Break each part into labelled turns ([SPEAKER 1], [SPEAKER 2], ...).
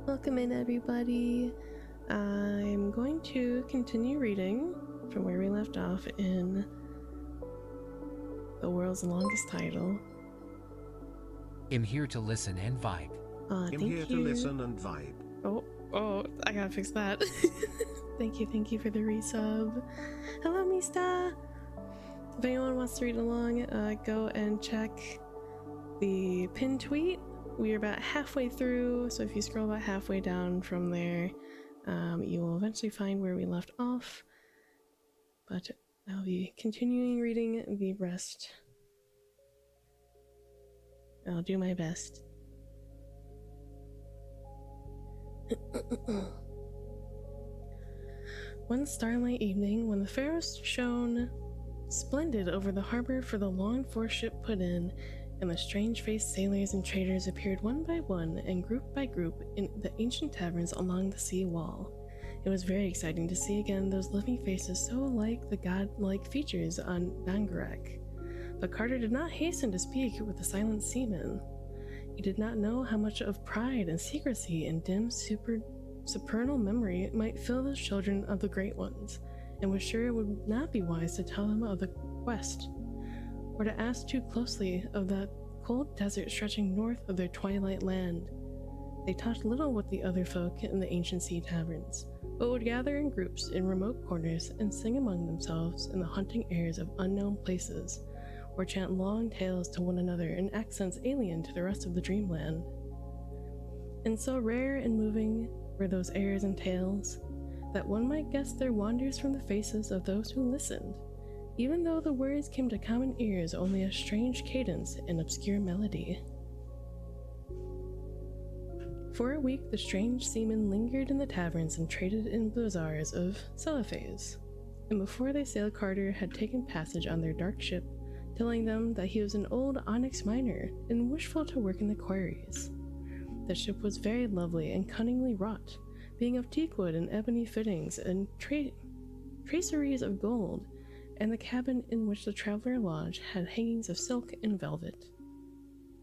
[SPEAKER 1] Welcome in, everybody. I'm going to continue reading from where we left off in the world's longest title.
[SPEAKER 2] I'm here to listen and vibe.
[SPEAKER 3] I'm
[SPEAKER 1] Thank
[SPEAKER 3] here
[SPEAKER 1] you.
[SPEAKER 3] to listen and vibe.
[SPEAKER 1] Oh, I gotta fix that. Thank you for the resub. Hello, Mista. If anyone wants to read along, go and check the pinned tweet. We are about halfway through, so if you scroll about halfway down from there, you will eventually find where we left off. But I'll be continuing reading the rest. I'll do my best. One starlight evening, when the fairest shone splendid over the harbor for the longed-for ship put in, and the strange-faced sailors and traders appeared one by one and group by group in the ancient taverns along the sea wall. It was very exciting to see again those living faces so like the godlike features on Bangarak. But Carter did not hasten to speak with the silent seaman. He did not know how much of pride and secrecy and dim supernal memory might fill the children of the Great Ones, and was sure it would not be wise to tell them of the quest, or to ask too closely of that cold desert stretching north of their twilight land. They talked little with the other folk in the ancient sea taverns, but would gather in groups in remote corners and sing among themselves in the haunting airs of unknown places, or chant long tales to one another in accents alien to the rest of the dreamland. And so rare and moving were those airs and tales, that one might guess their wonders from the faces of those who listened, even though the words came to common ears only a strange cadence and obscure melody. For a week the strange seamen lingered in the taverns and traded in bazaars of Celophaes, and before they sailed Carter had taken passage on their dark ship, telling them that he was an old onyx miner and wishful to work in the quarries. The ship was very lovely and cunningly wrought, being of teakwood and ebony fittings and traceries of gold, and the cabin in which the traveler lodged had hangings of silk and velvet.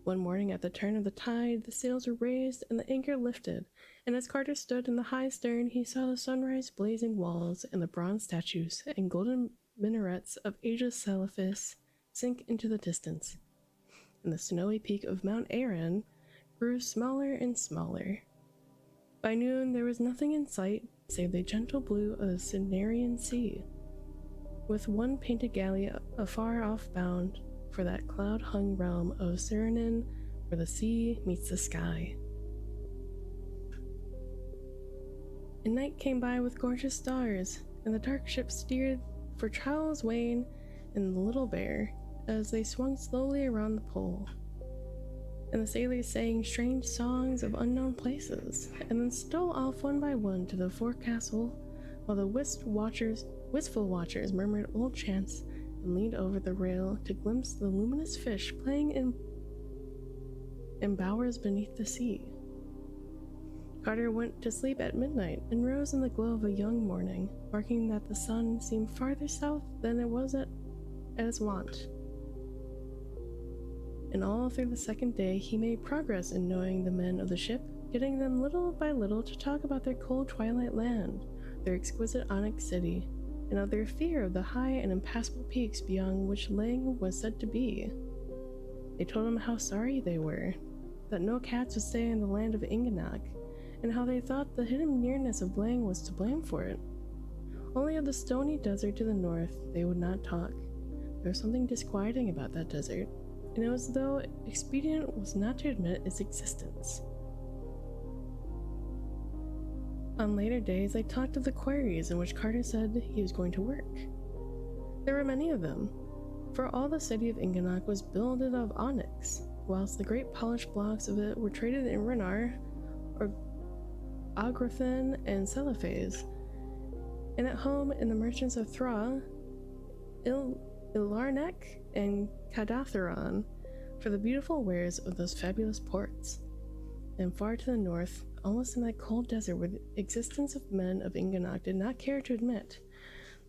[SPEAKER 1] One morning at the turn of the tide, the sails were raised and the anchor lifted, and as Carter stood in the high stern, he saw the sunrise blazing walls and the bronze statues and golden minarets of Asia's Salamis sink into the distance, and the snowy peak of Mount Aran grew smaller and smaller. By noon there was nothing in sight save the gentle blue of the Cimmerian Sea, with one painted galley afar off bound for that cloud-hung realm of Siranin where the sea meets the sky. And night came by with gorgeous stars, and the dark ship steered for Charles Wayne and the Little Bear as they swung slowly around the pole. And the sailors sang strange songs of unknown places, and then stole off one by one to the forecastle, while the wistful watchers murmured old chants and leaned over the rail to glimpse the luminous fish playing in bowers beneath the sea. Carter went to sleep at midnight and rose in the glow of a young morning, marking that the sun seemed farther south than it was at its wont. And all through the second day he made progress in knowing the men of the ship, getting them little by little to talk about their cold twilight land, their exquisite onyx city, and of their fear of the high and impassable peaks beyond which Lang was said to be. They told him how sorry they were, that no cats would stay in the land of Inganak, and how they thought the hidden nearness of Lang was to blame for it. Only of the stony desert to the north they would not talk. There was something disquieting about that desert, and it was as though expedient was not to admit its existence. On later days, they talked of the quarries in which Carter said he was going to work. There were many of them, for all the city of Inganak was builded of onyx, whilst the great polished blocks of it were traded in Renar, or Agrathan, and Celophaes, and at home in the merchants of Thra, Ilarnek, and Cadatharon for the beautiful wares of those fabulous ports. And far to the north, almost in that cold desert where the existence of men of Inganak did not care to admit,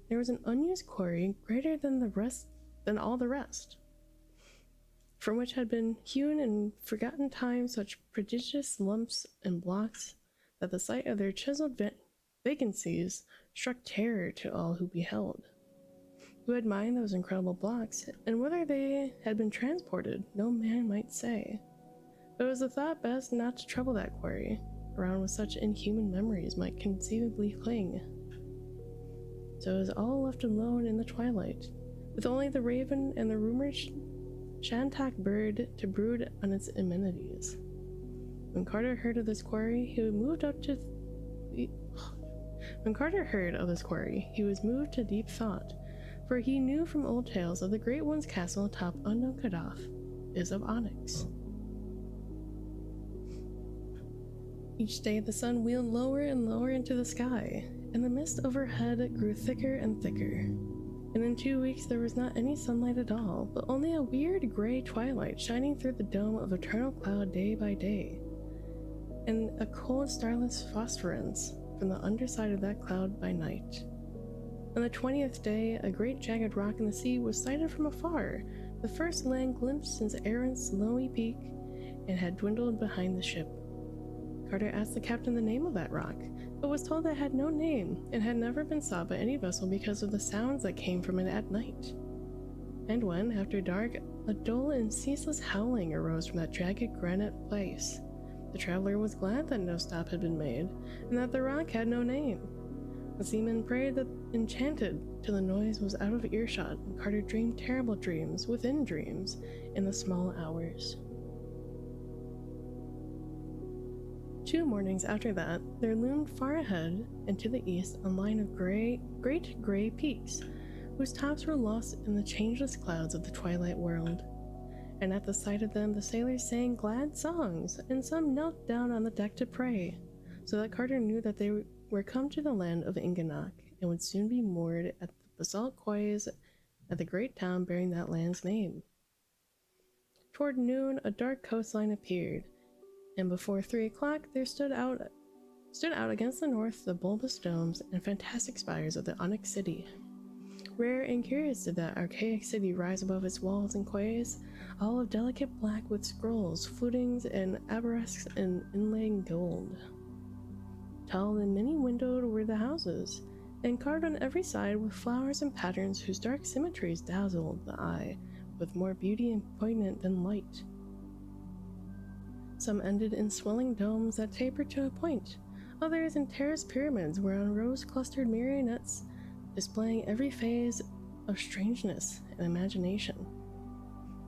[SPEAKER 1] there was an unused quarry greater than all the rest, from which had been hewn in forgotten times such prodigious lumps and blocks that the sight of their chiseled vacancies struck terror to all who beheld. Who had mined those incredible blocks, and whether they had been transported, no man might say. But it was the thought best not to trouble that quarry, around with such inhuman memories might conceivably cling. So it was all left alone in the twilight, with only the raven and the rumored shantak bird to brood on its amenities. When Carter heard of this quarry, he was moved to deep thought, for he knew from old tales of the Great One's castle atop unknown Kadath is of onyx. Each day the sun wheeled lower and lower into the sky, and the mist overhead grew thicker and thicker. And in 2 weeks there was not any sunlight at all, but only a weird gray twilight shining through the dome of eternal cloud day by day, and a cold starless phosphorescence from the underside of that cloud by night. On the 20th day, a great jagged rock in the sea was sighted from afar, the first land glimpsed since Aaron's snowy peak, and had dwindled behind the ship. Carter asked the captain the name of that rock, but was told that it had no name and had never been sought by any vessel because of the sounds that came from it at night. And when, after dark, a dull and ceaseless howling arose from that jagged granite place, the traveler was glad that no stop had been made, and that the rock had no name. The seaman prayed that enchanted till the noise was out of earshot, and Carter dreamed terrible dreams within dreams in the small hours. 2 mornings after that, there loomed far ahead and to the east a line of great gray peaks, whose tops were lost in the changeless clouds of the twilight world. And at the sight of them the sailors sang glad songs, and some knelt down on the deck to pray, so that Carter knew that they were come to the land of Inganok, and would soon be moored at the basalt quays at the great town bearing that land's name. Toward noon a dark coastline appeared, and before 3 o'clock there stood out against the north the bulbous domes and fantastic spires of the Onyx City. Rare and curious did that archaic city rise above its walls and quays, all of delicate black with scrolls, flutings, and arabesques in inlaid gold. Tall and many-windowed were the houses, and carved on every side with flowers and patterns whose dark symmetries dazzled the eye with more beauty and poignant than light. Some ended in swelling domes that tapered to a point, others in terraced pyramids whereon rose-clustered marionettes displaying every phase of strangeness and imagination.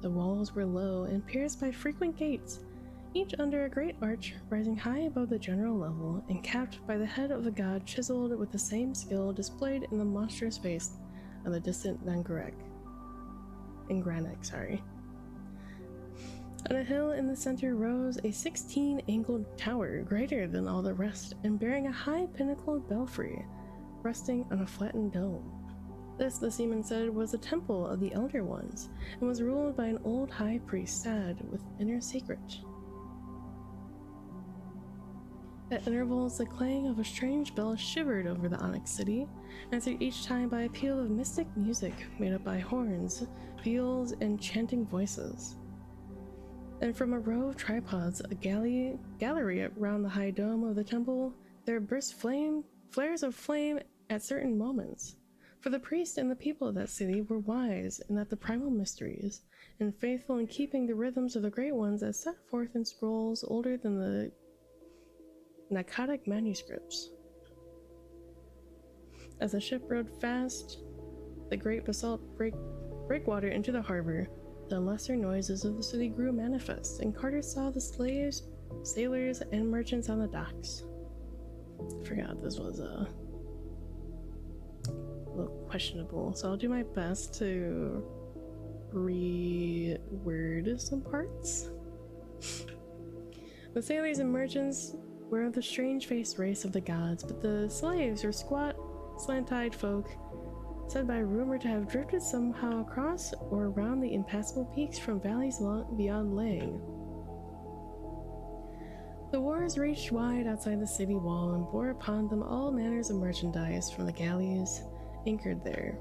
[SPEAKER 1] The walls were low and pierced by frequent gates, each under a great arch rising high above the general level and capped by the head of a god chiseled with the same skill displayed in the monstrous face of the distant Nangurek. On a hill in the center rose a 16-angled tower, greater than all the rest, and bearing a high pinnacled belfry, resting on a flattened dome. This, the seaman said, was the temple of the Elder Ones, and was ruled by an old high priest sad with inner secret. At intervals, the clang of a strange bell shivered over the Onyx City, answered each time by a peal of mystic music made up by horns, viols, and chanting voices. And from a row of tripods, a gallery round the high dome of the temple, there burst flares of flame at certain moments. For the priest and the people of that city were wise in that the primal mysteries, and faithful in keeping the rhythms of the Great Ones as set forth in scrolls older than the Akkadic manuscripts. As the ship rode fast, the great basalt breakwater into the harbor, the lesser noises of the city grew manifest, and Carter saw the slaves, sailors, and merchants on the docks. I forgot this was a little questionable, so I'll do my best to reword some parts. The sailors and merchants were of the strange-faced race of the gods, but the slaves were squat, slant-eyed folk, said by rumor to have drifted somehow across or around the impassable peaks from valleys beyond Lang. The wharves reached wide outside the city wall and bore upon them all manners of merchandise from the galleys anchored there,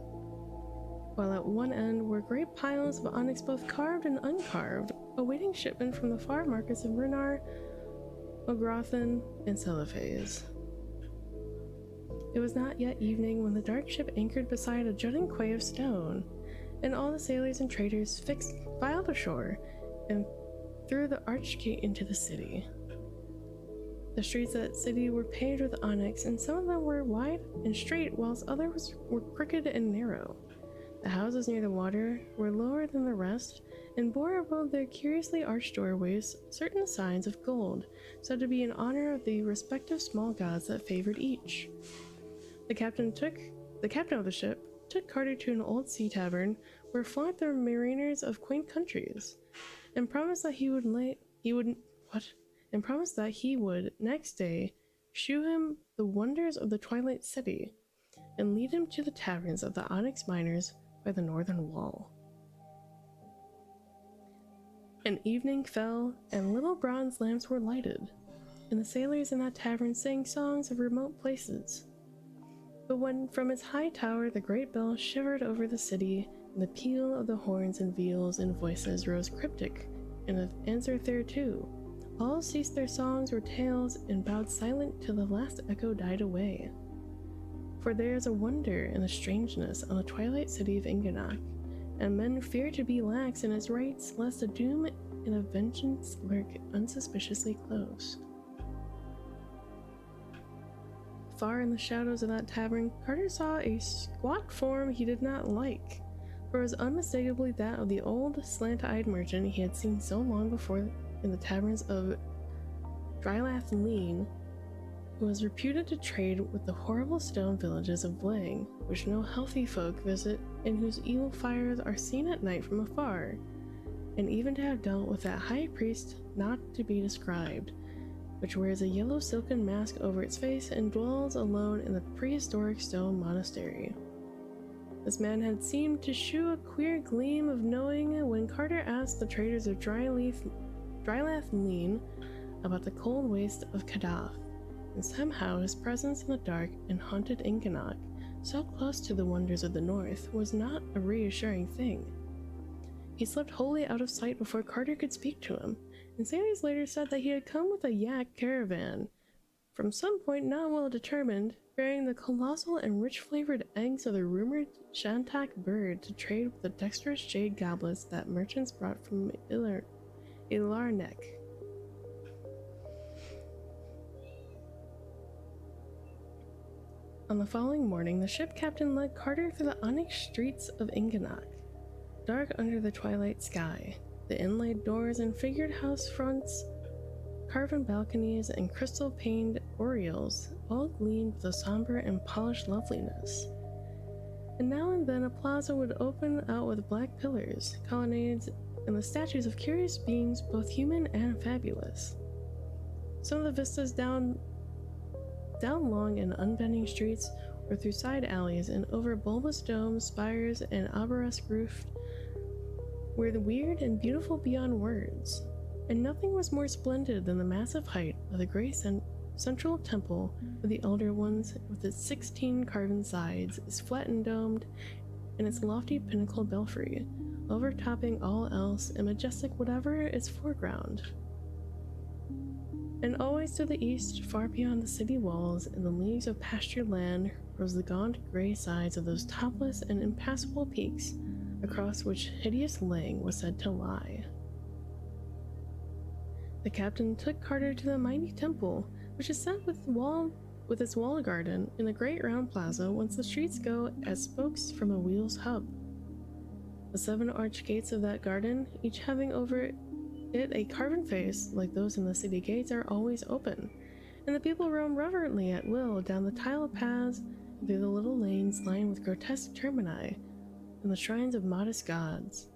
[SPEAKER 1] while at one end were great piles of onyx both carved and uncarved, awaiting shipment from the far markets of Runar, Ograthan, and Celephase. It was not yet evening when the dark ship anchored beside a jutting quay of stone, and all the sailors and traders filed ashore and through the arched gate into the city. The streets of that city were paved with onyx, and some of them were wide and straight, whilst others were crooked and narrow. The houses near the water were lower than the rest, and bore above their curiously arched doorways certain signs of gold, said to be in honor of the respective small gods that favored each. The captain of the ship took Carter to an old sea tavern where flaunt the mariners of quaint countries, and promised that he would next day shew him the wonders of the Twilight City, and lead him to the taverns of the Onyx miners by the northern wall. An evening fell, and little bronze lamps were lighted, and the sailors in that tavern sang songs of remote places. But when from its high tower the great bell shivered over the city, and the peal of the horns and viols and voices rose cryptic in answer thereto, all ceased their songs or tales and bowed silent till the last echo died away. For there is a wonder and a strangeness on the twilight city of Inganok, and men fear to be lax in its rites, lest a doom and a vengeance lurk unsuspiciously close. Far in the shadows of that tavern, Carter saw a squat form he did not like, for it was unmistakably that of the old, slant-eyed merchant he had seen so long before in the taverns of Drylath Lean, who was reputed to trade with the horrible stone villages of Vlang, which no healthy folk visit, and whose evil fires are seen at night from afar, and even to have dealt with that high priest not to be described, which wears a yellow silken mask over its face and dwells alone in the prehistoric stone monastery. This man had seemed to shew a queer gleam of knowing when Carter asked the traders of Drylath Lean about the cold waste of Kadath, and somehow his presence in the dark and haunted Inganok, so close to the wonders of the north, was not a reassuring thing. He slipped wholly out of sight before Carter could speak to him, and sailors later said that he had come with a yak caravan from some point not well determined, bearing the colossal and rich-flavored eggs of the rumored Shantak bird to trade with the dexterous jade goblets that merchants brought from Ilarnek. On the following morning, the ship captain led Carter through the onyx streets of Inganok, dark under the twilight sky. The inlaid doors and figured house fronts, carven balconies, and crystal-paned oriels all gleamed with a somber and polished loveliness. And now and then a plaza would open out with black pillars, colonnades, and the statues of curious beings both human and fabulous. Some of the vistas down long and unbending streets or through side alleys and over bulbous domes, spires, and arboresque roofed were the weird and beautiful beyond words, and nothing was more splendid than the massive height of the great central temple of the Elder Ones, with its 16 carven sides, its flattened domed, and its lofty pinnacled belfry, overtopping all else and majestic whatever its foreground. And always to the east, far beyond the city walls and the leagues of pastured land, rose the gaunt gray sides of those topless and impassable peaks across which hideous Lang was said to lie. The captain took Carter to the mighty temple, which is set with its walled garden in the great round plaza whence the streets go as spokes from a wheel's hub. The 7 arched gates of that garden, each having over it a carven face like those in the city gates, are always open, and the people roam reverently at will down the tiled paths and through the little lanes lined with grotesque termini and the shrines of modest gods.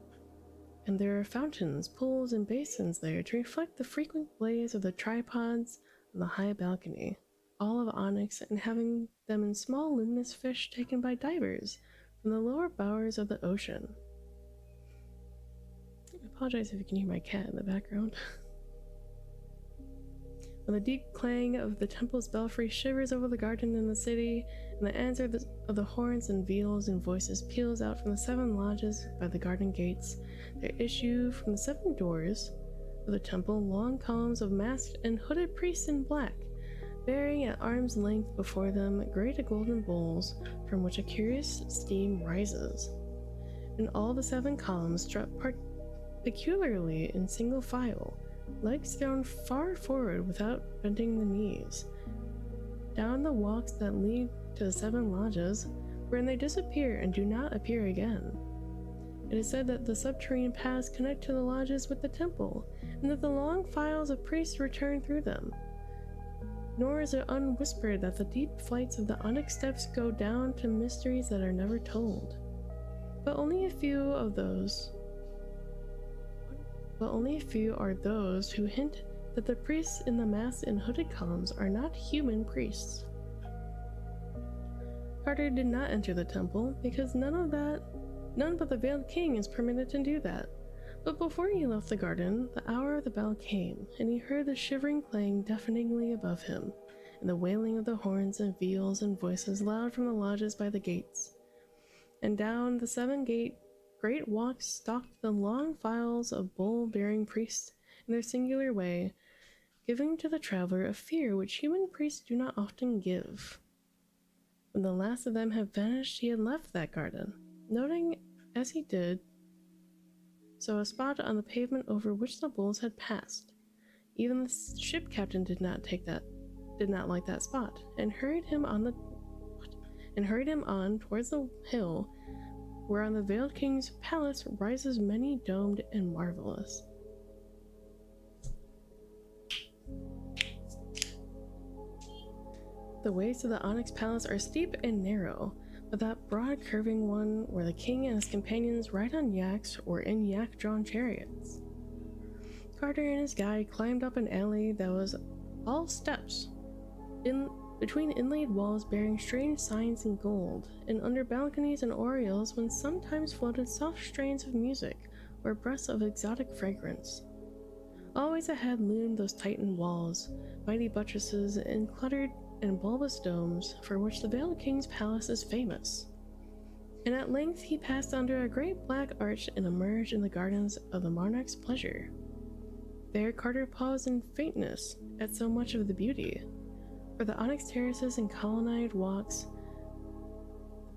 [SPEAKER 1] And there are fountains, pools, and basins there to reflect the frequent blaze of the tripods on the high balcony, all of onyx, and having them in small luminous fish taken by divers from the lower bowers of the ocean. I apologize if you can hear my cat in the background. When the deep clang of the temple's belfry shivers over the garden and the city, and the answer of the horns and viols and voices peals out from the 7 lodges by the garden gates, there issue from the 7 doors of the temple long columns of masked and hooded priests in black, bearing at arm's length before them great golden bowls from which a curious steam rises. And all the 7 columns strut peculiarly in single file, legs thrown far forward without bending the knees, down the walks that lead to the 7 lodges, wherein they disappear and do not appear again. It is said that the subterranean paths connect to the lodges with the temple, and that the long files of priests return through them. Nor is it unwhispered that the deep flights of the onyx steps go down to mysteries that are never told. But only a few are those who hint that the priests in the masked and hooded columns are not human priests. Carter did not enter the temple because none but the Veiled King is permitted to do that. But before he left the garden, the hour of the bell came, and he heard the shivering clang deafeningly above him, and the wailing of the horns and viols and voices loud from the lodges by the gates. And down the 7 great walks stalked the long files of bowl-bearing priests in their singular way, giving to the traveler a fear which human priests do not often give. When the last of them had vanished, he had left that garden, noting as he did so a spot on the pavement over which the bulls had passed. Even the ship captain did not like that spot, and hurried him on towards the hill whereon the Veiled King's palace rises many domed and marvelous. The ways to the Onyx Palace are steep and narrow, but that broad curving one where the king and his companions ride on yaks or in yak-drawn chariots. Carter and his guide climbed up an alley that was all steps, between inlaid walls bearing strange signs in gold, and under balconies and oriels when sometimes floated soft strains of music or breaths of exotic fragrance. Always ahead loomed those titan walls, mighty buttresses, and cluttered and bulbous domes for which the Veiled King's palace is famous. And at length he passed under a great black arch and emerged in the gardens of the monarch's pleasure. There Carter paused in faintness at so much of the beauty, for the onyx terraces and colonnaded walks,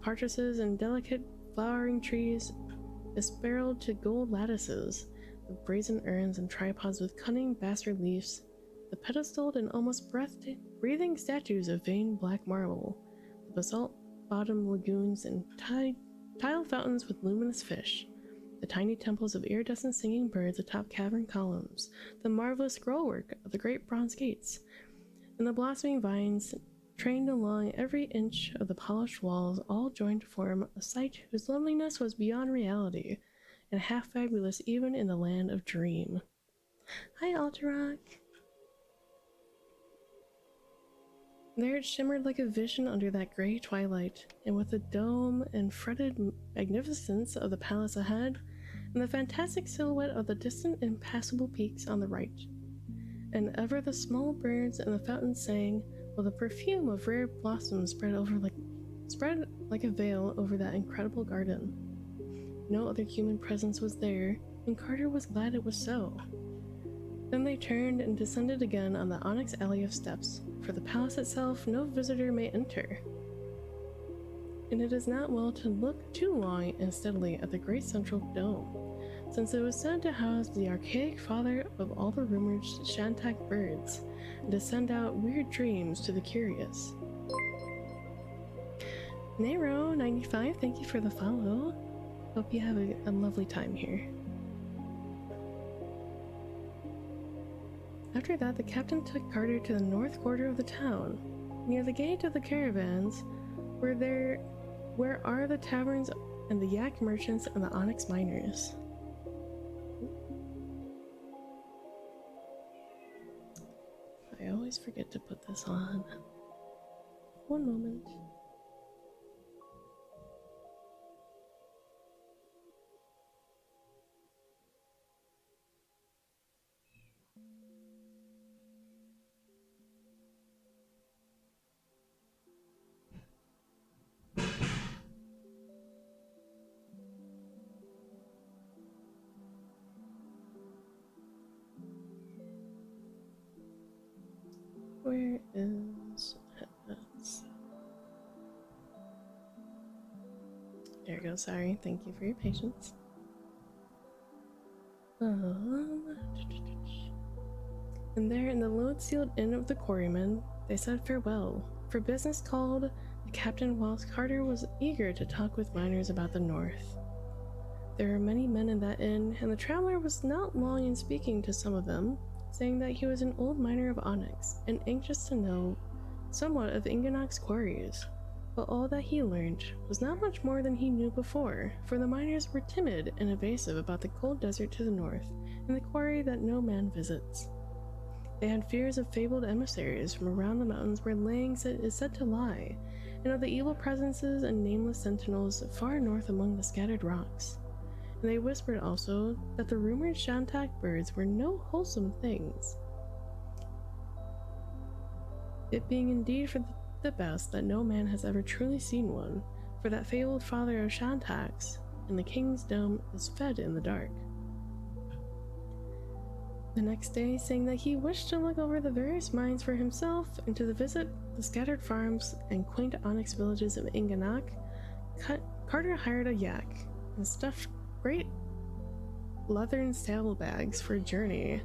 [SPEAKER 1] partresses and delicate flowering trees, esparelled to gold lattices, the brazen urns and tripods with cunning bas-reliefs, the pedestaled and almost breathing statues of veined black marble, the basalt-bottomed lagoons and tile fountains with luminous fish, the tiny temples of iridescent singing birds atop cavern columns, the marvelous scrollwork of the great bronze gates, and the blossoming vines trained along every inch of the polished walls, all joined to form a sight whose loveliness was beyond reality, and half fabulous even in the land of dream. Hi, Alterock! There it shimmered like a vision under that gray twilight, and with the dome and fretted magnificence of the palace ahead, and the fantastic silhouette of the distant impassable peaks on the right. And ever the small birds and the fountains sang, while the perfume of rare blossoms spread like a veil over that incredible garden. No other human presence was there, and Carter was glad it was so. Then they turned and descended again on the onyx alley of steps, for the palace itself no visitor may enter. And it is not well to look too long and steadily at the great central dome, since it was said to house the archaic father of all the rumored Shantak birds, and to send out weird dreams to the curious. Nero95, thank you for the follow. Hope you have a lovely time here. After that, the captain took Carter to the north quarter of the town, near the gate of the caravans, where are the taverns and the yak merchants and the onyx miners. I always forget to put this on. One moment. we go. Sorry. Thank you for your patience. And there in the load-sealed inn of the quarrymen, they said farewell, for business called the captain whilst Carter was eager to talk with miners about the north. There were many men in that inn, and the traveler was not long in speaking to some of them, saying that he was an old miner of onyx, and anxious to know somewhat of Inganok's quarries. But all that he learned was not much more than he knew before, for the miners were timid and evasive about the cold desert to the north, and the quarry that no man visits. They had fears of fabled emissaries from around the mountains where Lang is said to lie, and of the evil presences and nameless sentinels far north among the scattered rocks. And they whispered also that the rumored Shantak birds were no wholesome things, it being indeed for the best that no man has ever truly seen one, for that fabled father of Shantaks in the king's dome is fed in the dark. The next day, saying that he wished to look over the various mines for himself and to visit the scattered farms and quaint onyx villages of Inganok, Carter hired a yak and stuffed great leathern saddlebags for a journey.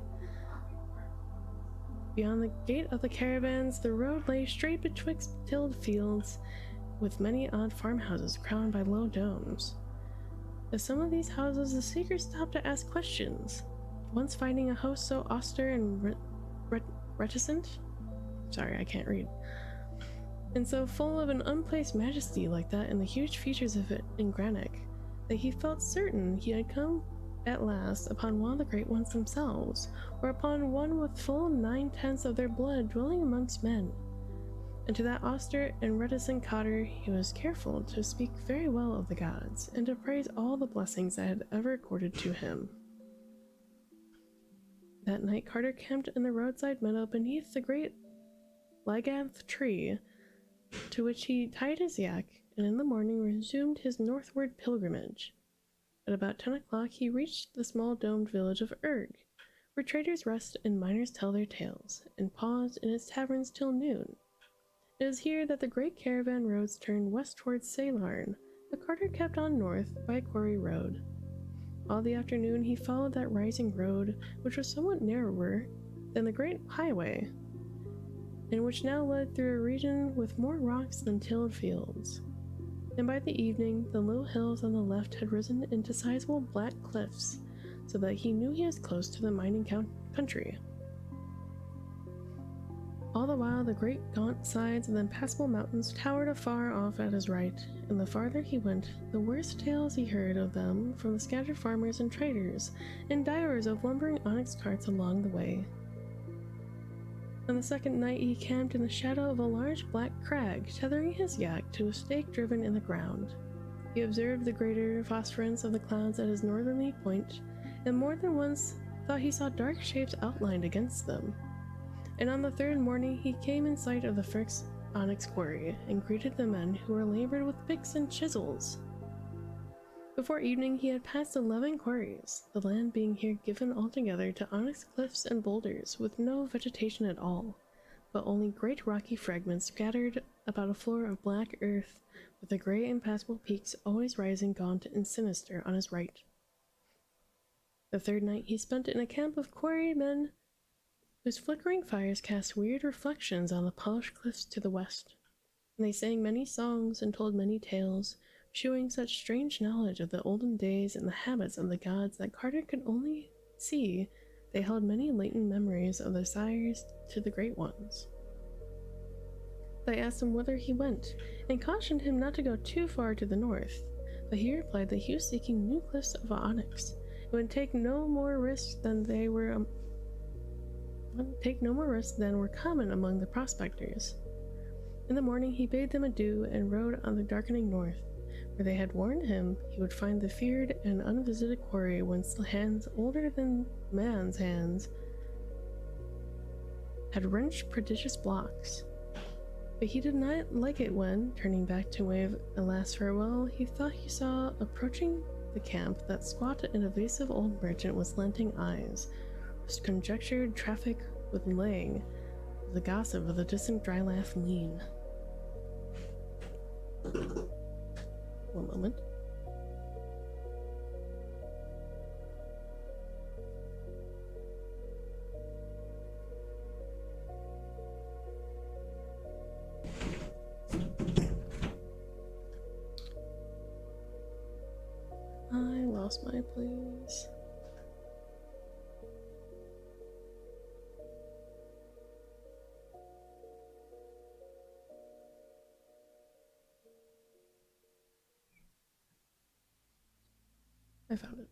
[SPEAKER 1] Beyond the gate of the caravans, the road lay straight betwixt tilled fields, with many odd farmhouses crowned by low domes. At some of these houses, the seekers stopped to ask questions, once finding a host so austere and reticent. Sorry, I can't read. And so full of an unplaced majesty like that in the huge features of it in Granik, that he felt certain he had come at last upon one of the great ones themselves, or upon one with full 9/10 of their blood dwelling amongst men. And to that austere and reticent Cotter he was careful to speak very well of the gods, and to praise all the blessings that had ever accorded to him. That night Carter camped in the roadside meadow beneath the great Laganth tree, to which he tied his yak, and in the morning resumed his northward pilgrimage. At about 10 o'clock he reached the small domed village of Urg, where traders rest and miners tell their tales, and paused in its taverns till noon. It is here that the great caravan roads turned west towards Salarn, but Carter kept on north by a quarry road. All the afternoon he followed that rising road, which was somewhat narrower than the great highway, and which now led through a region with more rocks than tilled fields. And by the evening, the low hills on the left had risen into sizable black cliffs, so that he knew he was close to the mining country. All the while, the great gaunt sides of the impassable mountains towered afar off at his right, and the farther he went, the worse tales he heard of them from the scattered farmers and traders, and divers of lumbering onyx carts along the way. On the second night he camped in the shadow of a large black crag, tethering his yak to a stake driven in the ground. He observed the greater phosphorescence of the clouds at his northerly point, and more than once thought he saw dark shapes outlined against them. And on the third morning he came in sight of the first onyx quarry, and greeted the men who were labored with picks and chisels. Before evening he had passed 11 quarries, the land being here given altogether to onyx cliffs and boulders, with no vegetation at all, but only great rocky fragments scattered about a floor of black earth, with the grey impassable peaks always rising gaunt and sinister on his right. The third night he spent in a camp of quarrymen, whose flickering fires cast weird reflections on the polished cliffs to the west, and they sang many songs and told many tales, shewing such strange knowledge of the olden days and the habits of the gods that Carter could only see they held many latent memories of their sires to the great ones. They asked him whither he went, and cautioned him not to go too far to the north, but he replied that he was seeking new cliffs of onyx, and would take no more risks than were common among the prospectors. In the morning he bade them adieu and rode on the darkening north, where they had warned him he would find the feared and unvisited quarry whence hands older than man's hands had wrenched prodigious blocks. But he did not like it when, turning back to wave a last farewell, he thought he saw approaching the camp that squat and evasive old merchant with slanting eyes, whose conjectured traffic with Lang, the gossip of the distant Drylath lean. One moment. mouse my please. I found it.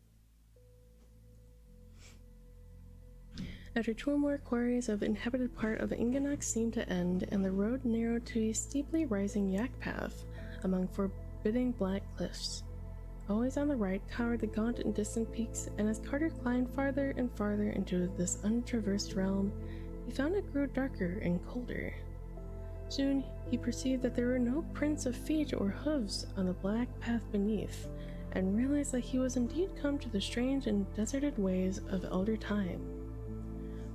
[SPEAKER 1] After 2 more quarries of inhabited part of Inganak seemed to end, and the road narrowed to a steeply rising yak path among forbidding black cliffs. Always on the right cowered the gaunt and distant peaks, and as Carter climbed farther and farther into this untraversed realm, he found it grew darker and colder. Soon he perceived that there were no prints of feet or hooves on the black path beneath, and realized that he was indeed come to the strange and deserted ways of elder time.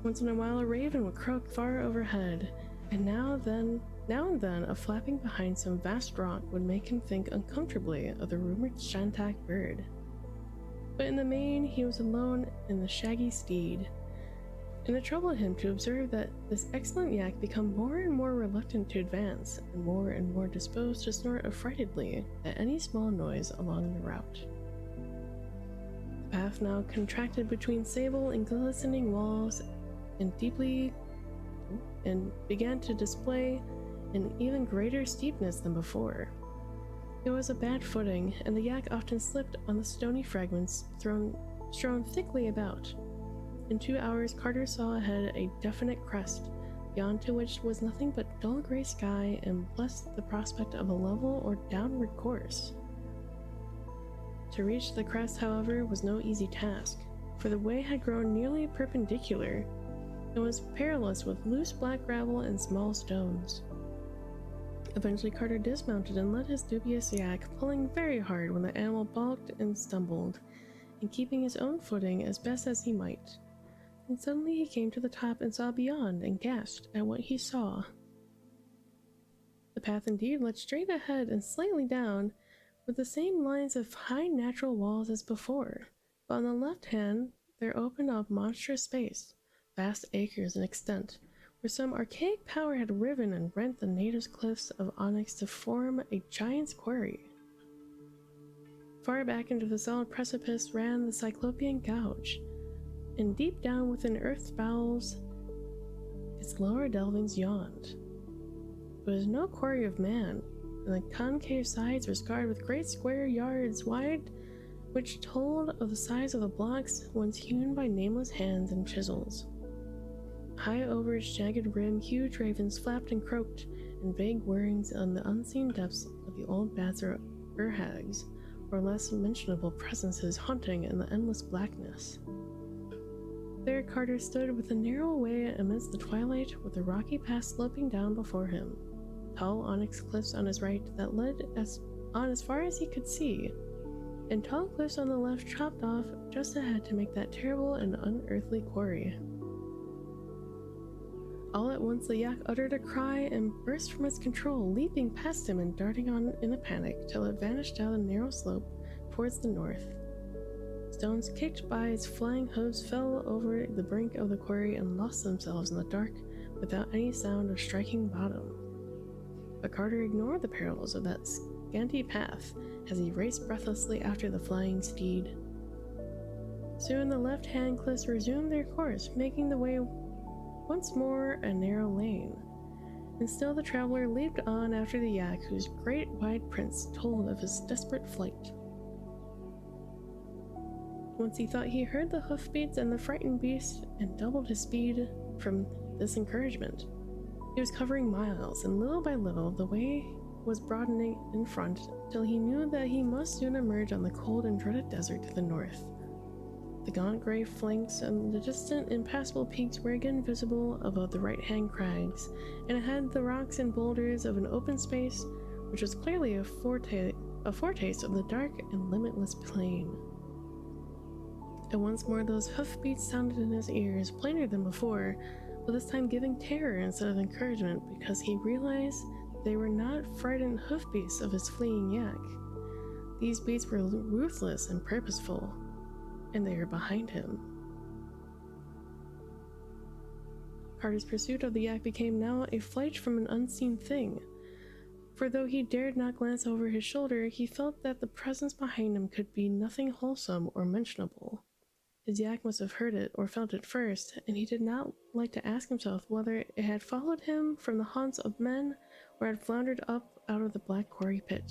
[SPEAKER 1] Once in a while a raven would croak far overhead, and now and then a flapping behind some vast rock would make him think uncomfortably of the rumored Shantak bird. But in the main he was alone in the shaggy steed, and it troubled him to observe that this excellent yak became more and more reluctant to advance, and more disposed to snort affrightedly at any small noise along the route. The path now contracted between sable and glistening walls and began to display an even greater steepness than before. It was a bad footing, and the yak often slipped on the stony fragments strewn thickly about. In 2 hours, Carter saw ahead a definite crest, beyond to which was nothing but dull gray sky, and blessed the prospect of a level or downward course. To reach the crest, however, was no easy task, for the way had grown nearly perpendicular, and was perilous with loose black gravel and small stones. Eventually Carter dismounted and led his dubious yak, pulling very hard when the animal balked and stumbled, and keeping his own footing as best as he might. And suddenly he came to the top and saw beyond, and gasped at what he saw. The path indeed led straight ahead and slightly down, with the same lines of high natural walls as before, but on the left hand there opened up monstrous space, vast acres in extent, where some archaic power had riven and rent the native cliffs of onyx to form a giant's quarry. Far back into the solid precipice ran the Cyclopean Gouge, and deep down within Earth's bowels its lower delvings yawned. It was no quarry of man, and the concave sides were scarred with great square yards wide, which told of the size of the blocks once hewn by nameless hands and chisels. High over its jagged rim, huge ravens flapped and croaked, and vague whirrings on the unseen depths of the old bats or urhags, or less mentionable presences haunting in the endless blackness. There Carter stood with a narrow way amidst the twilight, with the rocky pass sloping down before him, tall onyx cliffs on his right that led on as far as he could see, and tall cliffs on the left chopped off just ahead to make that terrible and unearthly quarry. All at once the yak uttered a cry and burst from its control, leaping past him and darting on in a panic till it vanished down the narrow slope towards the north. Stones kicked by its flying hooves fell over the brink of the quarry and lost themselves in the dark without any sound of striking bottom. But Carter ignored the perils of that scanty path as he raced breathlessly after the flying steed. Soon the left-hand cliffs resumed their course, making the way once more a narrow lane, and still the traveler leaped on after the yak, whose great wide prints told of his desperate flight. Once he thought he heard the hoofbeats and the frightened beast, and doubled his speed from this encouragement. He was covering miles, and little by little the way was broadening in front, till he knew that he must soon emerge on the cold and dreaded desert to the north. The gaunt gray flanks and the distant impassable peaks were again visible above the right-hand crags, and ahead the rocks and boulders of an open space, which was clearly a foretaste of the dark and limitless plain. And once more those hoofbeats sounded in his ears, plainer than before, but this time giving terror instead of encouragement, because he realized they were not frightened hoofbeats of his fleeing yak. These beats were ruthless and purposeful, and they were behind him. Carter's pursuit of the yak became now a flight from an unseen thing, For though he dared not glance over his shoulder, he felt that the presence behind him could be nothing wholesome or mentionable. His yak must have heard it or felt it first, and he did not like to ask himself whether it had followed him from the haunts of men or had floundered up out of the black quarry pit.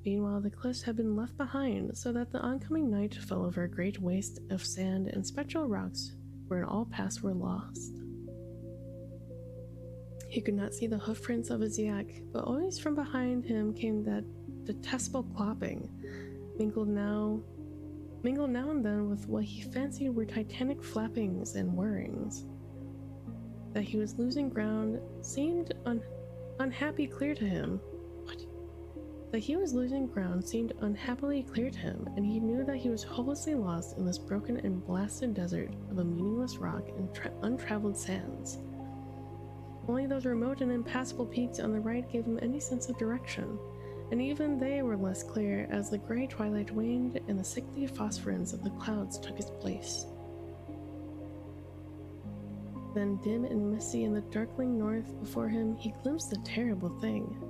[SPEAKER 1] Meanwhile, the cliffs had been left behind, so that the oncoming night fell over a great waste of sand and spectral rocks wherein all paths were lost. He could not see the hoofprints of his yak, but always from behind him came that detestable clopping, mingled now and then with what he fancied were titanic flappings and whirrings. That he was losing ground seemed unhappily clear to him. That he was losing ground seemed unhappily clear to him, and he knew that he was hopelessly lost in this broken and blasted desert of a meaningless rock and untraveled sands. Only those remote and impassable peaks on the right gave him any sense of direction, and even they were less clear as the gray twilight waned and the sickly phosphorescence of the clouds took its place. Then, dim and misty in the darkling north before him, he glimpsed a terrible thing.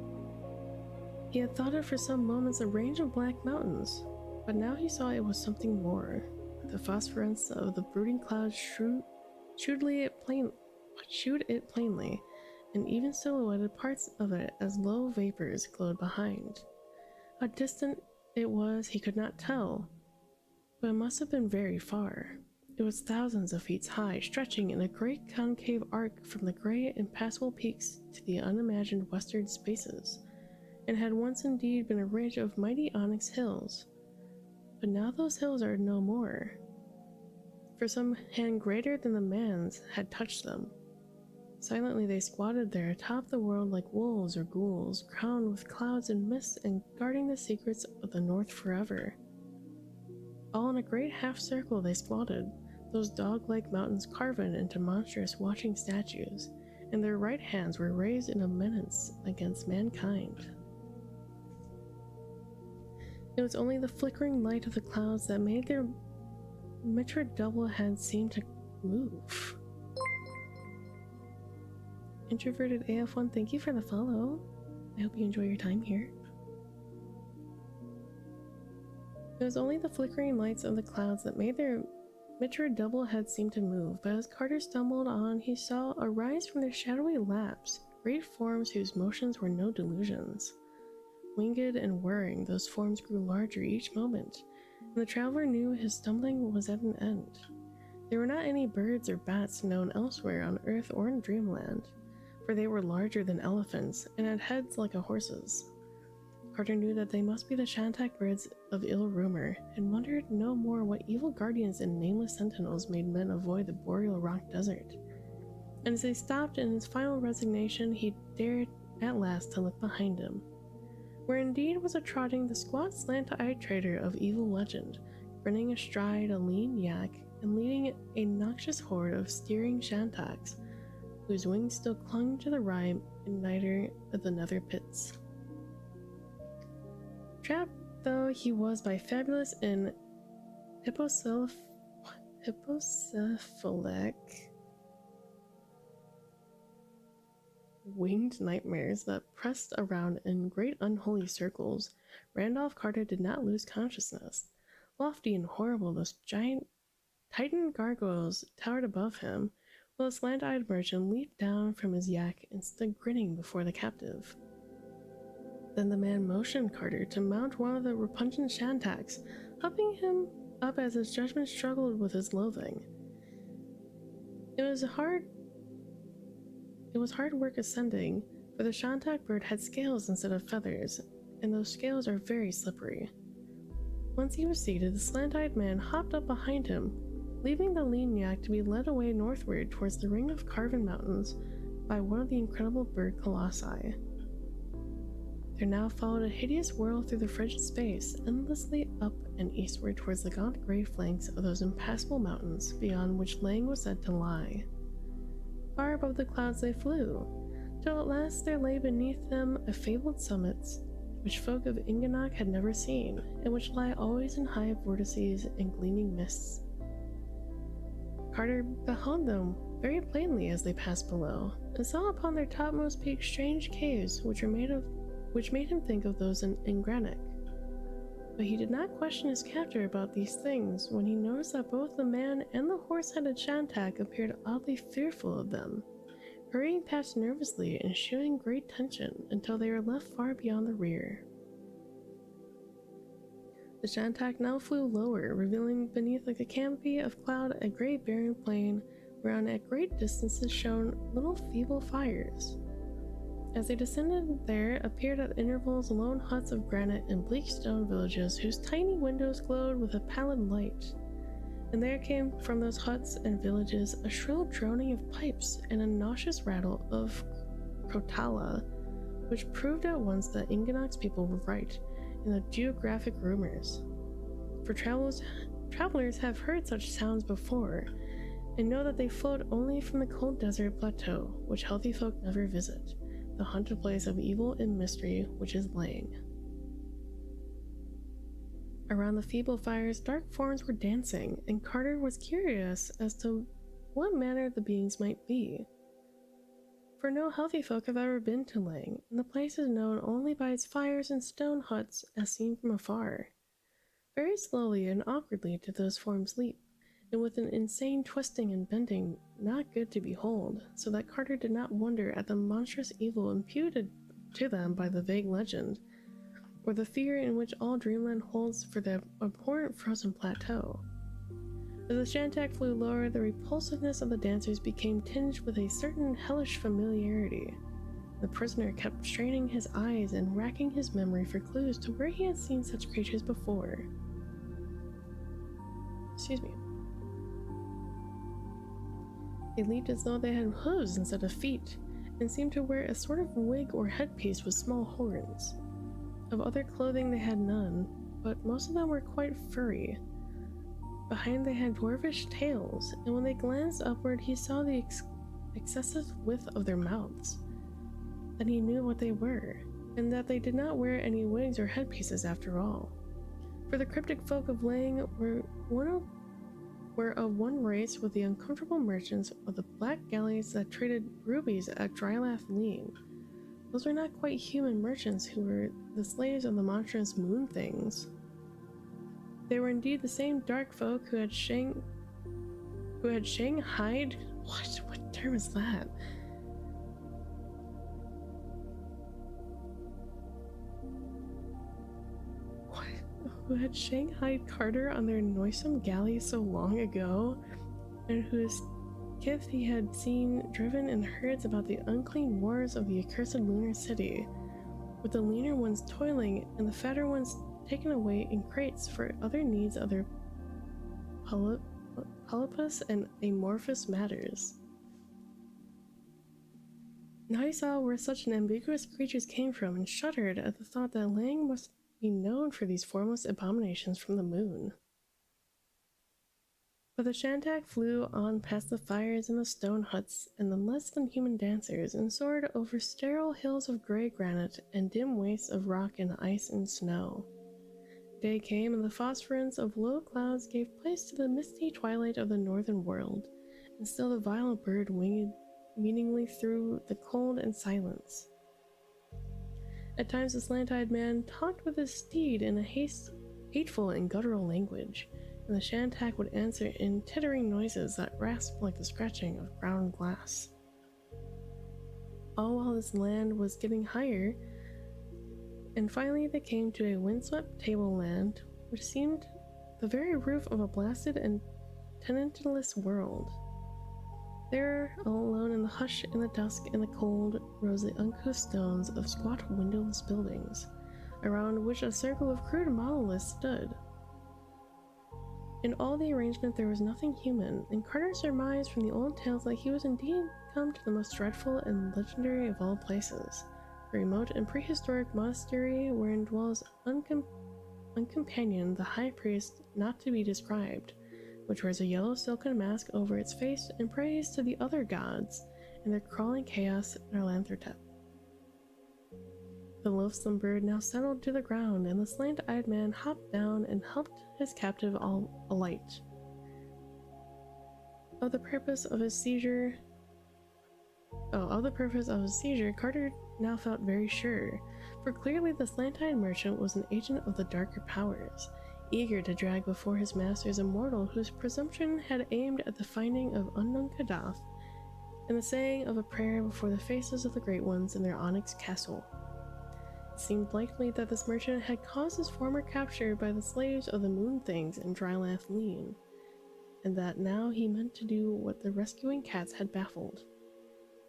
[SPEAKER 1] He had thought it for some moments a range of black mountains, but now he saw it was something more. The phosphorescence of the brooding clouds shewed it plainly, and even silhouetted parts of it as low vapors glowed behind. How distant it was he could not tell, but it must have been very far. It was thousands of feet high, stretching in a great concave arc from the gray, impassable peaks to the unimagined western spaces, and had once indeed been a ridge of mighty onyx hills. But now those hills are no more, for some hand greater than the man's had touched them. Silently they squatted there atop the world like wolves or ghouls, crowned with clouds and mists and guarding the secrets of the north forever. All in a great half-circle they squatted, those dog-like mountains carven into monstrous watching statues, and their right hands were raised in a menace against mankind. It was only the flickering light of the clouds that made their miniature double heads seem to move. Introverted AF1, thank you for the follow. I hope you enjoy your time here. It was only the flickering lights of the clouds that made their miniature double heads seem to move, but as Carter stumbled on, he saw arise from their shadowy laps great forms whose motions were no delusions. Winged and whirring, those forms grew larger each moment, and the traveler knew his stumbling was at an end. There were not any birds or bats known elsewhere on Earth or in Dreamland, for they were larger than elephants and had heads like a horse's. Carter knew that they must be the Shantak birds of ill rumor, and wondered no more what evil guardians and nameless sentinels made men avoid the boreal rock desert. And as he stopped in his final resignation, he dared at last to look behind him, where indeed was trotting the squat slant-eyed trader of evil legend, grinning astride a lean yak and leading a noxious horde of steering Shantaks, whose wings still clung to the rime igniter of the nether pits. Trapped though he was by fabulous and hippocephalic winged nightmares that pressed around in great unholy circles, Randolph Carter did not lose consciousness. Lofty and horrible, those giant titan gargoyles towered above him, while the slant-eyed merchant leaped down from his yak and stood grinning before the captive. Then the man motioned Carter to mount one of the repugnant Shantaks, helping him up as his judgment struggled with his loathing. It was hard work ascending, for the Shantak bird had scales instead of feathers, and those scales are very slippery. Once he was seated, the slant-eyed man hopped up behind him, leaving the lean yak to be led away northward towards the ring of carven mountains by one of the incredible bird colossi. There now followed a hideous whirl through the frigid space, endlessly up and eastward towards the gaunt gray flanks of those impassable mountains beyond which Lang was said to lie. Far above the clouds they flew, till at last there lay beneath them a fabled summits which folk of Inganok had never seen, and which lie always in high vortices and gleaming mists. Carter beheld them very plainly as they passed below, and saw upon their topmost peak strange caves which made him think of those in Granite. But he did not question his captor about these things when he noticed that both the man and the horse-headed Shantak appeared oddly fearful of them, hurrying past nervously and showing great tension until they were left far beyond the rear. The Shantak now flew lower, revealing beneath a canopy of cloud a great barren plain whereon at great distances shone little feeble fires. As they descended, there appeared at intervals lone huts of granite and bleak stone villages whose tiny windows glowed with a pallid light. And there came from those huts and villages a shrill droning of pipes and a nauseous rattle of crotala, which proved at once that Inganok's people were right in the geographic rumors. For travelers have heard such sounds before, and know that they float only from the cold desert plateau, which healthy folk never visit, the haunted place of evil and mystery which is Lang. Around the feeble fires, dark forms were dancing, and Carter was curious as to what manner the beings might be. For no healthy folk have ever been to Lang, and the place is known only by its fires and stone huts as seen from afar. Very slowly and awkwardly did those forms leap, and with an insane twisting and bending not good to behold, so that Carter did not wonder at the monstrous evil imputed to them by the vague legend, or the fear in which all Dreamland holds for the abhorrent frozen plateau. As the Shantak flew lower, the repulsiveness of the dancers became tinged with a certain hellish familiarity. The prisoner kept straining his eyes and racking his memory for clues to where he had seen such creatures before. Excuse me. They leaped as though they had hooves instead of feet, and seemed to wear a sort of wig or headpiece with small horns. Of other clothing they had none, but most of them were quite furry. Behind they had dwarfish tails, and when they glanced upward he saw the excessive width of their mouths. Then he knew what they were, and that they did not wear any wigs or headpieces after all. For the cryptic folk of Lang were of one race with the uncomfortable merchants of the black galleys that traded rubies at Drylath Leen. Those were not quite human merchants who were the slaves of the monstrous moon things. They were indeed the same dark folk who had shanghaied. What term is that? What? Who had shanghaied Carter on their noisome galley so long ago, and whose kith he had seen driven in herds about the unclean wars of the accursed lunar city, with the leaner ones toiling and the fatter ones taken away in crates for other needs of their polypus and amorphous matters. Now he saw where such an ambiguous creatures came from and shuddered at the thought that Lang must be known for these formless abominations from the moon. But the Shantak flew on past the fires and the stone huts and the less than human dancers and soared over sterile hills of gray granite and dim wastes of rock and ice and snow. Day came, and the phosphorescence of low clouds gave place to the misty twilight of the northern world, and still the vile bird winged meaningly through the cold and silence. At times the slant-eyed man talked with his steed in a hateful and guttural language, and the Shantak would answer in tittering noises that rasped like the scratching of ground glass. All while this land was getting higher, and finally they came to a windswept tableland which seemed the very roof of a blasted and tenantless world. There, all alone in the hush and the dusk and the cold, rose the uncouth stones of squat windowless buildings, around which a circle of crude monoliths stood. In all the arrangement there was nothing human, and Carter surmised from the old tales that he was indeed come to the most dreadful and legendary of all places, a remote and prehistoric monastery wherein dwells uncompanioned the high priest not to be described, which wears a yellow silken mask over its face and prays to the other gods and their crawling chaos in Arlanthortep. The loathsome bird now settled to the ground, and the slant-eyed man hopped down and helped his captive alight. Of the purpose of his seizure, Carter now felt very sure, for clearly the slant-eyed merchant was an agent of the darker powers, eager to drag before his masters a mortal whose presumption had aimed at the finding of unknown Kadath and the saying of a prayer before the faces of the Great Ones in their onyx castle. It seemed likely that this merchant had caused his former capture by the slaves of the Moon Things and Drylath Lean, and that now he meant to do what the rescuing cats had baffled,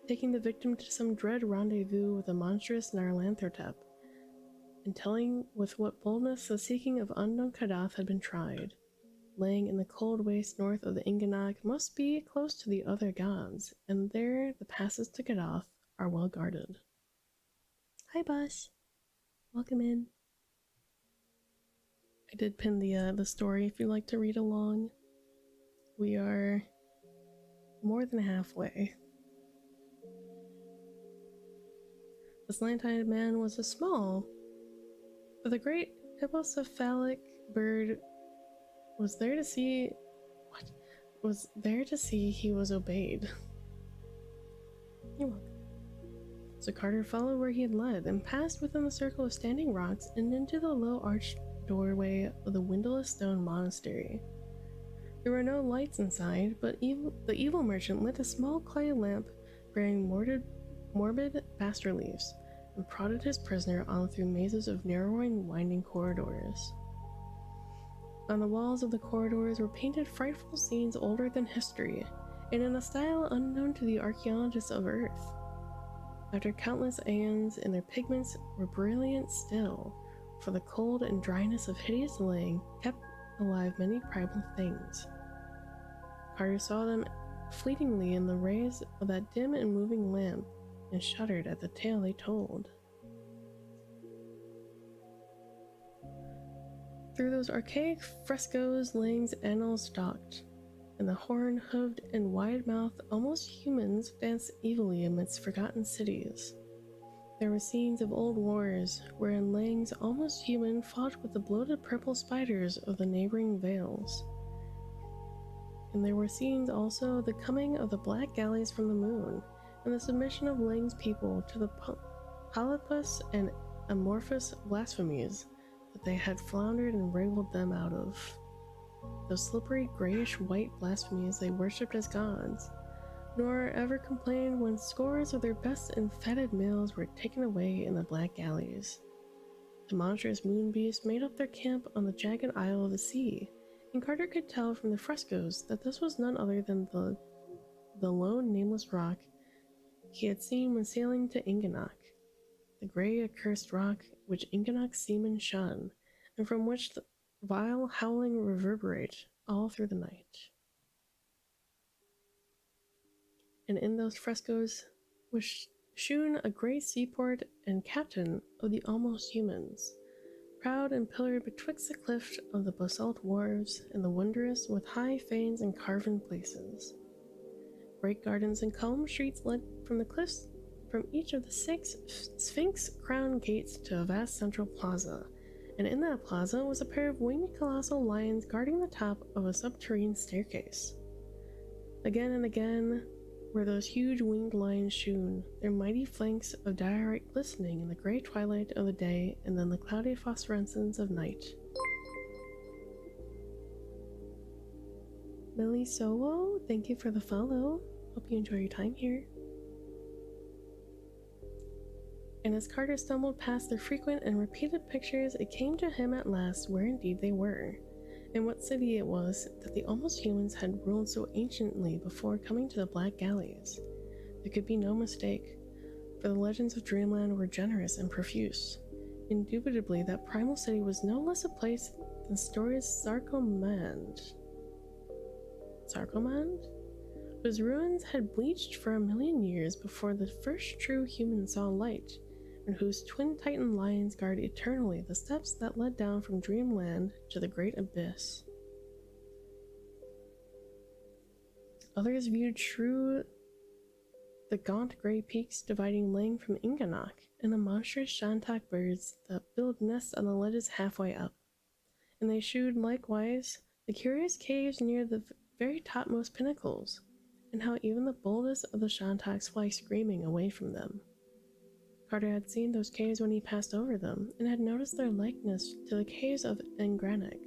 [SPEAKER 1] taking the victim to some dread rendezvous with the monstrous Nyarlathotep, and telling with what boldness the seeking of unknown Kadath had been tried. Laying in the cold waste north of the Inganok must be close to the other gods, and there the passes to Kadath are well guarded. Hi, boss. Welcome in. I did pin the story if you'd like to read along. We are more than halfway. The slant-eyed man was a small, but the great hippocephalic bird was there to see he was obeyed. You're welcome. So Carter followed where he had led and passed within the circle of standing rocks and into the low arched doorway of the windowless stone monastery. There were no lights inside, but the evil merchant lit a small clay lamp bearing morbid bas-reliefs and prodded his prisoner on through mazes of narrowing, winding corridors. On the walls of the corridors were painted frightful scenes older than history, and in a style unknown to the archaeologists of Earth. After countless aeons, and their pigments were brilliant still, for the cold and dryness of hideous laying kept alive many primal things. Carter saw them fleetingly in the rays of that dim and moving lamp, and shuddered at the tale they told. Through those archaic frescoes Lang's annals stalked, and the horn-hooved and wide-mouthed almost humans danced evilly amidst forgotten cities. There were scenes of old wars, wherein Lang's almost human fought with the bloated purple spiders of the neighboring vales. And there were scenes also of the coming of the black galleys from the moon, and the submission of Lang's people to the polypus and amorphous blasphemies that they had floundered and wriggled them out of. Those slippery grayish-white blasphemies they worshipped as gods, nor ever complained when scores of their best and fetid males were taken away in the black galleys. The monstrous moon beasts made up their camp on the jagged isle of the sea, and Carter could tell from the frescoes that this was none other than the lone nameless rock he had seen when sailing to Inganok, the gray accursed rock which Inganok's seamen shun, and from which the vile howling reverberate all through the night. And in those frescoes was shewn a great seaport and captain of the almost humans, proud and pillared betwixt the cliff of the basalt wharves and the wondrous with high fanes and carven places. Great gardens and calm streets led from the cliffs from each of the 6 sphinx-crowned gates to a vast central plaza, and in that plaza was a pair of winged colossal lions guarding the top of a subterranean staircase. Again and again were those huge winged lions shewn, their mighty flanks of diorite glistening in the gray twilight of the day and then the cloudy phosphorescence of night. Millie Solo, thank you for the follow. Hope you enjoy your time here. And as Carter stumbled past their frequent and repeated pictures, it came to him at last where indeed they were, and what city it was that the almost humans had ruled so anciently before coming to the Black Galleys. There could be no mistake, for the legends of Dreamland were generous and profuse. Indubitably, that primal city was no less a place than stories Sarkomand, whose ruins had bleached for 1,000,000 years before the first true human saw light, and whose twin titan lions guard eternally the steps that led down from Dreamland to the great abyss. Others viewed true the gaunt gray peaks dividing Lang from Inganok, and the monstrous Shantak birds that build nests on the ledges halfway up. And they shewed likewise the curious caves near the very topmost pinnacles, and how even the boldest of the Shantax fly screaming away from them. Carter had seen those caves when he passed over them, and had noticed their likeness to the caves of Engranic.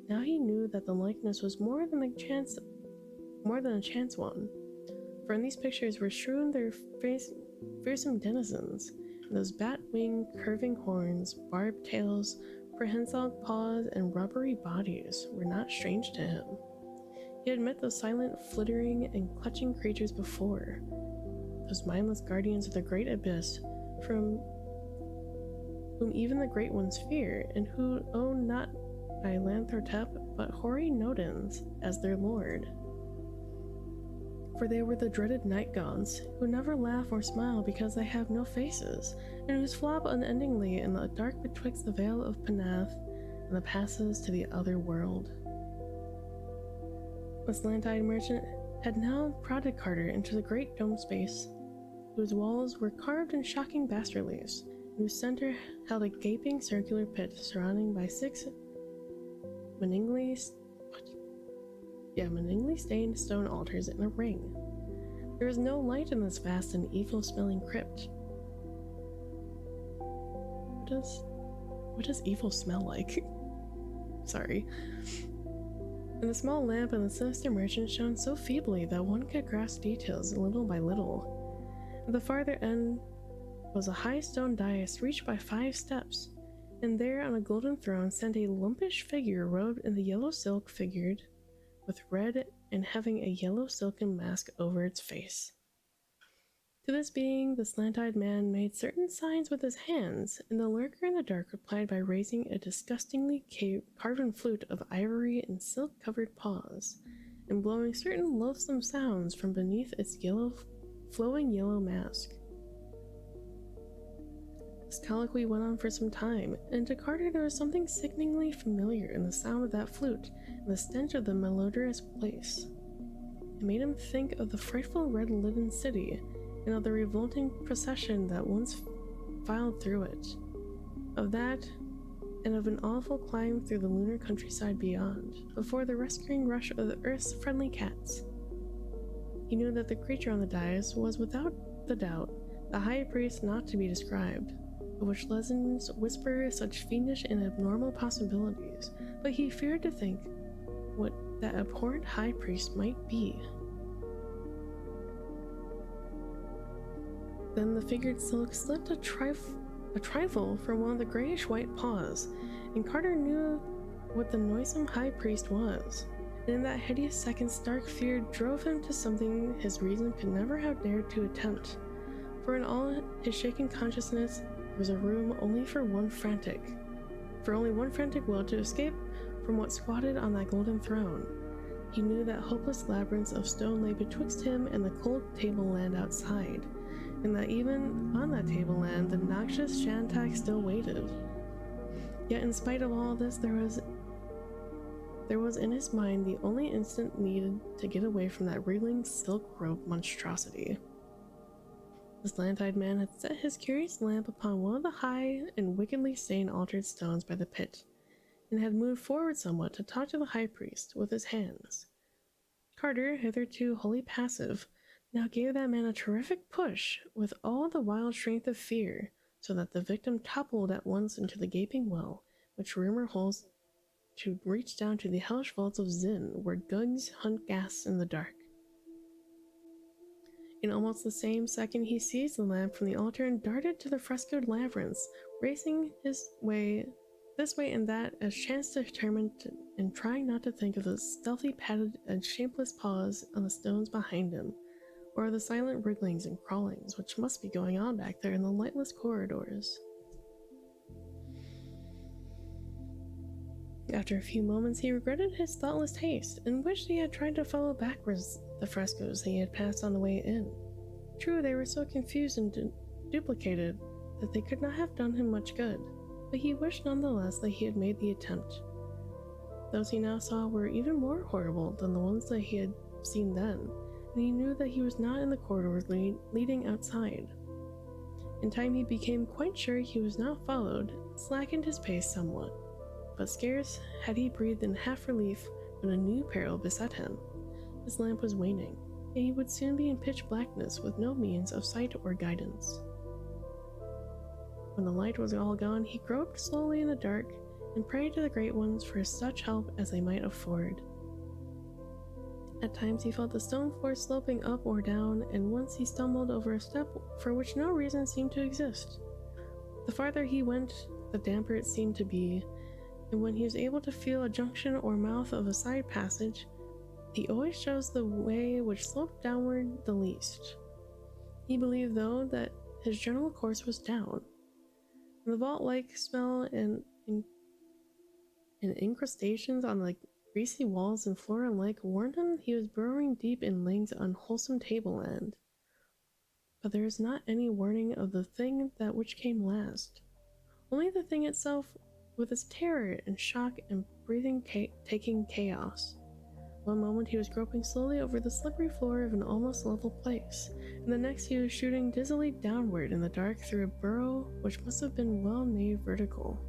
[SPEAKER 1] Now he knew that the likeness was more than a chance one, for in these pictures were strewn their fearsome denizens, and those bat-wing curving horns, barbed tails, prehensile paws, and rubbery bodies were not strange to him. He had met those silent, flittering, and clutching creatures before, those mindless guardians of the great abyss, from whom even the great ones fear, and who own not Nyarlathotep but hoary Nodens as their lord. For they were the dreaded night gods, who never laugh or smile because they have no faces, and whose flop unendingly in the dark betwixt the Vale of Panath and the passes to the other world. The slant-eyed merchant had now prodded Carter into the great dome space, whose walls were carved in shocking bas-reliefs, and whose center held a gaping circular pit surrounded by 6 benign stained stone altars in a ring. There was no light in this vast and evil-smelling crypt. What does evil smell like? Sorry. And the small lamp and the sinister merchant shone so feebly that one could grasp details little by little. At the farther end was a high stone dais reached by 5 steps, and there on a golden throne sat a lumpish figure robed in the yellow silk figured with red and having a yellow silken mask over its face. To this being, the slant-eyed man made certain signs with his hands, and the lurker in the dark replied by raising a disgustingly carven flute of ivory and silk-covered paws, and blowing certain loathsome sounds from beneath its flowing yellow mask. This colloquy went on for some time, and to Carter there was something sickeningly familiar in the sound of that flute and the stench of the malodorous place. It made him think of the frightful red-lidded city, and of the revolting procession that once filed through it. Of that, and of an awful climb through the lunar countryside beyond, before the rescuing rush of the Earth's friendly cats. He knew that the creature on the dais was, without the doubt, the high priest not to be described, of which legends whisper such fiendish and abnormal possibilities, but he feared to think what that abhorrent high priest might be. Then the figured silk slipped a trifle from one of the grayish-white paws, and Carter knew what the noisome high priest was, and in that hideous second stark fear drove him to something his reason could never have dared to attempt, for in all his shaken consciousness was a room only for one frantic will to escape from what squatted on that golden throne. He knew that hopeless labyrinths of stone lay betwixt him and the cold tableland outside, and that even on that tableland the noxious Shantax still waited. Yet in spite of all this, there was in his mind the only instant needed to get away from that wriggling silk-robed monstrosity. The slant-eyed man had set his curious lamp upon one of the high and wickedly stained altered stones by the pit, and had moved forward somewhat to talk to the high priest with his hands. Carter, hitherto wholly passive, now gave that man a terrific push with all the wild strength of fear, so that the victim toppled at once into the gaping well, which rumor holds to reach down to the hellish vaults of Zin, where Gugs hunt ghasts in the dark. In almost the same second he seized the lamp from the altar and darted to the frescoed labyrinths, racing his way this way and that as chance determined, and trying not to think of the stealthy padded and shapeless paws on the stones behind him, or the silent wrigglings and crawlings which must be going on back there in the lightless corridors. After a few moments he regretted his thoughtless haste, and wished he had tried to follow backwards the frescoes he had passed on the way in. True, they were so confused and duplicated that they could not have done him much good, but he wished nonetheless that he had made the attempt. Those he now saw were even more horrible than the ones that he had seen then, and he knew that he was not in the corridors leading outside. In time he became quite sure he was not followed, and slackened his pace somewhat, but scarce had he breathed in half relief when a new peril beset him. His lamp was waning, and he would soon be in pitch blackness with no means of sight or guidance. When the light was all gone, he groped slowly in the dark and prayed to the Great Ones for such help as they might afford. At times he felt the stone floor sloping up or down, and once he stumbled over a step for which no reason seemed to exist. The farther he went, the damper it seemed to be, and when he was able to feel a junction or mouth of a side passage, he always chose the way which sloped downward the least. He believed, though, that his general course was down. The vault-like smell and incrustations on the greasy walls and floor alike warned him he was burrowing deep in Ling's unwholesome tableland. But there is not any warning of the thing that which came last. Only the thing itself, with its terror and shock and breathing taking chaos. One moment he was groping slowly over the slippery floor of an almost level place, and the next he was shooting dizzily downward in the dark through a burrow which must have been well made vertical.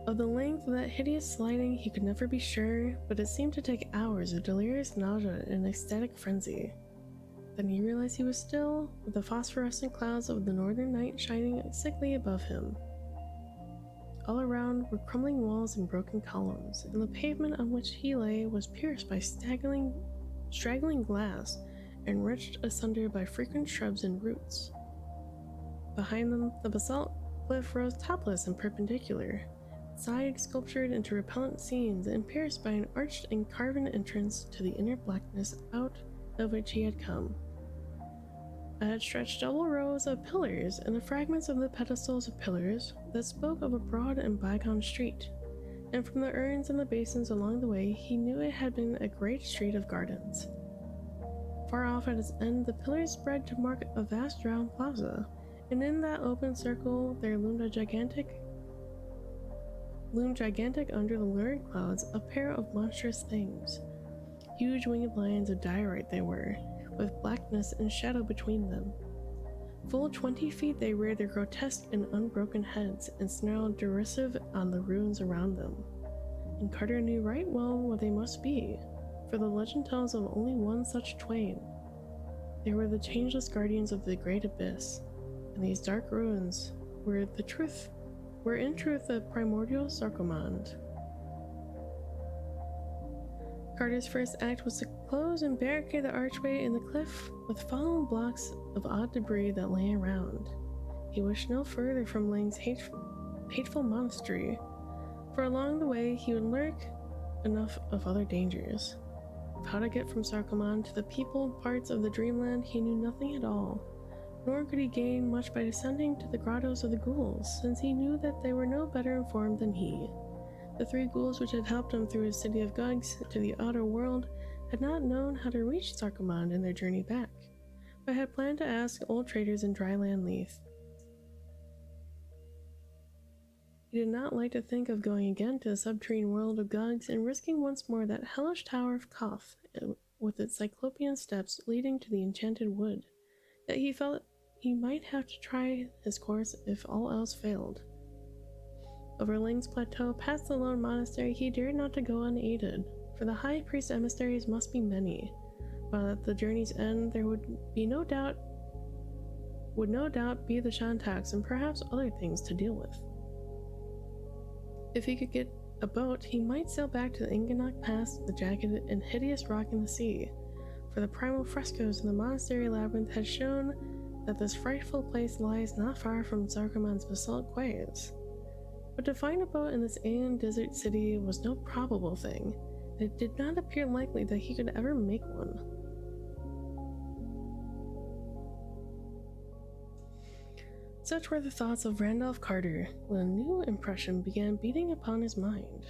[SPEAKER 1] Of the length of that hideous sliding he could never be sure, but it seemed to take hours of delirious nausea and ecstatic frenzy. Then he realized he was still, with the phosphorescent clouds of the northern night shining sickly above him. All around were crumbling walls and broken columns, and the pavement on which he lay was pierced by straggling glass and wrenched asunder by frequent shrubs and roots. Behind them, the basalt cliff rose topless and perpendicular, side sculptured into repellent scenes and pierced by an arched and carven entrance to the inner blackness out of which he had come. Ahead stretched double rows of pillars and the fragments of the pedestals of pillars that spoke of a broad and bygone street, and from the urns and the basins along the way he knew it had been a great street of gardens. Far off at its end the pillars spread to mark a vast round plaza, and in that open circle there loomed gigantic under the lurid clouds a pair of monstrous things. Huge winged lions of diorite they were, with blackness and shadow between them. Full 20 feet they reared their grotesque and unbroken heads and snarled derisive on the ruins around them. And Carter knew right well what they must be, for the legend tells of only one such twain. They were the changeless guardians of the great abyss, and these dark ruins were in truth the primordial Sarkomand. Carter's first act was to close and barricade the archway in the cliff with fallen blocks of odd debris that lay around. He wished no further from Ling's hateful monastery, for along the way he would learn enough of other dangers. Of how to get from Sarkomand to the peopled parts of the dreamland he knew nothing at all, nor could he gain much by descending to the grottos of the ghouls, since he knew that they were no better informed than he. The three ghouls which had helped him through his city of Gugs to the outer world had not known how to reach Sarkomand in their journey back, but had planned to ask old traders in Dryland Leith. He did not like to think of going again to the subterranean world of Gugs and risking once more that hellish tower of Koth with its cyclopean steps leading to the enchanted wood. Yet he felt he might have to try his course if all else failed. Over Ling's plateau, past the lone monastery, he dared not to go unaided, for the high priest emissaries must be many, while at the journey's end there would no doubt be the Shantaks and perhaps other things to deal with. If he could get a boat, he might sail back to the Inganok Pass, the jagged and hideous rock in the sea, for the primal frescoes in the monastery labyrinth had shown that this frightful place lies not far from Sarkomand's basalt quays. But to find a boat in this alien desert city was no probable thing, and it did not appear likely that he could ever make one. Such were the thoughts of Randolph Carter when a new impression began beating upon his mind.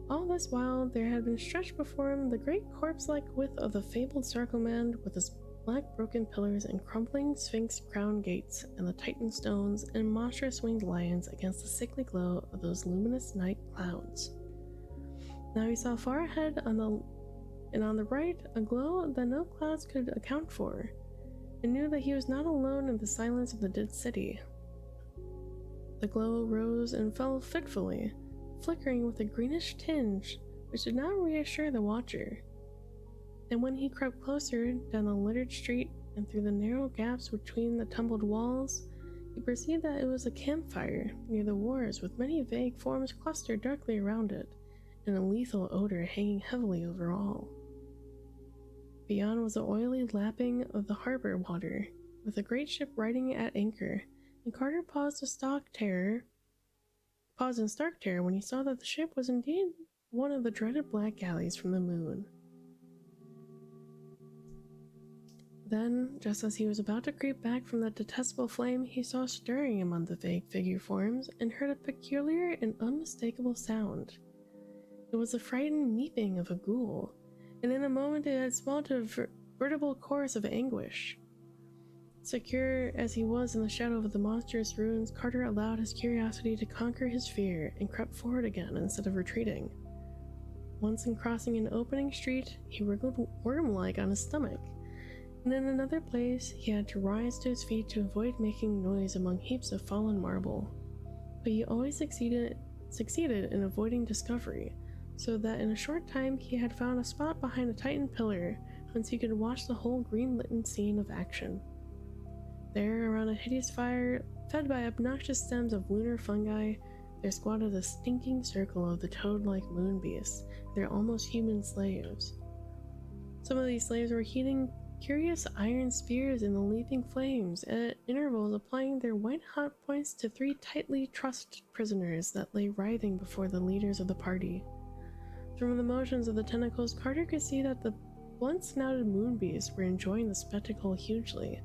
[SPEAKER 1] All this while there had been stretched before him the great corpse-like width of the fabled Sarkomand, with its black broken pillars and crumbling sphinx crown gates, and the titan stones and monstrous winged lions against the sickly glow of those luminous night clouds. Now he saw far ahead on the right a glow that no clouds could account for, and knew that he was not alone in the silence of the dead city. The glow rose and fell fitfully, flickering with a greenish tinge which did not reassure the watcher. And when he crept closer down the littered street and through the narrow gaps between the tumbled walls, he perceived that it was a campfire near the wharves with many vague forms clustered darkly around it, and a lethal odor hanging heavily over all. Beyond was the oily lapping of the harbor water, with a great ship riding at anchor, and Carter paused in stark terror when he saw that the ship was indeed one of the dreaded black galleys from the moon. Then, just as he was about to creep back from the detestable flame, he saw stirring among the vague figure forms and heard a peculiar and unmistakable sound. It was the frightened meeping of a ghoul, and in a moment it had swelled to a veritable chorus of anguish. Secure as he was in the shadow of the monstrous ruins, Carter allowed his curiosity to conquer his fear and crept forward again instead of retreating. Once in crossing an opening street, he wriggled worm-like on his stomach, and in another place he had to rise to his feet to avoid making noise among heaps of fallen marble. But he always succeeded in avoiding discovery, so that in a short time he had found a spot behind a titan pillar whence he could watch the whole green-lit scene of action. There, around a hideous fire fed by obnoxious stems of lunar fungi, there squatted a stinking circle of the toad-like moon beasts, their almost human slaves. Some of these slaves were heating curious iron spears in the leaping flames, at intervals applying their white-hot points to 3 tightly trussed prisoners that lay writhing before the leaders of the party. From the motions of the tentacles, Carter could see that the blunt-snouted moon beasts were enjoying the spectacle hugely,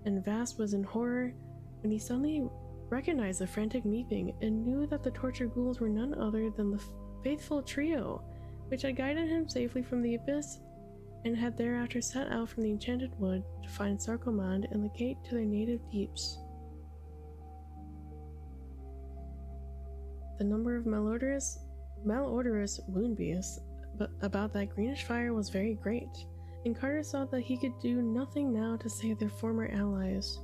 [SPEAKER 1] and Vast was in horror when he suddenly recognized the frantic meeping and knew that the tortured ghouls were none other than the faithful trio which had guided him safely from the abyss and had thereafter set out from the enchanted wood to find Sarkomand and the gate to their native deeps. The number of malodorous moon beasts about that greenish fire was very great, and Carter saw that he could do nothing now to save their former allies.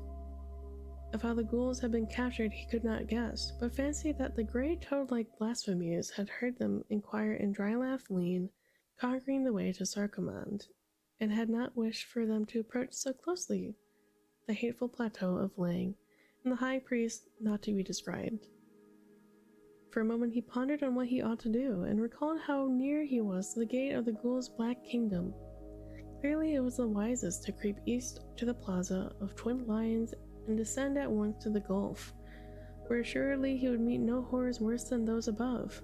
[SPEAKER 1] Of how the ghouls had been captured he could not guess, but fancied that the gray toad-like blasphemies had heard them inquire in Drylath Lane, conquering the way to Sarkomand, and had not wished for them to approach so closely the hateful plateau of Lang, and the high priest not to be described. For a moment he pondered on what he ought to do, and recalled how near he was to the gate of the ghouls' black kingdom. Clearly it was the wisest to creep east to the plaza of Twin Lions and descend at once to the gulf, where assuredly he would meet no horrors worse than those above,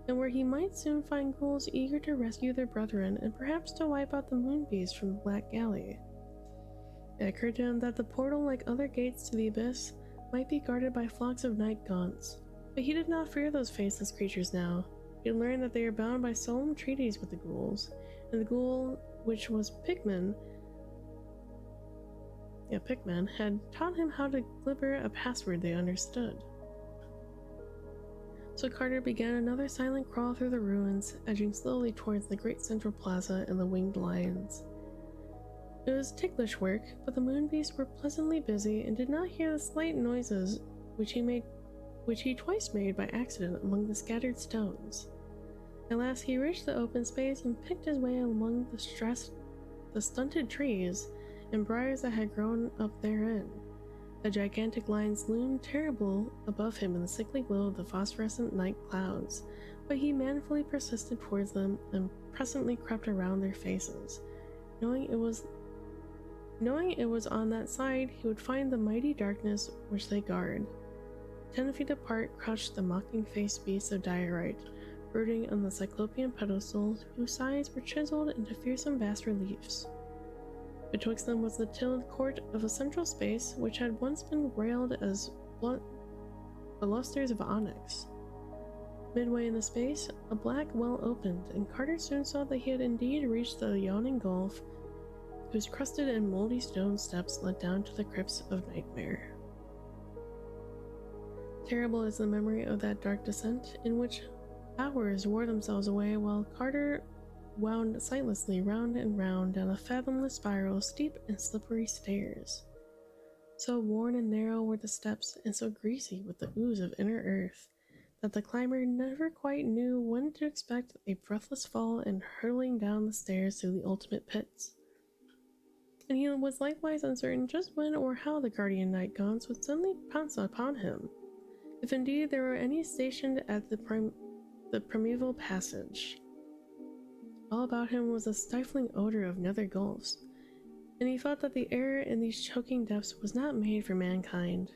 [SPEAKER 1] and where he might soon find ghouls eager to rescue their brethren and perhaps to wipe out the moon beast from the Black Galley. It occurred to him that the portal, like other gates to the abyss, might be guarded by flocks of night gaunts, but he did not fear those faceless creatures now. He had learned that they are bound by solemn treaties with the ghouls, and the ghoul, which was Pickman, had taught him how to glibber a password they understood. So Carter began another silent crawl through the ruins, edging slowly towards the great central plaza and the winged lions. It was ticklish work, but the moon beasts were pleasantly busy and did not hear the slight noises which he twice made by accident among the scattered stones. At last he reached the open space and picked his way among the stunted trees and briars that had grown up therein. The gigantic lions loomed terrible above him in the sickly glow of the phosphorescent night clouds, but he manfully persisted towards them and presently crept around their faces. Knowing it was on that side, he would find the mighty darkness which they guard. 10 feet apart crouched the mocking-faced beasts of diorite, brooding on the cyclopean pedestals whose sides were chiseled into fearsome bas-reliefs. Betwixt them was the tilled court of a central space which had once been railed as balusters of onyx. Midway in the space, a black well opened, and Carter soon saw that he had indeed reached the yawning gulf, whose crusted and moldy stone steps led down to the crypts of Nightmare. Terrible is the memory of that dark descent, in which hours wore themselves away while Carter wound sightlessly round and round down a fathomless spiral of steep and slippery stairs. So worn and narrow were the steps, and so greasy with the ooze of inner earth, that the climber never quite knew when to expect a breathless fall and hurtling down the stairs to the ultimate pits. And he was likewise uncertain just when or how the guardian night gaunts would suddenly pounce upon him, if indeed there were any stationed at the primeval passage. All about him was a stifling odor of nether gulfs, and he felt that the air in these choking depths was not made for mankind.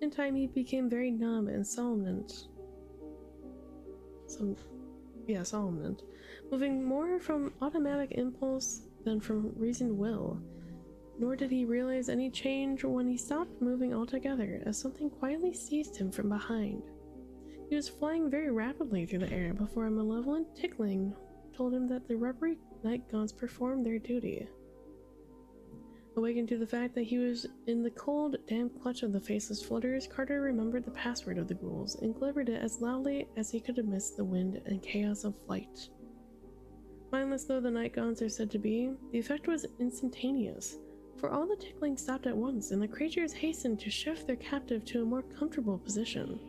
[SPEAKER 1] In time he became very numb and somnolent, moving more from automatic impulse than from reasoned will, nor did he realize any change when he stopped moving altogether, as something quietly seized him from behind. He was flying very rapidly through the air before a malevolent tickling told him that the rubbery night gaunts performed their duty. Awakened to the fact that he was in the cold, damp clutch of the faceless floaters, Carter remembered the password of the ghouls and glibbered it as loudly as he could amidst the wind and chaos of flight. Mindless though the night gaunts are said to be, the effect was instantaneous, for all the tickling stopped at once, and the creatures hastened to shift their captive to a more comfortable position.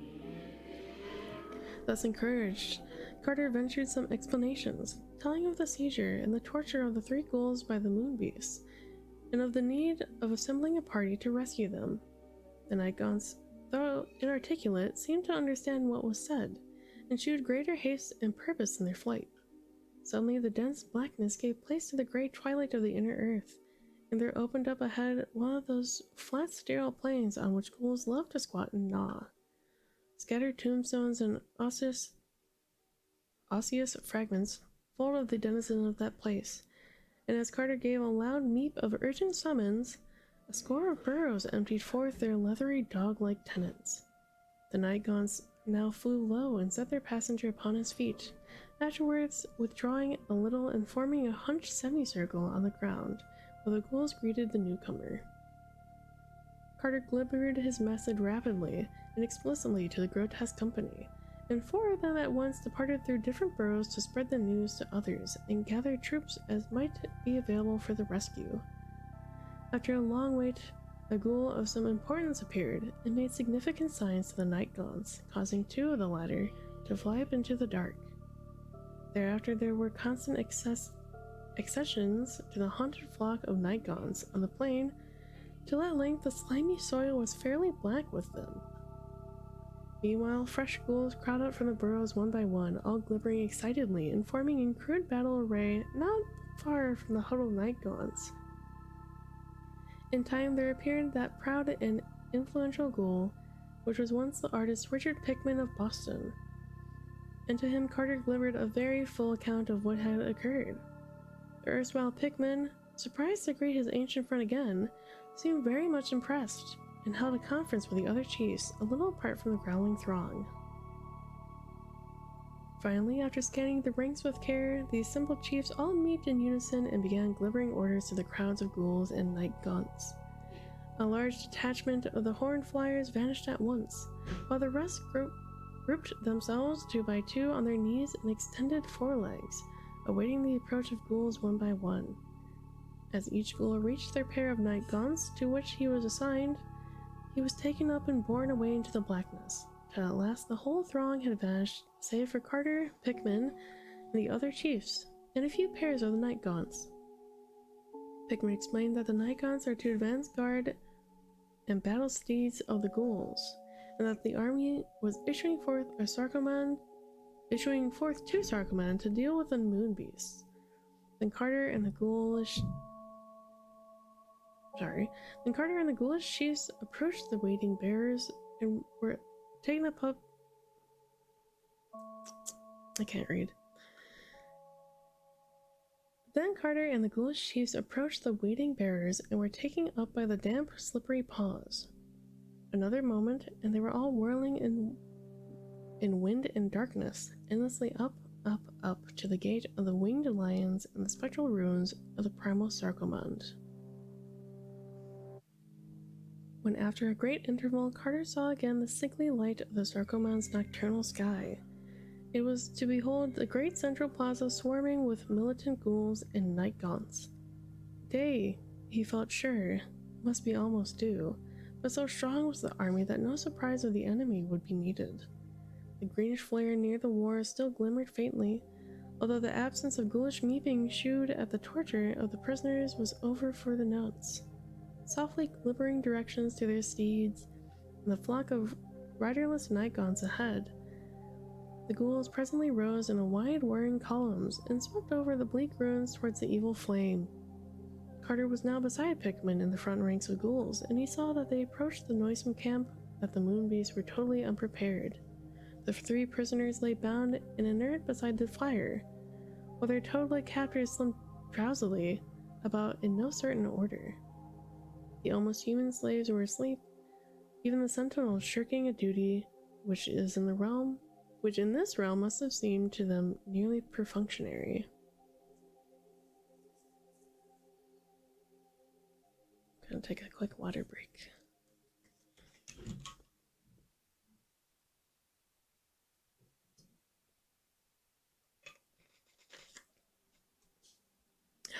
[SPEAKER 1] Thus encouraged, Carter ventured some explanations, telling of the seizure and the torture of the 3 ghouls by the moon beasts, and of the need of assembling a party to rescue them. The night gaunts, though inarticulate, seemed to understand what was said, and shewed greater haste and purpose in their flight. Suddenly the dense blackness gave place to the grey twilight of the inner earth, and there opened up ahead one of those flat sterile plains on which ghouls love to squat and gnaw. Scattered tombstones and osseous fragments followed the denizen of that place, and as Carter gave a loud meep of urgent summons, a score of burrows emptied forth their leathery dog-like tenants. The night gaunts now flew low and set their passenger upon his feet, afterwards withdrawing a little and forming a hunched semicircle on the ground, while the ghouls greeted the newcomer. Carter glibbered his message rapidly and explicitly to the grotesque company, and 4 of them at once departed through different burrows to spread the news to others and gather troops as might be available for the rescue. After a long wait, a ghoul of some importance appeared and made significant signs to the night gaunts, causing 2 of the latter to fly up into the dark. Thereafter there were constant accessions to the haunted flock of night gaunts on the plain, till at length the slimy soil was fairly black with them. Meanwhile, fresh ghouls crowd out from the burrows one by one, all glibbering excitedly and forming in crude battle array not far from the huddled night gaunts. In time there appeared that proud and influential ghoul, which was once the artist Richard Pickman of Boston, and to him Carter glibbered a very full account of what had occurred. The erstwhile Pickman, surprised to greet his ancient friend again, seemed very much impressed, and held a conference with the other chiefs a little apart from the growling throng. Finally, after scanning the ranks with care, the assembled chiefs all meet in unison and began glibbering orders to the crowds of ghouls and night gaunts. A large detachment of the horned flyers vanished at once, while the rest grouped themselves 2 by 2 on their knees and extended forelegs, awaiting the approach of ghouls one by one. As each ghoul reached their pair of night gaunts to which he was assigned, he was taken up and borne away into the blackness, till at last the whole throng had vanished, save for Carter, Pickman, and the other chiefs, and a few pairs of the night gaunts. Pickman explained that the night gaunts are to advance guard and battle steeds of the ghouls, and that the army was issuing forth to Sarkoman to deal with the moon beasts. Then Carter and the ghoulish chiefs approached the waiting bearers and were taken up. Then Carter and the ghoulish chiefs approached the waiting bearers and were taken up by the damp, slippery paws. Another moment, and they were all whirling in wind and darkness, endlessly up to the gate of the winged lions and the spectral ruins of the primal Sarkomand. When after a great interval Carter saw again the sickly light of the Sarkomand's nocturnal sky, it was to behold the great central plaza swarming with militant ghouls and night gaunts. Day, he felt sure, must be almost due, but so strong was the army that no surprise of the enemy would be needed. The greenish flare near the war still glimmered faintly, although the absence of ghoulish meeping shewed at the torture of the prisoners was over for the nonce. Softly glibbering directions to their steeds, and the flock of riderless Nikons ahead, the ghouls presently rose in a wide whirring columns and swept over the bleak ruins towards the evil flame. Carter was now beside Pikmin in the front ranks of ghouls, and he saw that they approached the noisome camp that the Moonbeasts were totally unprepared. The 3 prisoners lay bound and inert beside the fire, while their toad-like captors slumped drowsily about in no certain order. The almost human slaves were asleep, even the sentinels shirking a duty which in this realm must have seemed to them nearly perfunctory. Gonna take a quick water break.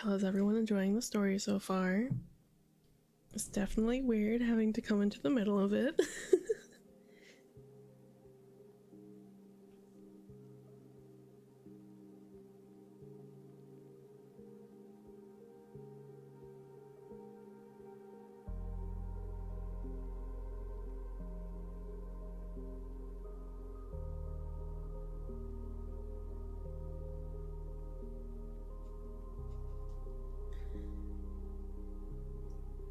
[SPEAKER 1] How is everyone enjoying the story so far? It's definitely weird having to come into the middle of it.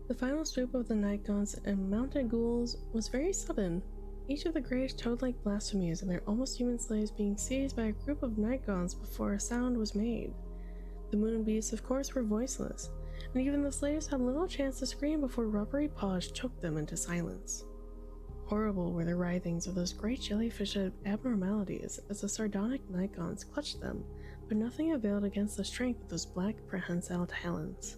[SPEAKER 1] The final swoop of the Nikons and mounted ghouls was very sudden, each of the grayish toad-like blasphemies and their almost human slaves being seized by a group of Nikons before a sound was made. The Moonbeasts, of course, were voiceless, and even the slaves had little chance to scream before rubbery paws choked them into silence. Horrible were the writhings of those great jellyfish abnormalities as the sardonic Nikons clutched them, but nothing availed against the strength of those black prehensile talons.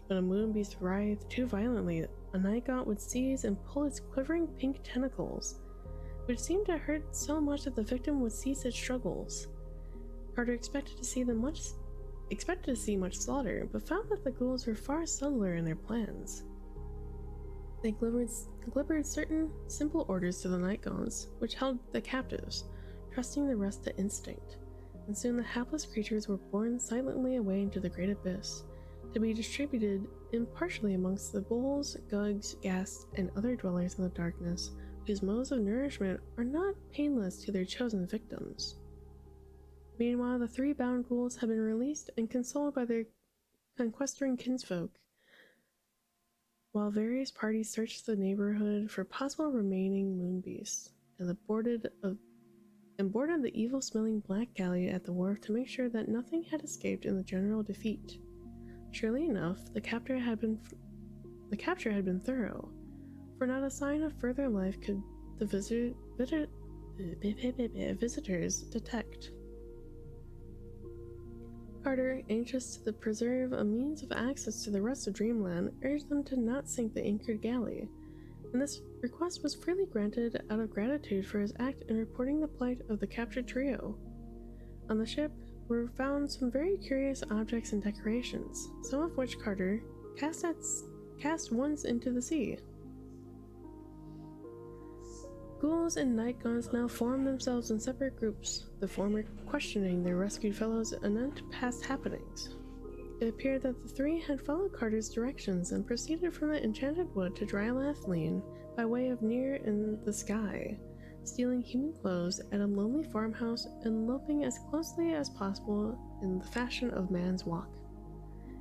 [SPEAKER 1] When a Moonbeast writhed too violently, a Nikon would seize and pull its quivering pink tentacles, which seemed to hurt so much that the victim would cease its struggles. Carter expected to see much slaughter, but found that the ghouls were far subtler in their plans. They glibbered certain simple orders to the Nikons, which held the captives, trusting the rest to instinct, and soon the hapless creatures were borne silently away into the great abyss, to be distributed impartially amongst the bulls, gugs, ghasts, and other dwellers in the darkness, whose modes of nourishment are not painless to their chosen victims. Meanwhile, the 3 bound ghouls had been released and consoled by their conquesting kinsfolk, while various parties searched the neighborhood for possible remaining Moonbeasts, and boarded the evil-smelling Black Galley at the wharf to make sure that nothing had escaped in the general defeat. Surely enough, the capture had been thorough, for not a sign of further life could the visitors detect. Carter, anxious to preserve a means of access to the rest of Dreamland, urged them to not sink the anchored galley, and this request was freely granted out of gratitude for his act in reporting the plight of the captured trio. On the ship were found some very curious objects and decorations, some of which Carter cast once into the sea. Ghouls and Nikons now formed themselves in separate groups, the former questioning their rescued fellows anent past happenings. It appeared that the 3 had followed Carter's directions and proceeded from the Enchanted Wood to Drylathleen by way of Near in the Sky, stealing human clothes at a lonely farmhouse and loping as closely as possible in the fashion of man's walk.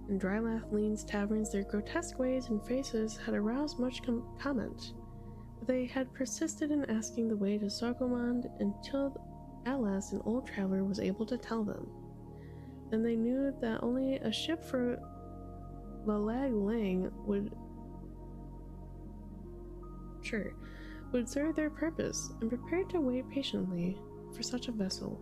[SPEAKER 1] In Drylathleen's taverns, their grotesque ways and faces had aroused much comment, but they had persisted in asking the way to Sargomond until at last an old traveler was able to tell them. Then they knew that only a ship for Lalag Lang would serve their purpose, and prepared to wait patiently for such a vessel.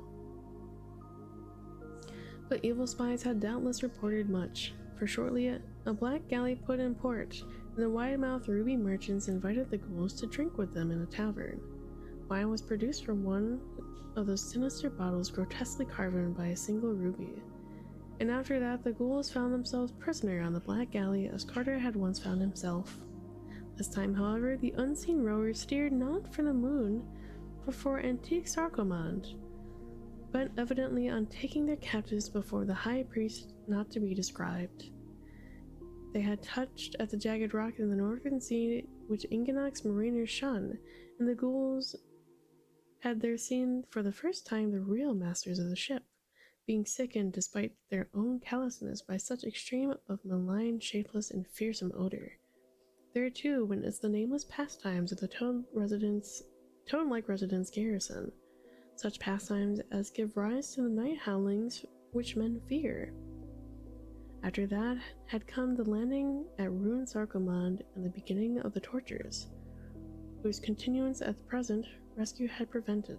[SPEAKER 1] But evil spies had doubtless reported much, for shortly a black galley put in port, and the wide-mouthed ruby merchants invited the ghouls to drink with them in a tavern. Wine was produced from one of those sinister bottles grotesquely carven by a single ruby, and after that the ghouls found themselves prisoner on the black galley as Carter had once found himself. This time, however, the unseen rowers steered not for the moon, before Antique Sarkomand, bent evidently on taking their captives before the high priest not to be described. They had touched at the jagged rock in the northern sea which Inganax's mariners shun, and the ghouls had there seen for the first time the real masters of the ship, being sickened despite their own callousness by such extreme of malign, shapeless, and fearsome odor. There too witnessed the nameless pastimes of the toad-like residence garrison, such pastimes as give rise to the night howlings which men fear. After that had come the landing at Ruin Sarkomand and the beginning of the tortures, whose continuance at the present rescue had prevented.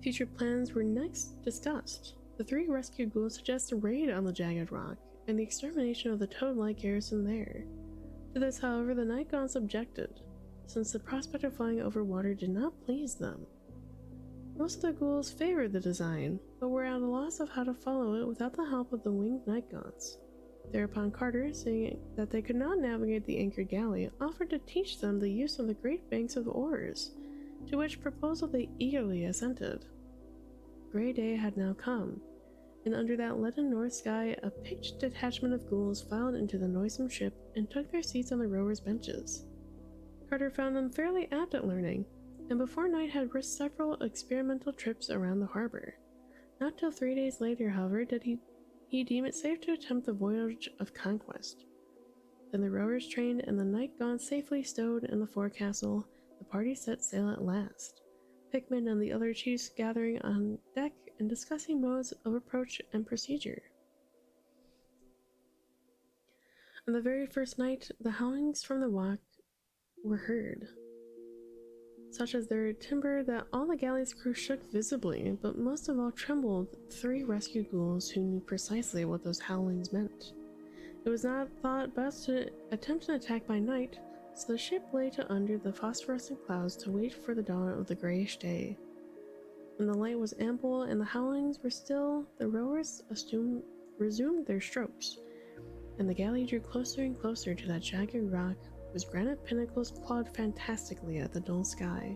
[SPEAKER 1] Future plans were next discussed. The three rescued ghouls suggest a raid on the jagged rock and the extermination of the toad-like garrison there. To this, however, the Night Gaunts objected, since the prospect of flying over water did not please them. Most of the ghouls favored the design, but were at a loss of how to follow it without the help of the winged Night Gaunts. Thereupon Carter, seeing that they could not navigate the anchored galley, offered to teach them the use of the great banks of oars, to which proposal they eagerly assented. Grey day had now come, and under that leaden north sky a picked detachment of ghouls filed into the noisome ship and took their seats on the rowers' benches. Carter found them fairly apt at learning, and before night had risked several experimental trips around the harbor. Not till 3 days later, however, did he deem it safe to attempt the voyage of conquest. Then the rowers trained and the Night Gaunts safely stowed in the forecastle, the party set sail at last, Pickman and the other chiefs gathering on deck and discussing modes of approach and procedure. On the very first night, the howlings from the rock were heard, such as their timber that all the galley's crew shook visibly, but most of all trembled three rescued ghouls who knew precisely what those howlings meant. It was not thought best to attempt an attack by night, so the ship lay to under the phosphorescent clouds to wait for the dawn of the grayish day. When the light was ample and the howlings were still, the rowers resumed their strokes, and the galley drew closer and closer to that jagged rock whose granite pinnacles clawed fantastically at the dull sky.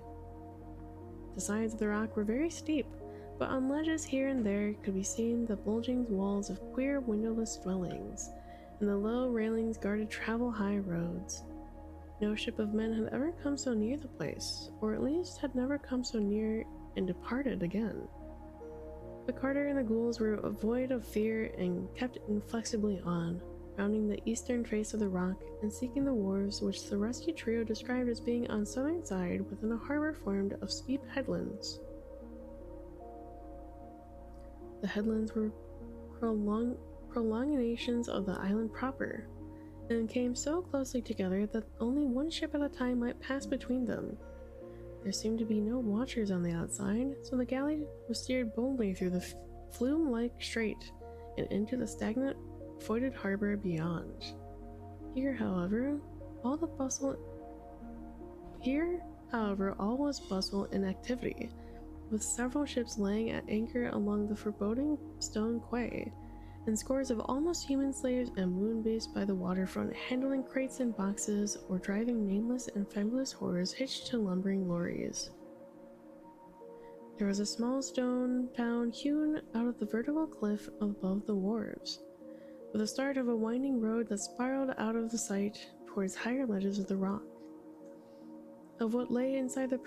[SPEAKER 1] The sides of the rock were very steep, but on ledges here and there could be seen the bulging walls of queer windowless dwellings, and the low railings guarded travel-high roads. No ship of men had ever come so near the place, or at least had never come so near and departed again. But Carter and the ghouls were void of fear and kept inflexibly on, rounding the eastern face of the rock and seeking the wharves which the rescue trio described as being on southern side within a harbor formed of steep headlands. The headlands were prolongations of the island proper, and came so closely together that only one ship at a time might pass between them. There seemed to be no watchers on the outside, so the galley was steered boldly through the flume-like strait and into the stagnant, voided harbor beyond. Here, however, all was bustle and activity, with several ships laying at anchor along the foreboding stone quay, and scores of almost human slaves and moon-based by the waterfront handling crates and boxes or driving nameless and fabulous horrors hitched to lumbering lorries. There was a small stone town hewn out of the vertical cliff above the wharves, with the start of a winding road that spiraled out of the sight towards higher ledges of the rock. Of what lay inside the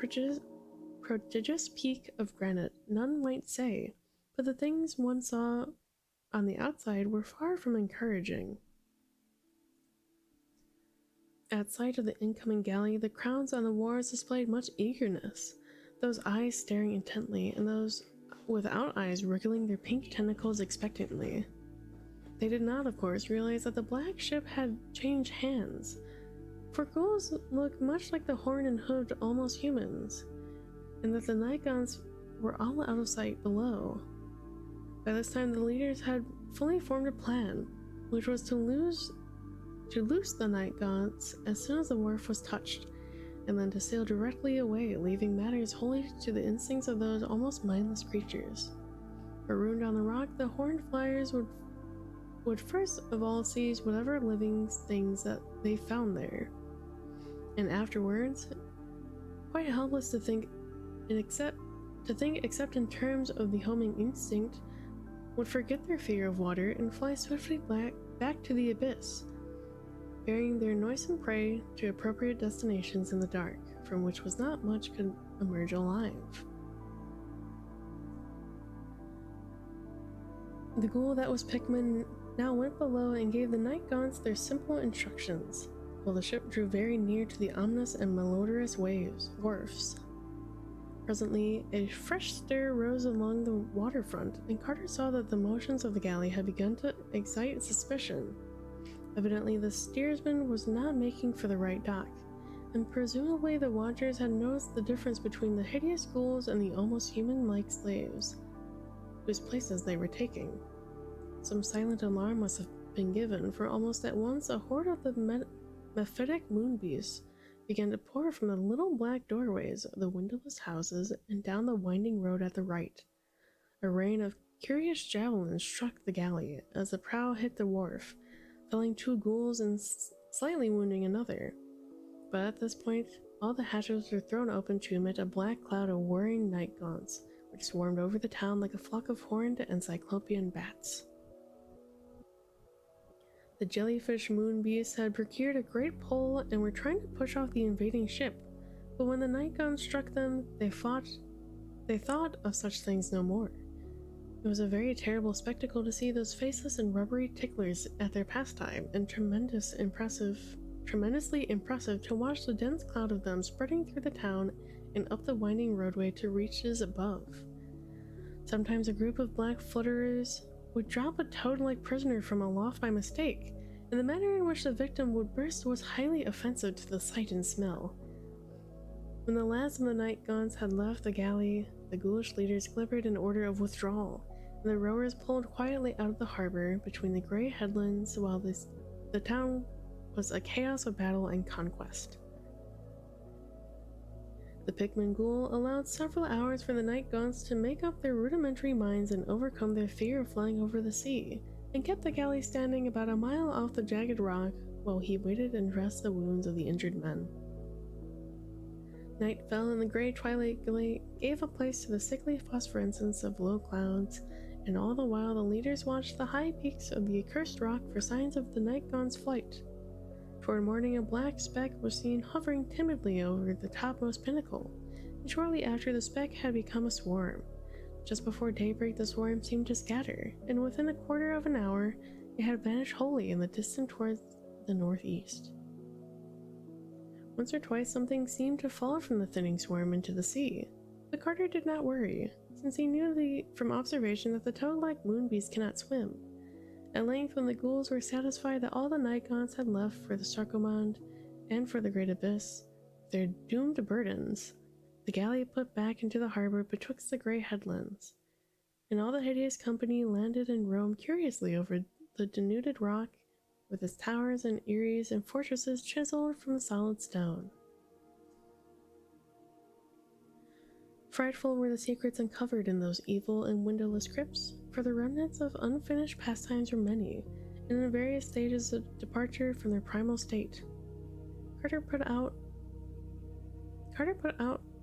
[SPEAKER 1] prodigious peak of granite, none might say, but the things one saw on the outside were far from encouraging. At sight of the incoming galley, the crowds on the wharves displayed much eagerness, those eyes staring intently, and those without eyes wriggling their pink tentacles expectantly. They did not, of course, realize that the black ship had changed hands, for ghouls looked much like the horned and hooved almost humans, and that the Night Gaunts were all out of sight below. By this time, the leaders had fully formed a plan, which was to loose the Night Gaunts as soon as the wharf was touched, and then to sail directly away, leaving matters wholly to the instincts of those almost mindless creatures. Marooned on the rock, the horned flyers would first of all seize whatever living things that they found there, and afterwards, quite helpless to think except in terms of the homing instinct, would forget their fear of water and fly swiftly back to the abyss, bearing their noisome prey to appropriate destinations in the dark, from which not much could emerge alive. The ghoul that was Pikmin now went below and gave the night gaunts their simple instructions, while the ship drew very near to the ominous and malodorous wharfs. Presently, a fresh stir rose along the waterfront, and Carter saw that the motions of the galley had begun to excite suspicion. Evidently, the steersman was not making for the right dock, and presumably the watchers had noticed the difference between the hideous ghouls and the almost human-like slaves, whose places they were taking. Some silent alarm must have been given, for almost at once a horde of the mephitic moon beasts began to pour from the little black doorways of the windowless houses and down the winding road at the right. A rain of curious javelins struck the galley as the prow hit the wharf, felling 2 ghouls and slightly wounding another. But at this point, all the hatches were thrown open to emit a black cloud of whirring night gaunts, which swarmed over the town like a flock of horned and cyclopean bats. The jellyfish moon beasts had procured a great pole and were trying to push off the invading ship, but when the night gun struck them, they thought of such things no more. It was a very terrible spectacle to see those faceless and rubbery ticklers at their pastime, and tremendously impressive to watch the dense cloud of them spreading through the town and up the winding roadway to reaches above. Sometimes a group of black flutterers would drop a toad-like prisoner from aloft by mistake, and the manner in which the victim would burst was highly offensive to the sight and smell. When the last of the night gaunts had left the galley, the ghoulish leaders gibbered an order of withdrawal, and the rowers pulled quietly out of the harbor between the gray headlands while the town was a chaos of battle and conquest. The Pikmin ghoul allowed several hours for the night gaunts to make up their rudimentary minds and overcome their fear of flying over the sea, and kept the galley standing about a mile off the jagged rock while he waited and dressed the wounds of the injured men. Night fell and the gray twilight gave a place to the sickly phosphorescence of low clouds, and all the while the leaders watched the high peaks of the accursed rock for signs of the night gaunts' flight. Toward morning, a black speck was seen hovering timidly over the topmost pinnacle, and shortly after the speck had become a swarm. Just before daybreak, the swarm seemed to scatter, and within a quarter of an hour, it had vanished wholly in the distance towards the northeast. Once or twice, something seemed to fall from the thinning swarm into the sea, but Carter did not worry, since he knew from observation that the toad-like moon beasts cannot swim. At length, when the ghouls were satisfied that all the night gaunts had left for the Sarkomand and for the Great Abyss, their doomed burdens, the galley put back into the harbor betwixt the gray headlands, and all the hideous company landed and roamed curiously over the denuded rock with its towers and eyries and fortresses chiseled from the solid stone. Frightful were the secrets uncovered in those evil and windowless crypts, for the remnants of unfinished pastimes were many, and in various stages of departure from their primal state. Carter put out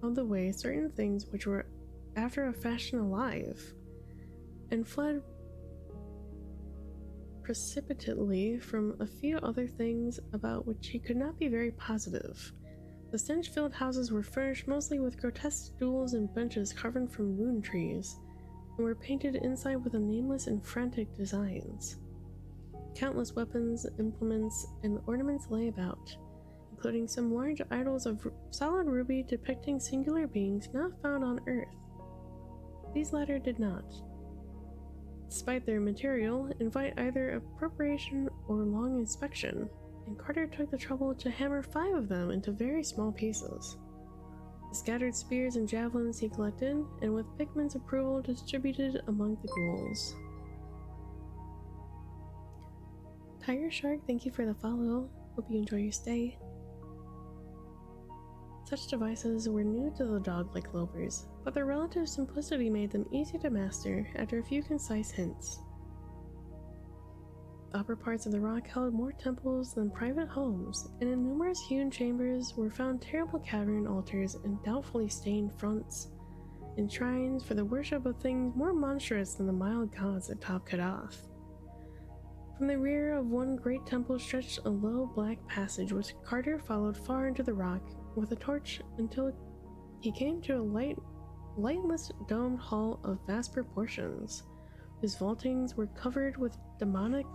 [SPEAKER 1] of the way certain things which were after a fashion alive, and fled precipitately from a few other things about which he could not be very positive. The stench-filled houses were furnished mostly with grotesque stools and benches carved from moon trees, and were painted inside with nameless and frantic designs. Countless weapons, implements, and ornaments lay about, including some large idols of solid ruby depicting singular beings not found on Earth. These latter did not, despite their material, invite either appropriation or long inspection, and Carter took the trouble to hammer 5 of them into very small pieces. The scattered spears and javelins he collected, and with Pikmin's approval distributed among the ghouls. Tiger Shark, thank you for the follow. Hope you enjoy your stay. Such devices were new to the dog-like lobers, but their relative simplicity made them easy to master after a few concise hints. upper parts of the rock held more temples than private homes, and in numerous hewn chambers were found terrible cavern altars and doubtfully stained fronts and shrines for the worship of things more monstrous than the mild gods that Top cut off. From the rear of one great temple stretched a low black passage which Carter followed far into the rock with a torch until he came to a lightless domed hall of vast proportions, whose vaultings were covered with demoniac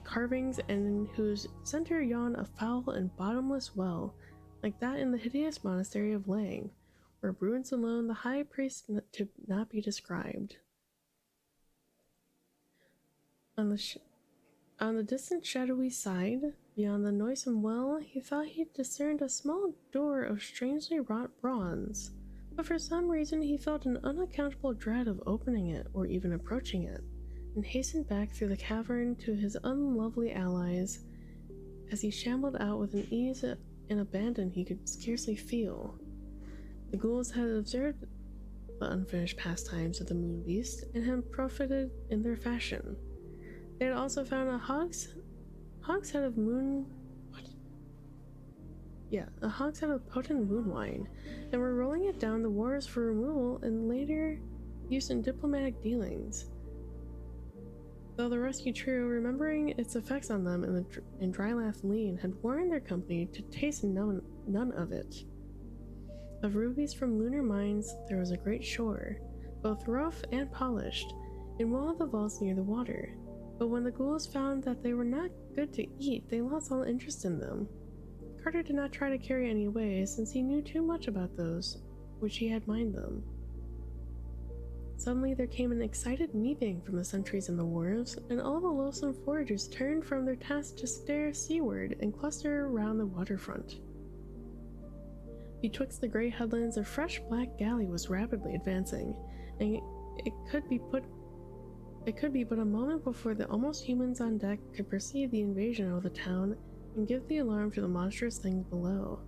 [SPEAKER 1] carvings and in whose center yawned a foul and bottomless well, like that in the hideous monastery of Lang, where ruins alone the high priest to not be described. On the distant shadowy side, beyond the noisome well, he thought he discerned a small door of strangely wrought bronze, but for some reason he felt an unaccountable dread of opening it or even approaching it, and hastened back through the cavern to his unlovely allies as he shambled out with an ease and abandon he could scarcely feel. The ghouls had observed the unfinished pastimes of the moon beast and had profited in their fashion. They had also found a hogshead of potent moon wine, and were rolling it down the wharves for removal and later use in diplomatic dealings. Though the rescue trio, remembering its effects on them in Drylath Lean, had warned their company to taste none of it. Of rubies from lunar mines there was a great shore, both rough and polished, in one of the vaults near the water. But when the ghouls found that they were not good to eat, they lost all interest in them. Carter did not try to carry any away, since he knew too much about those which he had mined them. Suddenly there came an excited meeping from the sentries in the wharves, and all the loathsome foragers turned from their task to stare seaward and cluster around the waterfront. Betwixt the grey headlands, a fresh black galley was rapidly advancing, and it could be but a moment before the almost humans on deck could perceive the invasion of the town and give the alarm to the monstrous things below.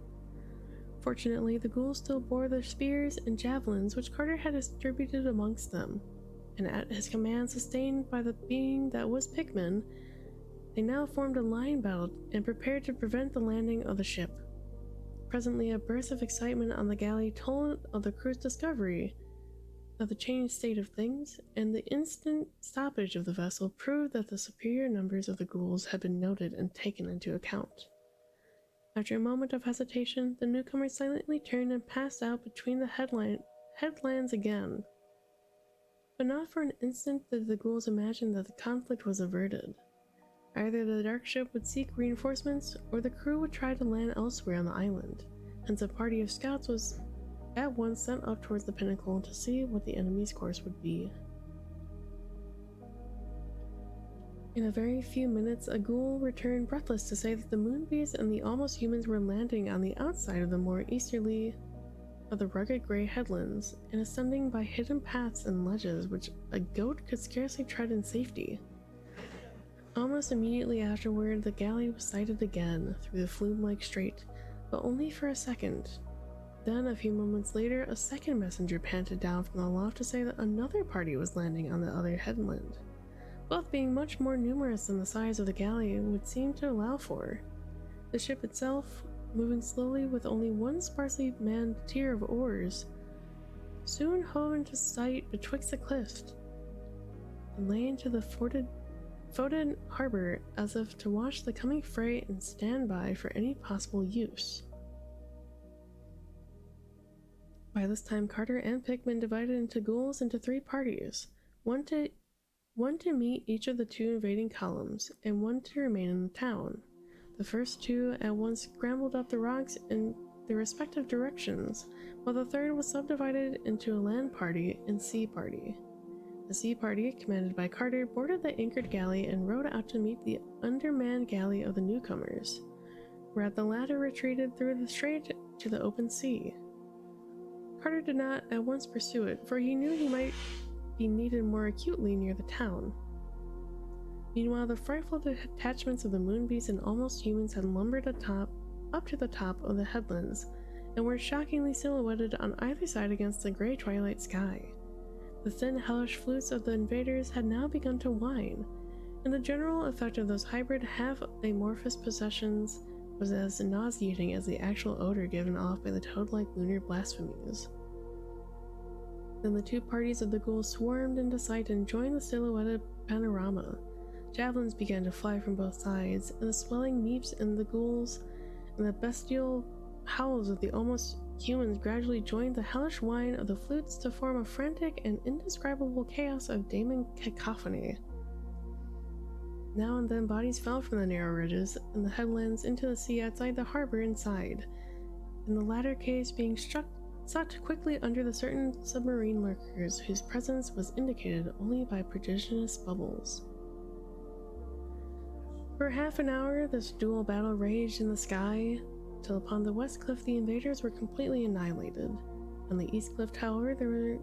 [SPEAKER 1] Fortunately, the ghouls still bore their spears and javelins which Carter had distributed amongst them, and at his command, sustained by the being that was Pikmin, they now formed a line battle and prepared to prevent the landing of the ship. Presently, a burst of excitement on the galley told of the crew's discovery of the changed state of things, and the instant stoppage of the vessel proved that the superior numbers of the ghouls had been noted and taken into account. After a moment of hesitation, the newcomers silently turned and passed out between the headlands again. But not for an instant did the ghouls imagine that the conflict was averted. Either the dark ship would seek reinforcements, or the crew would try to land elsewhere on the island, hence a party of scouts was at once sent up towards the pinnacle to see what the enemy's course would be. In a very few minutes, a ghoul returned breathless to say that the moonbees and the almost humans were landing on the outside of the more easterly of the rugged grey headlands, and ascending by hidden paths and ledges which a goat could scarcely tread in safety. Almost immediately afterward, the galley was sighted again through the flume-like strait, but only for a second. Then, a few moments later, a second messenger panted down from the loft to say that another party was landing on the other headland, both being much more numerous than the size of the galley would seem to allow for. The ship itself, moving slowly with only one sparsely manned tier of oars, soon hove into sight betwixt the cliffs, and lay into the forded harbor as if to watch the coming fray and stand by for any possible use. By this time, Carter and Pikmin divided into ghouls into three parties, one to meet each of the two invading columns, and one to remain in the town. The first two at once scrambled up the rocks in their respective directions, while the third was subdivided into a land party and sea party. The sea party, commanded by Carter, boarded the anchored galley and rowed out to meet the undermanned galley of the newcomers, whereat the latter retreated through the strait to the open sea. Carter did not at once pursue it, for he knew he might be needed more acutely near the town. Meanwhile, the frightful detachments of the moonbeasts and almost humans had lumbered up to the top of the headlands, and were shockingly silhouetted on either side against the grey twilight sky. The thin, hellish flutes of the invaders had now begun to whine, and the general effect of those hybrid, half-amorphous possessions was as nauseating as the actual odor given off by the toad-like lunar blasphemies. Then the two parties of the ghouls swarmed into sight and joined the silhouetted panorama. Javelins began to fly from both sides, and the swelling meeps in the ghouls and the bestial howls of the almost humans gradually joined the hellish whine of the flutes to form a frantic and indescribable chaos of demon cacophony. Now and then bodies fell from the narrow ridges and the headlands into the sea outside the harbor inside, in the latter case being sucked quickly under the certain submarine lurkers whose presence was indicated only by prodigious bubbles. For half an hour this dual battle raged in the sky, till upon the west cliff the invaders were completely annihilated. On the east cliff, however,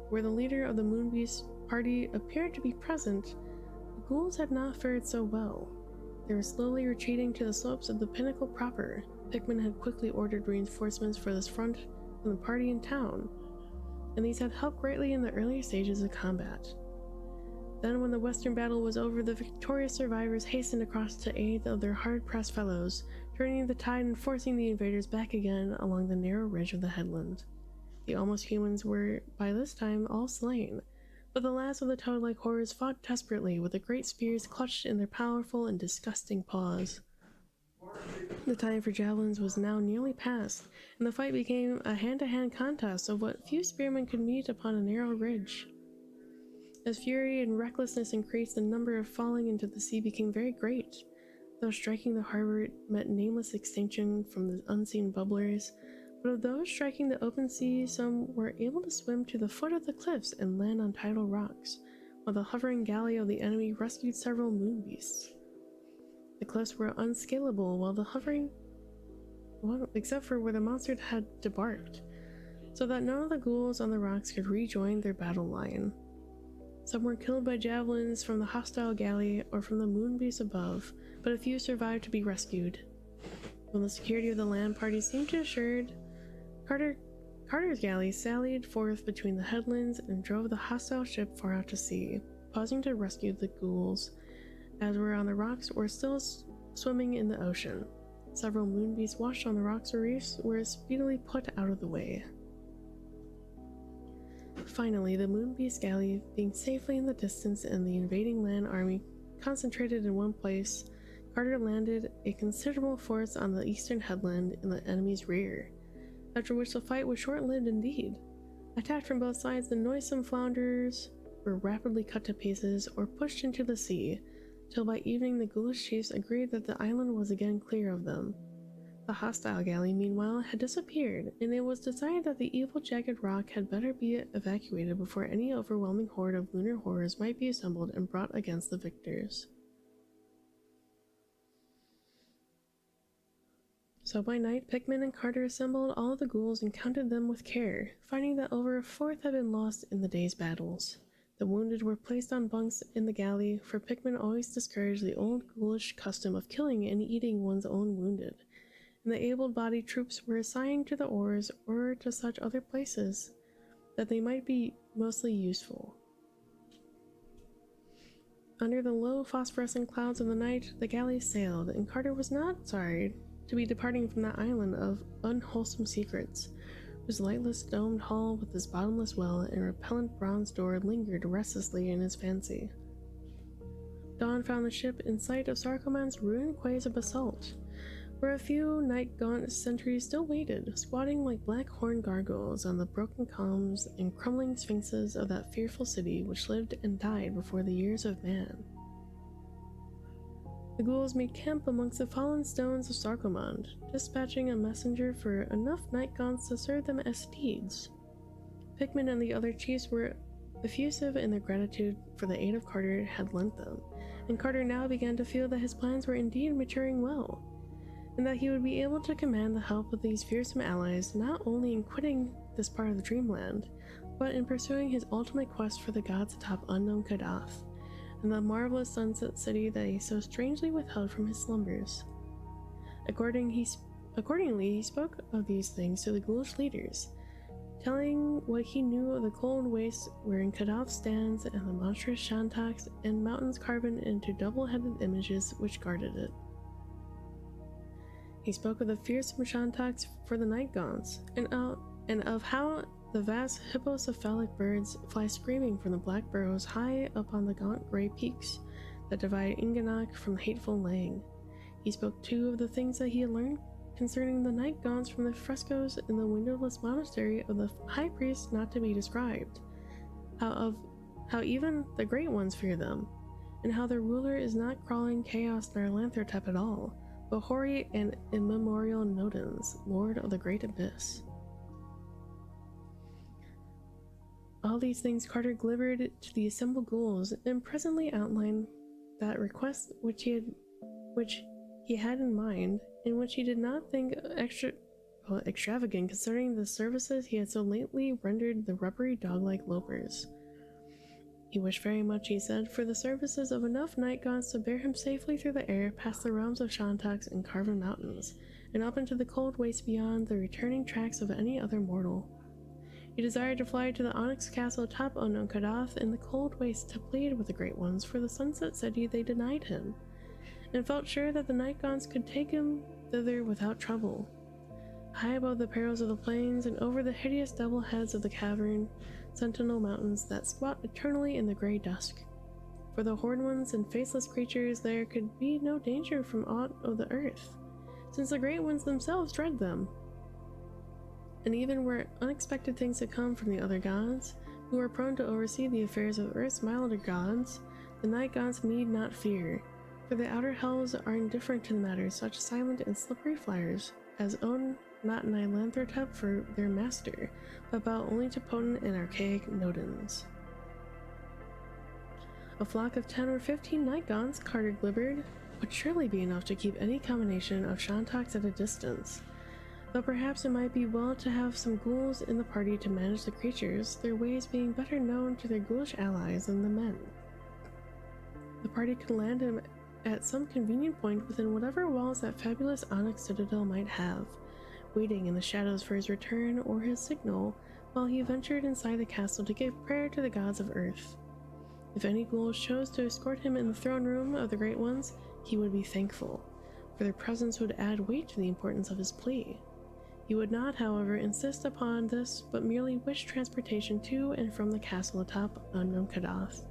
[SPEAKER 1] where the leader of the Moonbeast party appeared to be present, the ghouls had not fared so well. They were slowly retreating to the slopes of the pinnacle proper. Pikmin had quickly ordered reinforcements for this front from the party in town, and these had helped greatly in the earlier stages of combat. Then, when the western battle was over, the victorious survivors hastened across to aid of their hard-pressed fellows, turning the tide and forcing the invaders back again along the narrow ridge of the headland. The almost humans were, by this time, all slain, but the last of the toad-like horrors fought desperately with the great spears clutched in their powerful and disgusting paws. The time for javelins was now nearly past, and the fight became a hand-to-hand contest of what few spearmen could meet upon a narrow ridge. As fury and recklessness increased, the number of falling into the sea became very great. Though striking the harbor, it met nameless extinction from the unseen bubblers, but of those striking the open sea, some were able to swim to the foot of the cliffs and land on tidal rocks, while the hovering galley of the enemy rescued several moonbeasts. The cliffs were unscalable, except for where the monster had debarked, so that none of the ghouls on the rocks could rejoin their battle line. Some were killed by javelins from the hostile galley or from the moonbeasts above, but a few survived to be rescued. When the security of the land party seemed assured, Carter's galley sallied forth between the headlands and drove the hostile ship far out to sea, pausing to rescue the ghouls, as were on the rocks or still swimming in the ocean. Several moonbeasts washed on the rocks or reefs were speedily put out of the way. Finally, the Moonbeast galley, being safely in the distance and the invading land army concentrated in one place, Carter landed a considerable force on the eastern headland in the enemy's rear, after which the fight was short-lived indeed. Attacked from both sides, the noisome flounders were rapidly cut to pieces or pushed into the sea, till by evening the ghoulish chiefs agreed that the island was again clear of them. The hostile galley, meanwhile, had disappeared, and it was decided that the evil jagged rock had better be evacuated before any overwhelming horde of lunar horrors might be assembled and brought against the victors. So by night, Pikmin and Carter assembled all of the ghouls and counted them with care, finding that over a fourth had been lost in the day's battles. The wounded were placed on bunks in the galley, for Pikmin always discouraged the old ghoulish custom of killing and eating one's own wounded, and the able-bodied troops were assigned to the oars or to such other places that they might be mostly useful. Under the low phosphorescent clouds of the night, the galley sailed, and Carter was not sorry to be departing from that island of unwholesome secrets, whose lightless domed hull with its bottomless well and repellent bronze door lingered restlessly in his fancy. Dawn found the ship in sight of Sarkoman's ruined quays of basalt, where a few night-gaunt sentries still waited, squatting like black horned gargoyles on the broken columns and crumbling sphinxes of that fearful city which lived and died before the years of man. The ghouls made camp amongst the fallen stones of Sarkomand, dispatching a messenger for enough night-gaunts to serve them as steeds. Pikmin and the other chiefs were effusive in their gratitude for the aid of Carter had lent them, and Carter now began to feel that his plans were indeed maturing well, and that he would be able to command the help of these fearsome allies not only in quitting this part of the Dreamland, but in pursuing his ultimate quest for the gods atop unknown Kadath, and the marvelous sunset city that he so strangely withheld from his slumbers. Accordingly, he spoke of these things to the ghoulish leaders, telling what he knew of the cold wastes wherein Kadaf stands and the monstrous Shantax and mountains carven into double-headed images which guarded it. He spoke of the fearsome Shantax for the night gaunts, and of how the vast hippocephalic birds fly screaming from the black burrows high up on the gaunt gray peaks that divide Inganak from hateful Lang. He spoke too of the things that he had learned concerning the night gaunts from the frescoes in the windowless monastery of the high priest not to be described, how even the great ones fear them, and how their ruler is not crawling chaos Nyarlathotep at all, but hoary and immemorial Nodens, lord of the great abyss. All these things Carter delivered to the assembled ghouls, and presently outlined that request which he had in mind, in which he did not think extravagant concerning the services he had so lately rendered the rubbery dog-like lopers. He wished very much, he said, for the services of enough night gods to bear him safely through the air past the realms of Shantax and Carven Mountains, and up into the cold wastes beyond the returning tracks of any other mortal. He desired to fly to the Onyx Castle atop unknown Kadath in the cold waste to plead with the Great Ones for the Sunset City they denied him, and felt sure that the night gaunts could take him thither without trouble. High above the perils of the plains and over the hideous double heads of the cavern, sentinel mountains that squat eternally in the gray dusk. For the horned ones and faceless creatures there could be no danger from aught of the earth, since the Great Ones themselves dread them. And even where unexpected things had come from the other gods, who are prone to oversee the affairs of Earth's milder gods, the night gods need not fear, for the outer hells are indifferent to the matter such silent and slippery flyers as own not Nyarlathotep for their master, but bow only to potent and archaic Nodens. A flock of 10 or 15 night gaunts, Carter delivered, would surely be enough to keep any combination of Shantax at a distance, though perhaps it might be well to have some ghouls in the party to manage the creatures, their ways being better known to their ghoulish allies than the men. The party could land him at some convenient point within whatever walls that fabulous Onyx Citadel might have, waiting in the shadows for his return or his signal, while he ventured inside the castle to give prayer to the gods of Earth. If any ghouls chose to escort him in the throne room of the Great Ones, he would be thankful, for their presence would add weight to the importance of his plea. He would not, however, insist upon this, but merely wish transportation to and from the castle atop unknown Kadath,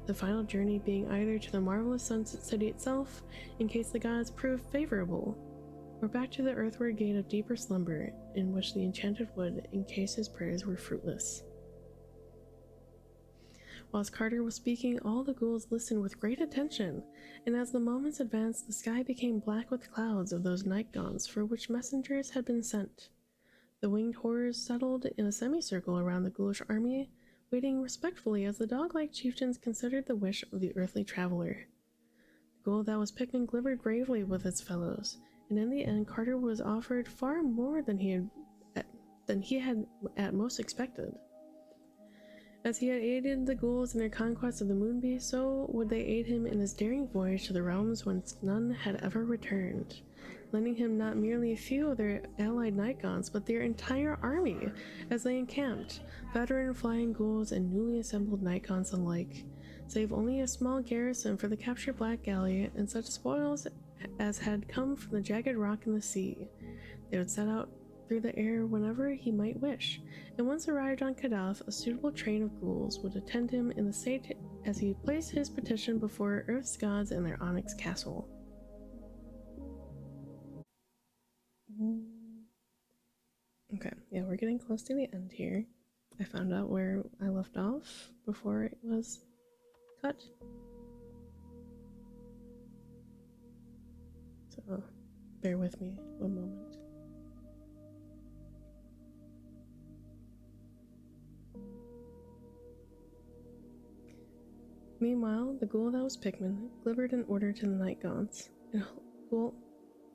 [SPEAKER 1] the final journey being either to the marvelous Sunset City itself, in case the gods proved favorable, or back to the earthward gate of deeper slumber, in which the enchanted wood, in case his prayers were fruitless. Whilst Carter was speaking, all the ghouls listened with great attention, and as the moments advanced, the sky became black with clouds of those night gaunts for which messengers had been sent. The winged horrors settled in a semicircle around the ghoulish army, waiting respectfully as the dog-like chieftains considered the wish of the earthly traveler. The ghoul that was Pikmin glimmered bravely with its fellows, and in the end Carter was offered far more than he had at most expected. As he had aided the ghouls in their conquest of the Moonbeast, so would they aid him in his daring voyage to the realms whence none had ever returned, lending him not merely a few of their allied night gaunts, but their entire army, as they encamped, veteran flying ghouls and newly assembled night gaunts alike, save only a small garrison for the captured Black Galley and such spoils as had come from the jagged rock in the sea. They would set out through the air whenever he might wish, and once arrived on Kadath, a suitable train of ghouls would attend him in the state as he placed his petition before Earth's gods in their Onyx Castle. Okay, yeah, we're getting close to the end here. I found out where I left off before it was cut. So, bear with me one moment. Meanwhile, the ghoul that was Pikmin delivered an order to the night gaunts, and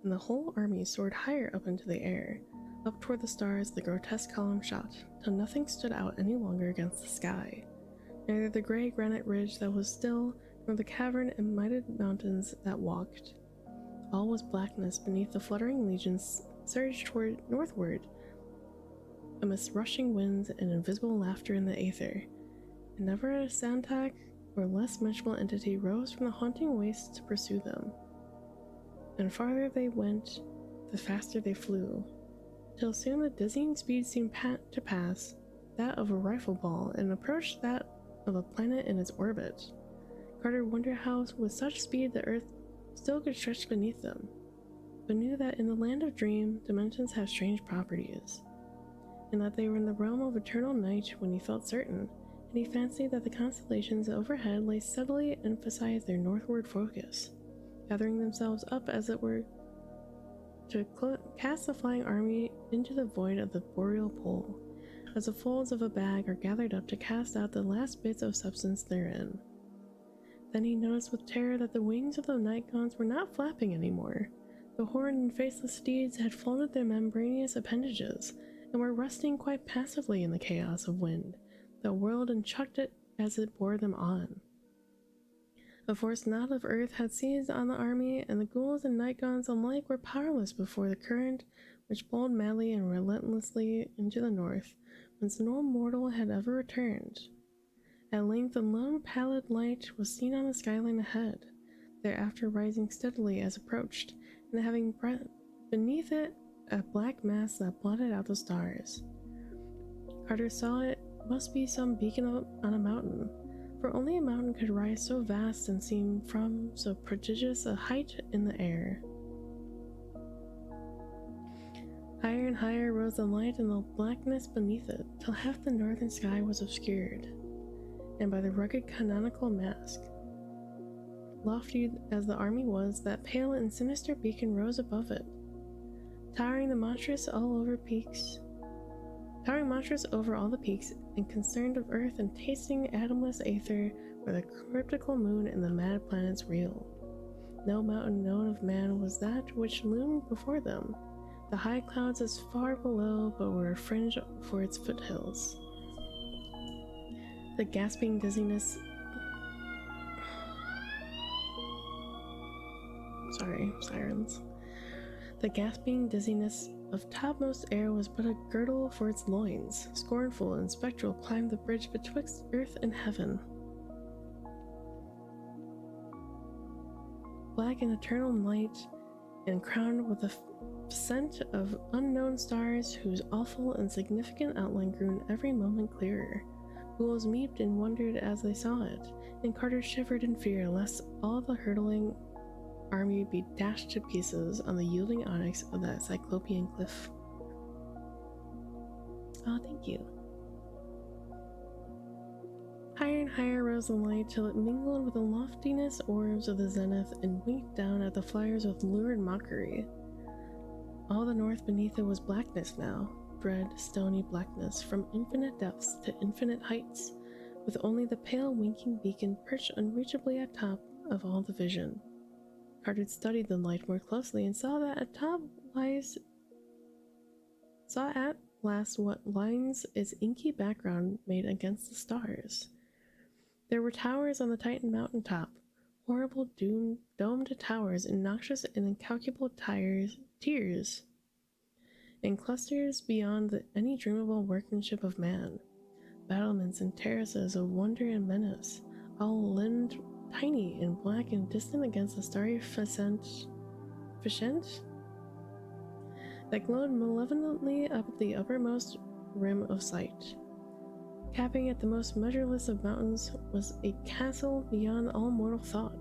[SPEAKER 1] the whole army soared higher up into the air. Up toward the stars the grotesque column shot, till nothing stood out any longer against the sky. Neither the gray granite ridge that was still, nor the cavern and mitted mountains that walked. All was blackness beneath the fluttering legions surged toward northward, amidst rushing winds and invisible laughter in the aether, and never a Santak or less mentionable entity rose from the haunting wastes to pursue them. And farther they went, the faster they flew, till soon the dizzying speed seemed to pass that of a rifle ball and approached that of a planet in its orbit. Carter wondered how, with such speed, the Earth still could stretch beneath them, but knew that in the land of dream, dimensions have strange properties, and that they were in the realm of eternal night when he felt certain, and he fancied that the constellations overhead lay steadily emphasized their northward focus, gathering themselves up as it were to cast the flying army into the void of the boreal pole, as the folds of a bag are gathered up to cast out the last bits of substance therein. Then he noticed with terror that the wings of the night gauns were not flapping anymore. The horned and faceless steeds had folded their membranous appendages and were resting quite passively in the chaos of wind that whirled and chucked it as it bore them on. A force not of earth had seized on the army, and the ghouls and night gauns alike were powerless before the current which bowled madly and relentlessly into the north, whence no mortal had ever returned. At length a lone pallid light was seen on the skyline ahead, thereafter rising steadily as approached, and having beneath it a black mass that blotted out the stars. Carter saw it must be some beacon on a mountain, for only a mountain could rise so vast and seem from so prodigious a height in the air. Higher and higher rose the light and the blackness beneath it, till half the northern sky was obscured, and by the rugged canonical mask. Lofty as the army was, that pale and sinister beacon rose above it, towering monstrous over all the peaks, and concerned of earth and tasting atomless aether where the cryptical moon and the mad planets reeled. No mountain known of man was that which loomed before them, the high clouds as far below but were a fringe for its foothills. The gasping dizziness sirens. The gasping dizziness of topmost air was but a girdle for its loins. Scornful and spectral climbed the bridge betwixt earth and heaven. Black and eternal night, and crowned with the scent of unknown stars whose awful and significant outline grew every moment clearer. Ghouls meeped and wondered as they saw it, and Carter shivered in fear lest all the hurtling army be dashed to pieces on the yielding onyx of that cyclopean cliff. Oh, thank you. Higher and higher rose the light till it mingled with the loftiness orbs of the zenith and winked down at the flyers with lurid mockery. All the north beneath it was blackness now, dread, stony blackness from infinite depths to infinite heights, with only the pale winking beacon perched unreachably atop of all the vision. Carter studied the light more closely and saw at last what lines its inky background made against the stars. There were towers on the Titan mountain top, horrible domed towers in noxious and incalculable tiers, in clusters beyond any dreamable workmanship of man, battlements and terraces of wonder and menace, all limbed tiny and black and distant against the starry pheasant that glowed malevolently up the uppermost rim of sight. Capping at the most measureless of mountains was a castle beyond all mortal thought,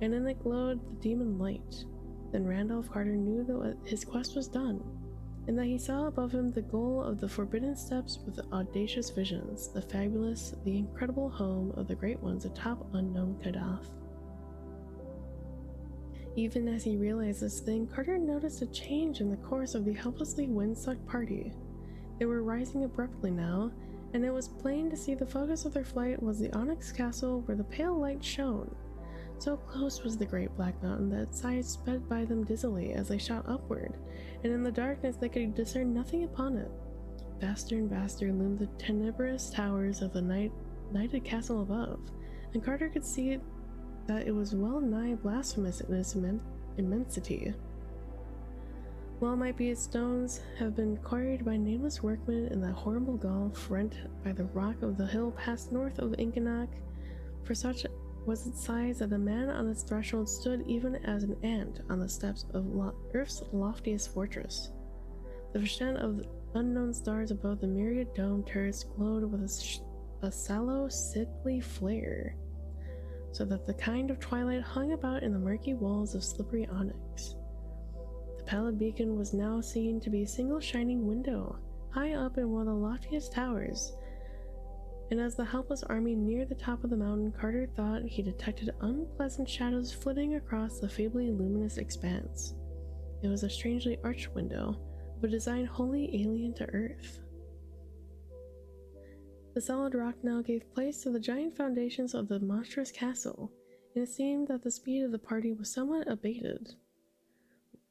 [SPEAKER 1] and in it glowed the demon light. Then Randolph Carter knew that his quest was done, and that he saw above him the goal of the forbidden steps with the audacious visions, the fabulous, the incredible home of the great ones atop unknown Kadath. Even as he realized this thing, Carter noticed a change in the course of the helplessly wind-sucked party. They were rising abruptly now, and it was plain to see the focus of their flight was the onyx castle where the pale light shone. So close was the great black mountain that its sides sped by them dizzily as they shot upward, and in the darkness they could discern nothing upon it. Vaster and vaster loomed the tenebrous towers of the knighted castle above, and Carter could see that it was well nigh blasphemous in its immensity. Well might be its stones have been quarried by nameless workmen in that horrible gulf rent by the rock of the hill past north of Inkanok, for such was its size that a man on its threshold stood even as an ant on the steps of Earth's loftiest fortress. The percent of unknown stars above the myriad dome turrets glowed with a sallow, sickly flare, so that the kind of twilight hung about in the murky walls of slippery onyx. The pallid beacon was now seen to be a single shining window, high up in one of the loftiest towers, and as the helpless army neared the top of the mountain, Carter thought he detected unpleasant shadows flitting across the feebly luminous expanse. It was a strangely arched window, of a design wholly alien to Earth. The solid rock now gave place to the giant foundations of the monstrous castle, and it seemed that the speed of the party was somewhat abated.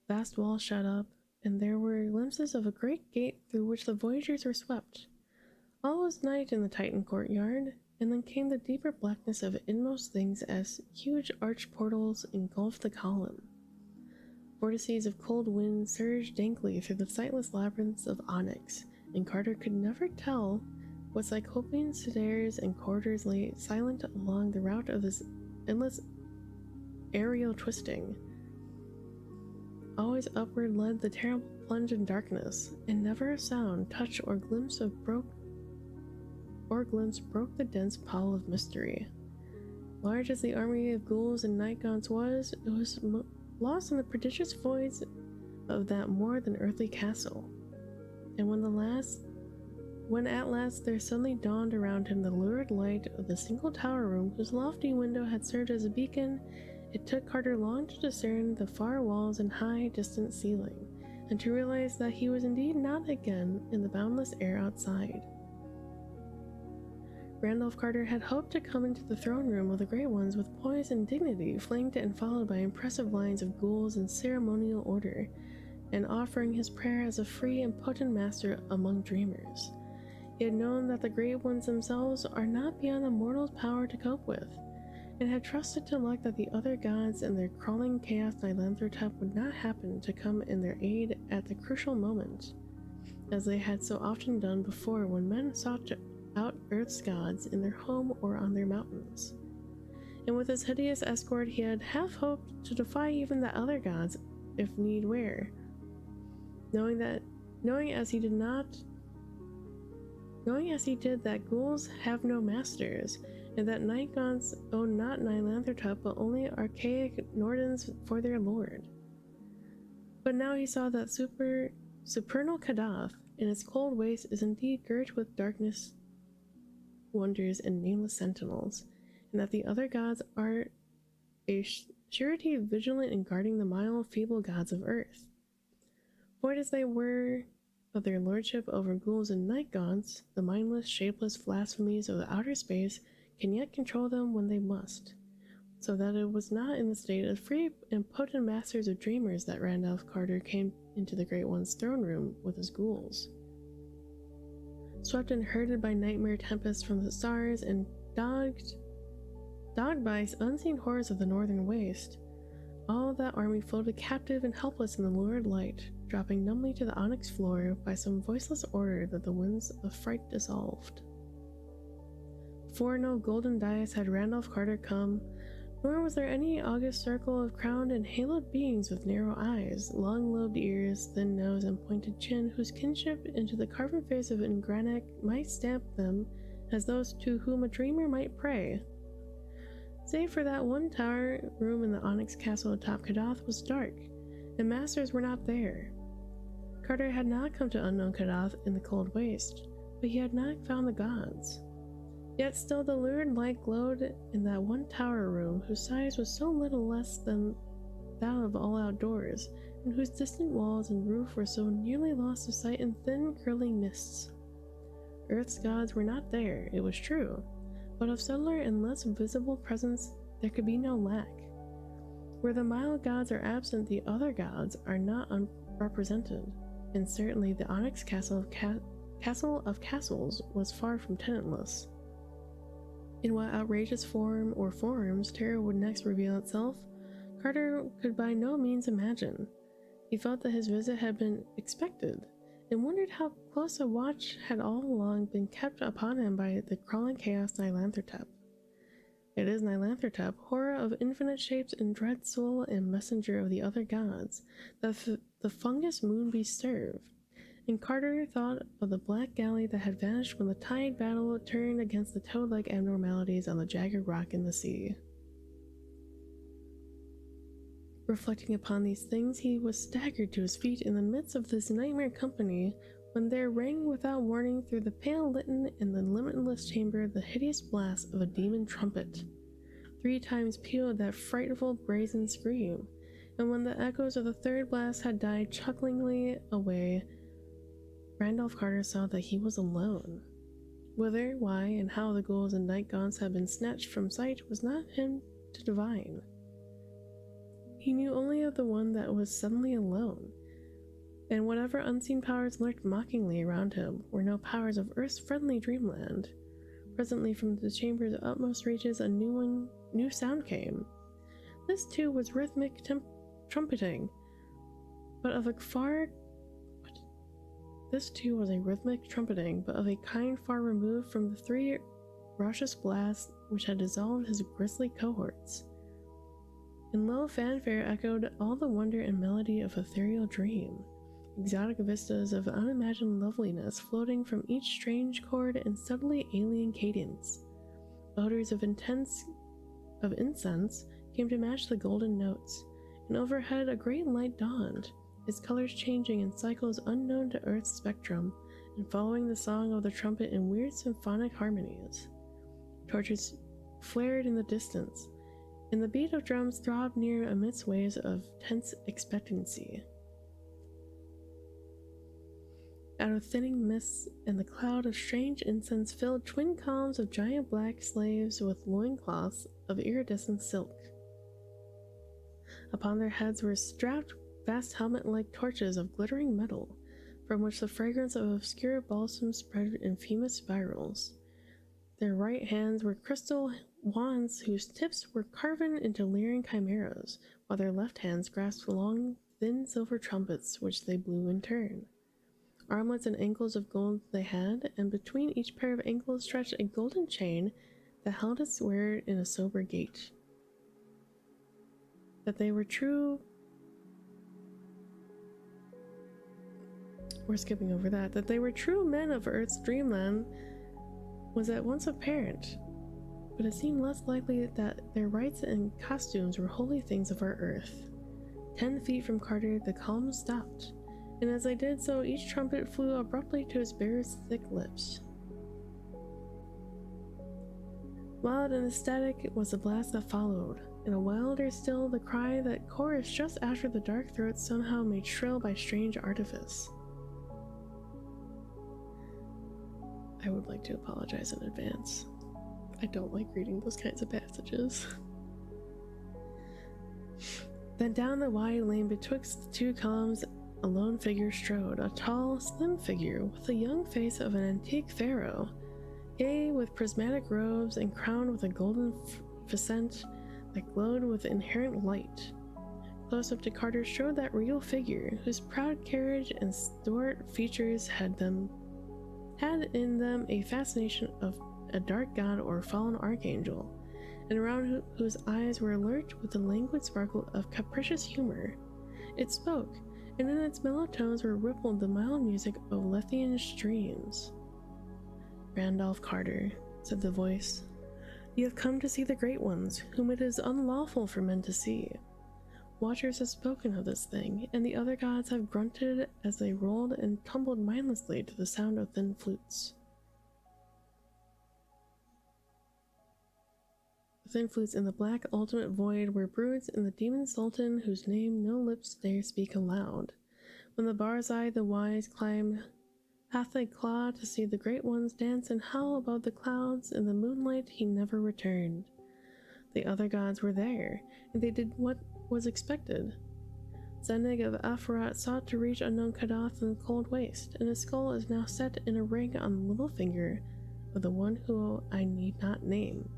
[SPEAKER 1] Vast walls shut up, and there were glimpses of a great gate through which the voyagers were swept. All was night in the Titan courtyard, and then came the deeper blackness of inmost things as huge arched portals engulfed the column. Vortices of cold wind surged dankly through the sightless labyrinths of onyx, and Carter could never tell what Cyclopean stairs and corridors lay silent along the route of this endless aerial twisting. Always upward led the terrible plunge in darkness, and never a sound, touch, or glimpse broke the dense pall of mystery. Large as the army of ghouls and nightgaunts was, it was lost in the prodigious voids of that more than earthly castle. And when at last there suddenly dawned around him the lurid light of the single tower room whose lofty window had served as a beacon, it took Carter long to discern the far walls and high, distant ceiling, and to realize that he was indeed not again in the boundless air outside. Randolph Carter had hoped to come into the throne room of the Great Ones with poise and dignity, flanked and followed by impressive lines of ghouls in ceremonial order, and offering his prayer as a free and potent master among dreamers. He had known that the Great Ones themselves are not beyond the mortal's power to cope with, and had trusted to luck that the other gods and their crawling chaos Nylanthotep would not happen to come in their aid at the crucial moment, as they had so often done before when men sought to out Earth's gods in their home or on their mountains. And with his hideous escort, he had half hoped to defy even the other gods if need were, knowing as he did that ghouls have no masters, and that nightgaunts own not Nylanthotep but only archaic Nordens for their lord. But now he saw that supernal Kadath in its cold waste is indeed girt with darkness, wonders, and nameless sentinels, and that the other gods are a surety vigilant in guarding the mild, feeble gods of Earth. Void as they were of their lordship over ghouls and nightgaunts, the mindless, shapeless blasphemies of the outer space can yet control them when they must, so that it was not in the state of free and potent masters of dreamers that Randolph Carter came into the Great One's throne room with his ghouls. Swept and herded by nightmare tempests from the stars and dogged by unseen horrors of the northern waste, all that army floated captive and helpless in the lurid light, dropping numbly to the onyx floor by some voiceless order that the winds of fright dissolved. Before no golden dais had Randolph Carter come, nor was there any august circle of crowned and haloed beings with narrow eyes, long-lobed ears, thin nose, and pointed chin, whose kinship into the carven face of Ingranek might stamp them as those to whom a dreamer might pray. Save for that one tower room in the onyx castle atop Kadath was dark, and masters were not there. Carter had not come to unknown Kadath in the cold waste, but he had not found the gods. Yet still the lurid light glowed in that one tower room whose size was so little less than that of all outdoors, and whose distant walls and roof were so nearly lost to sight in thin, curling mists. Earth's gods were not there, it was true, but of subtler and less visible presence there could be no lack. Where the mild gods are absent, the other gods are not unrepresented, and certainly the onyx castle of castles was far from tenantless. In what outrageous form or forms terror would next reveal itself, Carter could by no means imagine. He felt that his visit had been expected, and wondered how close a watch had all along been kept upon him by the crawling chaos Nylanthotep. It is Nylanthotep, horror of infinite shapes and dread soul and messenger of the other gods, that the fungus moonbeast serve. And Carter thought of the black galley that had vanished when the tide battle turned against the toad-like abnormalities on the jagged rock in the sea. Reflecting upon these things, he was staggered to his feet in the midst of this nightmare company when there rang without warning through the pale litten in the limitless chamber the hideous blast of a demon trumpet. 3 times pealed that frightful brazen scream, and when the echoes of the third blast had died chucklingly away, Randolph Carter saw that he was alone. Whither, why, and how the ghouls and night gaunts had been snatched from sight was not him to divine. He knew only of the one that was suddenly alone, and whatever unseen powers lurked mockingly around him were no powers of Earth's friendly dreamland. Presently, from the chamber's utmost reaches, a new sound came. This too was rhythmic trumpeting, but of a kind far removed from the 3 raucous blasts which had dissolved his grisly cohorts. In low fanfare echoed all the wonder and melody of ethereal dream, exotic vistas of unimagined loveliness floating from each strange chord and subtly alien cadence. Odors of incense came to match the golden notes, and overhead a great light dawned, its colors changing in cycles unknown to Earth's spectrum, and following the song of the trumpet in weird symphonic harmonies. Torches flared in the distance, and the beat of drums throbbed near amidst waves of tense expectancy. Out of thinning mists and the cloud of strange incense filled twin columns of giant black slaves with loincloths of iridescent silk. Upon their heads were strapped vast helmet-like torches of glittering metal, from which the fragrance of obscure balsam spread in famous spirals. Their right hands were crystal wands whose tips were carven into leering chimeras, while their left hands grasped long, thin silver trumpets which they blew in turn. Armlets and ankles of gold they had, and between each pair of ankles stretched a golden chain that held its wearer in a sober gait. That they were true men of Earth's dreamland was at once apparent, but it seemed less likely that their rites and costumes were wholly things of our Earth. 10 feet from Carter, the column stopped, and as they did so, each trumpet flew abruptly to its bearer's thick lips. Wild and ecstatic was the blast that followed, and a wilder still the cry that chorused just after the dark throats somehow made shrill by strange artifice. I would like to apologize in advance. I don't like reading those kinds of passages. Then down the wide lane betwixt the 2 columns a lone figure strode, a tall, slim figure with the young face of an antique pharaoh, gay with prismatic robes and crowned with a golden facet that glowed with inherent light. Close up to Carter strode that regal figure, whose proud carriage and stalwart features had in them a fascination of a dark god or fallen archangel, and around whose eyes were alert with the languid sparkle of capricious humor. It spoke, and in its mellow tones were rippled the mild music of Lethean streams. "Randolph Carter," said the voice, "you have come to see the great ones, whom it is unlawful for men to see. Watchers have spoken of this thing, and the other gods have grunted as they rolled and tumbled mindlessly to the sound of thin flutes." The thin flutes in the black ultimate void were broods in the demon sultan whose name no lips dare speak aloud. When the Barzai the wise climb hath a claw to see the great ones dance and howl above the clouds in the moonlight, he never returned. The other gods were there, and they did what was expected. Zenig of Afarat sought to reach unknown Kadath in the cold waste, and his skull is now set in a ring on the little finger of the one who I need not name.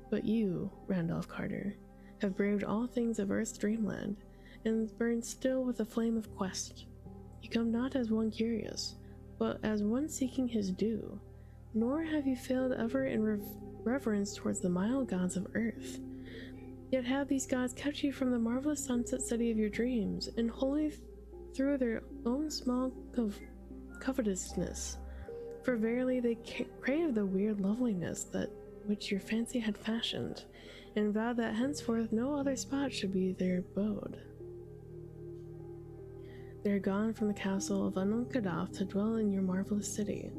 [SPEAKER 1] But you, Randolph Carter, have braved all things of Earth's dreamland, and burn still with the flame of quest. You come not as one curious, but as one seeking his due, nor have you failed ever in reverence towards the mild gods of earth. Yet have these gods kept you from the marvelous sunset city of your dreams, and wholly through their own small covetousness. For verily they crave the weird loveliness that which your fancy had fashioned, and vowed that henceforth no other spot should be their abode. They are gone from the castle of unknown Kadath to dwell in your marvelous city.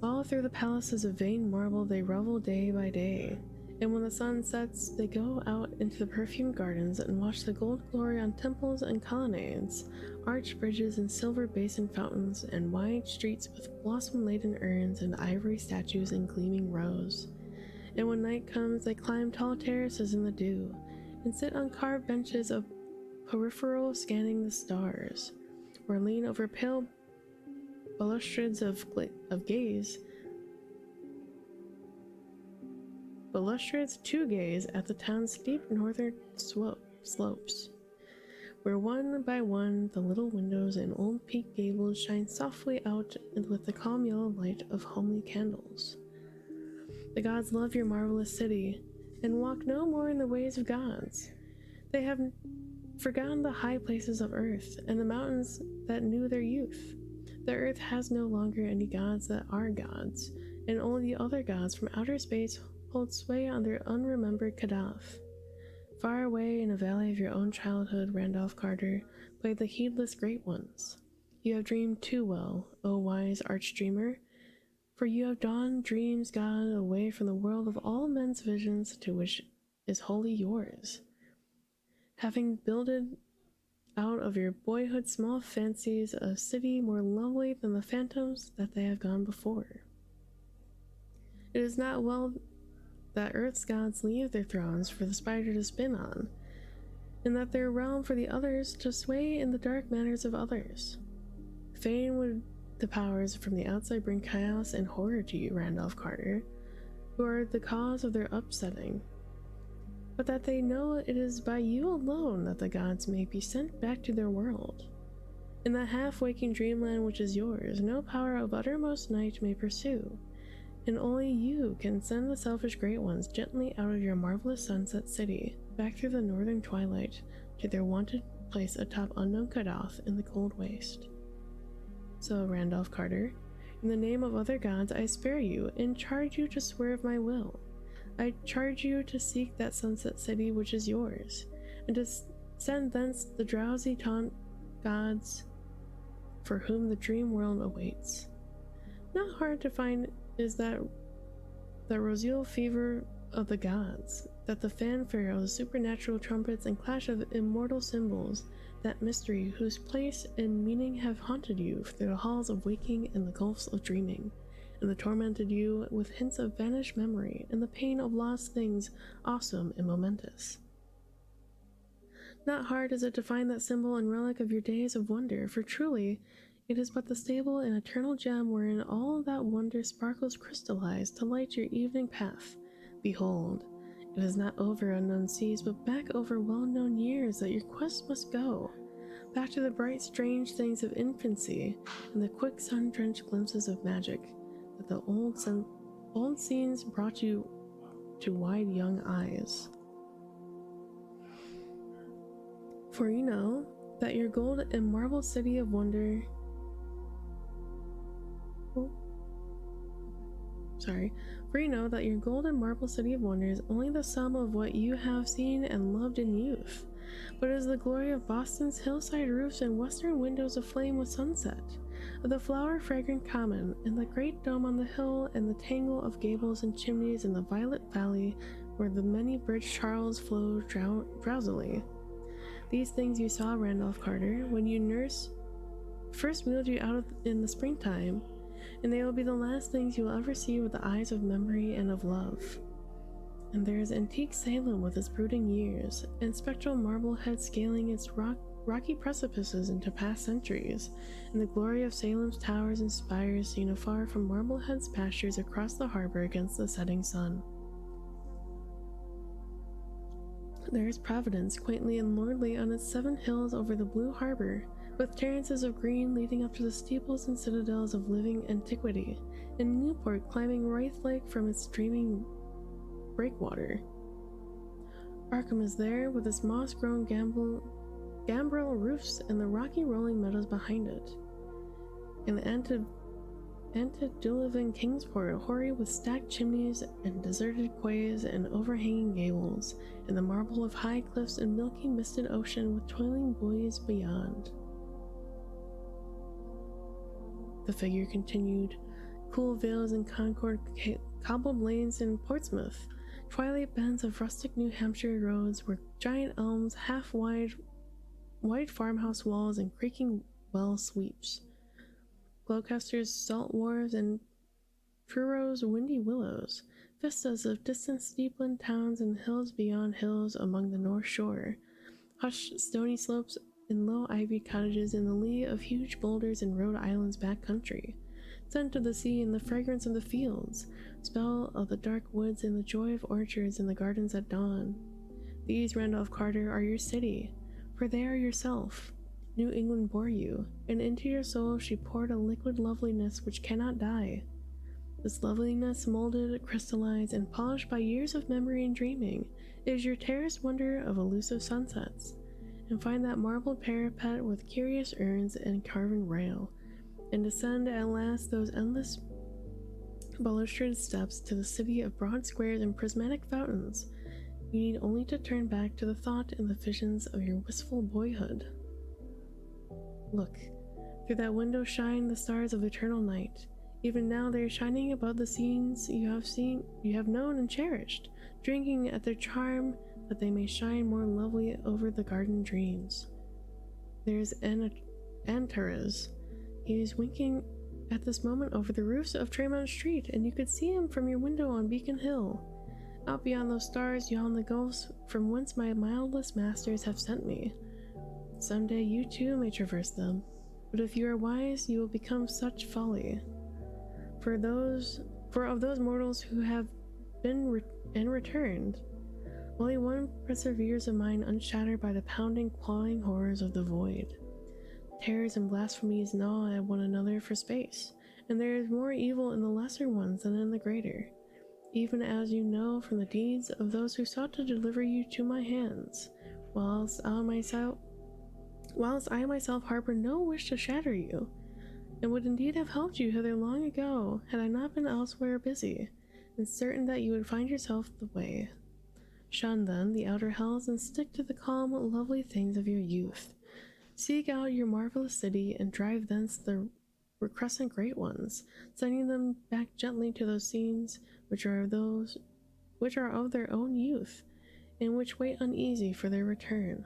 [SPEAKER 1] All through the palaces of vain marble they revel day by day, and when the sun sets, they go out into the perfumed gardens and watch the gold glory on temples and colonnades, arched bridges and silver basin fountains, and wide streets with blossom-laden urns and ivory statues in gleaming rows. And when night comes, they climb tall terraces in the dew, and sit on carved benches of peripheral scanning the stars, or lean over pale balustrades of gaze, balustrades to gaze at the town's steep northern slopes, where one by one the little windows and old peaked gables shine softly out with the calm yellow light of homely candles. The gods love your marvelous city, and walk no more in the ways of gods. They have forgotten the high places of earth, and the mountains that knew their youth. The earth has no longer any gods that are gods, and only the other gods from outer space hold sway on their unremembered Kadath. Far away in a valley of your own childhood, Randolph Carter played the heedless great ones. You have dreamed too well, O wise archdreamer, for you have dawned dreams god away from the world of all men's visions to which is wholly yours. Having builded out of your boyhood small fancies a city more lovely than the phantoms that they have gone before. It is not well that earth's gods leave their thrones for the spider to spin on, and that their realm for the others to sway in the dark manners of others. Fain would the powers from the outside bring chaos and horror to you, Randolph Carter, who are the cause of their upsetting, but that they know it is by you alone that the gods may be sent back to their world. In the half-waking dreamland which is yours, no power of uttermost night may pursue, and only you can send the selfish great ones gently out of your marvelous sunset city, back through the northern twilight, to their wonted place atop unknown Kadath in the cold waste. So, Randolph Carter, in the name of other gods, I spare you, and charge you to swerve my will. I charge you to seek that sunset city which is yours, and to send thence the drowsy taunt gods for whom the dream world awaits. Not hard to find is that the roseal fever of the gods, that the fanfares, supernatural trumpets, and clash of immortal cymbals, that mystery whose place and meaning have haunted you through the halls of waking and the gulfs of dreaming, and the tormented you with hints of vanished memory and the pain of lost things awesome and momentous. Not hard is it to find that symbol and relic of your days of wonder, for truly it is but the stable and eternal gem wherein all that wonder sparkles crystallized to light your evening path. Behold, it is not over unknown seas, but back over well-known years that your quest must go, back to the bright, strange things of infancy and the quick sun-drenched glimpses of magic that the old scenes brought you to wide young eyes. For you know that your gold and marble city of wonder For you know that your gold and marble city of wonder is only the sum of what you have seen and loved in youth, but is the glory of Boston's hillside roofs and western windows aflame with sunset, of the flower-fragrant common, and the great dome on the hill, and the tangle of gables and chimneys in the violet valley where the many-bridged Charles flowed drowsily. These things you saw, Randolph Carter, when your nurse first wheeled you out in the springtime, and they will be the last things you will ever see with the eyes of memory and of love. And there is antique Salem with its brooding years, and spectral Marblehead scaling its rocky precipices into past centuries, and the glory of Salem's towers and spires seen afar from Marblehead's pastures across the harbor against the setting sun. There is Providence, quaintly and lordly on its 7 hills over the blue harbor, with terraces of green leading up to the steeples and citadels of living antiquity, and Newport climbing Wraith Lake from its streaming breakwater. Arkham is there, with its moss-grown gambrel roofs and the rocky rolling meadows behind it. And antediluvian Kingsport, hoary with stacked chimneys and deserted quays and overhanging gables, and the marble of high cliffs and milky misted ocean with toiling buoys beyond. The figure continued. Cool vales in Concord, cobbled lanes in Portsmouth, twilight bends of rustic New Hampshire roads where giant elms, half-wide white farmhouse walls and creaking well sweeps. Gloucester's salt wharves and Truro's windy willows, vistas of distant steepland towns and hills beyond hills among the North Shore, hushed stony slopes and low ivied cottages in the lee of huge boulders in Rhode Island's back country, scent of the sea and the fragrance of the fields, spell of the dark woods and the joy of orchards and the gardens at dawn. These, Randolph Carter, are your city, for they are yourself. New England bore you, and into your soul she poured a liquid loveliness which cannot die. This loveliness, molded, crystallized, and polished by years of memory and dreaming, is your terraced wonder of elusive sunsets. And find that marbled parapet with curious urns and carven rail, and descend at last those endless balustered steps to the city of broad squares and prismatic fountains. You need only to turn back to the thought and the visions of your wistful boyhood. Look, through that window shine the stars of eternal night. Even now they are shining above the scenes you have known and cherished, drinking at their charm that they may shine more lovely over the garden dreams. There's Antares. He is winking at this moment over the roofs of Tremont Street, and you could see him from your window on Beacon Hill. Out beyond those stars yawn the gulfs from whence my mildest masters have sent me. Someday you too may traverse them, but if you are wise, you will become such folly. For of those mortals who have been and returned, only one perseveres, a mind unshattered by the pounding, clawing horrors of the void. Terrors and blasphemies gnaw at one another for space, and there is more evil in the lesser ones than in the greater, even as you know from the deeds of those who sought to deliver you to my hands, whilst I myself harbor no wish to shatter you, and would indeed have helped you hither long ago had I not been elsewhere busy, and certain that you would find yourself the way. Shun then the outer hells and stick to the calm, lovely things of your youth. Seek out your marvelous city and drive thence the recrescent great ones, sending them back gently to those scenes which are of their own youth, and which wait uneasy for their return.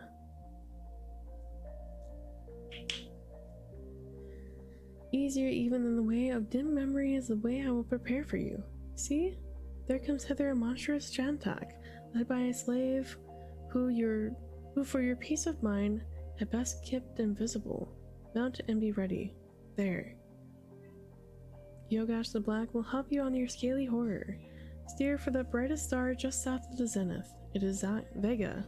[SPEAKER 1] Easier even than the way of dim memory is the way I will prepare for you. See, there comes hither a monstrous Shantak, led by a slave who for your peace of mind had best kept invisible. Mount and be ready. There. Yogash the Black will help you on your scaly horror. Steer for the brightest star just south of the zenith. It is Vega.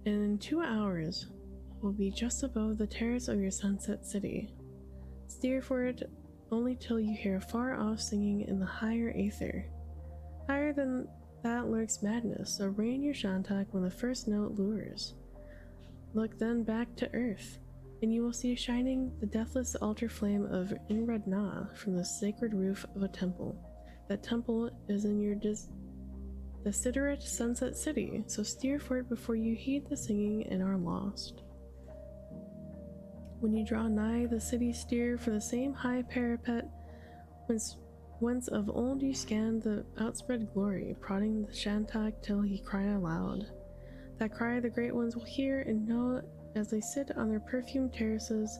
[SPEAKER 1] And in 2 hours will be just above the terrace of your sunset city. Steer for it only till you hear far off singing in the higher aether. Higher than that lurks madness, so rein your Shantak when the first note lures. Look then back to earth, and you will see shining the deathless altar flame of Inrad Na from the sacred roof of a temple. That temple is in your desiderate sunset city, so steer for it before you heed the singing and are lost. When you draw nigh the city, steer for the same high parapet whence of old you scanned the outspread glory, prodding the Shantak till he cry aloud. That cry the great ones will hear and know as they sit on their perfumed terraces,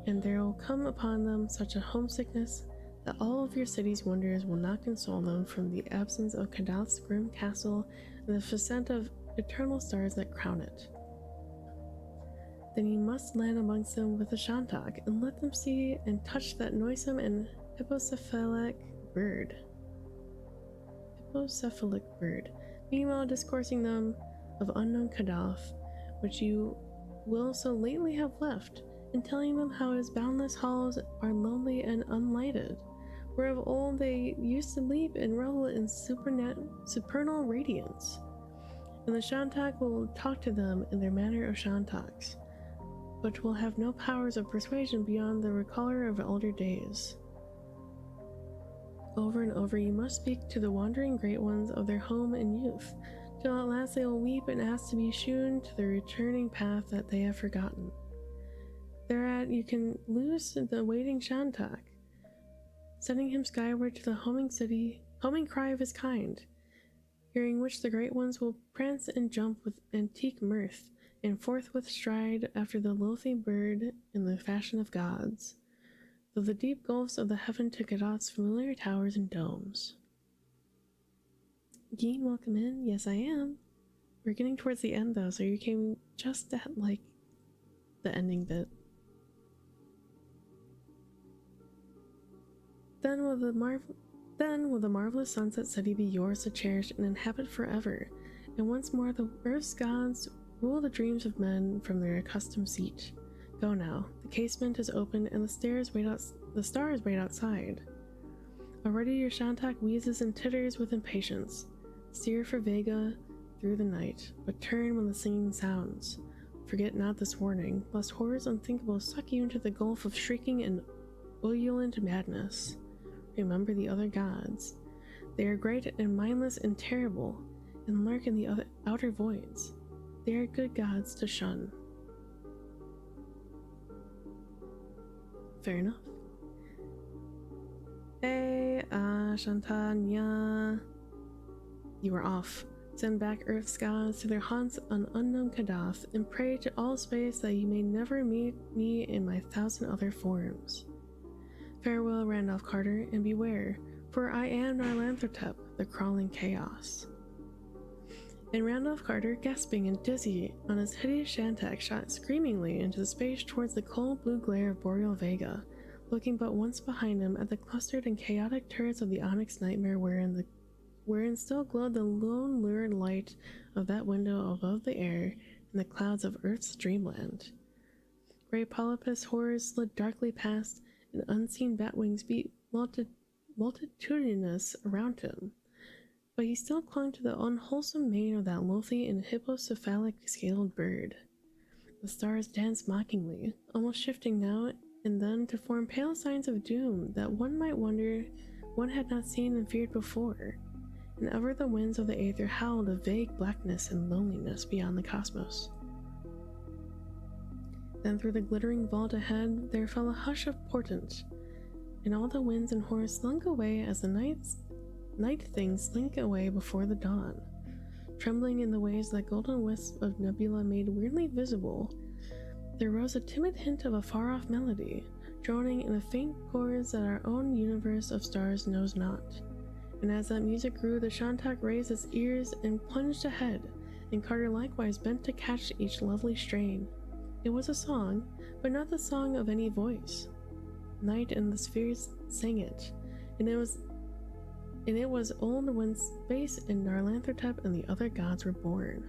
[SPEAKER 1] and there will come upon them such a homesickness that all of your city's wonders will not console them from the absence of Kadath's grim castle and the facet of eternal stars that crown it. Then you must land amongst them with a Shantak, and let them see and touch that noisome and hippocephalic bird. meanwhile discoursing them of unknown Kadath, which you will so lately have left, and telling them how his boundless halls are lonely and unlighted, where of old they used to leap and revel in supernal radiance. And the Shantak will talk to them in their manner of Shantaks, but will have no powers of persuasion beyond the recaller of older days. Over and over you must speak to the wandering great ones of their home and youth, till at last they will weep and ask to be shewn to the returning path that they have forgotten. Thereat you can loose the waiting Shantak, sending him skyward to the homing cry of his kind, hearing which the great ones will prance and jump with antique mirth, and forthwith stride after the loathly bird in the fashion of gods, through the deep gulfs of the heaven to Kadath's familiar towers and domes. Geen, welcome in. Yes, I am. We're getting towards the end though, so you came just at like the ending bit. Then will the marvelous sunset city be yours to cherish and inhabit forever, and once more the earth's gods rule the dreams of men from their accustomed seat. Go now. The casement is open, and the stars wait outside. Already your Shantak wheezes and titters with impatience. Steer for Vega through the night, but turn when the singing sounds. Forget not this warning, lest horrors unthinkable suck you into the gulf of shrieking and ululent madness. Remember the other gods. They are great and mindless and terrible, and lurk in the outer voids. They are good gods to shun. Fair enough. Hey, Shantanya. You are off. Send back Earth's gods to their haunts on unknown Kadath, and pray to all space that you may never meet me in my 1,000 other forms. Farewell, Randolph Carter, and beware, for I am Nyarlathotep, the crawling chaos. And Randolph Carter, gasping and dizzy on his hideous Shantak, shot screamingly into space towards the cold blue glare of Boreal Vega, looking but once behind him at the clustered and chaotic turrets of the Onyx Nightmare wherein still glowed the lone lurid light of that window above the air in the clouds of Earth's dreamland. Grey polypus horrors slid darkly past, and unseen bat wings beat multitudinous around him, but he still clung to the unwholesome mane of that loathly and hippocephalic scaled bird. The stars danced mockingly, almost shifting now and then to form pale signs of doom that one might wonder one had not seen and feared before, and ever the winds of the aether howled of vague blackness and loneliness beyond the cosmos. Then through the glittering vault ahead there fell a hush of portent, and all the winds and horrors slunk away as the night things slink away before the dawn. Trembling in the waves that golden wisp of nebula made weirdly visible, there rose a timid hint of a far-off melody, droning in the faint chords that our own universe of stars knows not. And as that music grew, the Shantak raised its ears and plunged ahead, and Carter likewise bent to catch each lovely strain. It was a song, but not the song of any voice. Night and the spheres sang it, and it was old when space and Nyarlathotep and the other gods were born.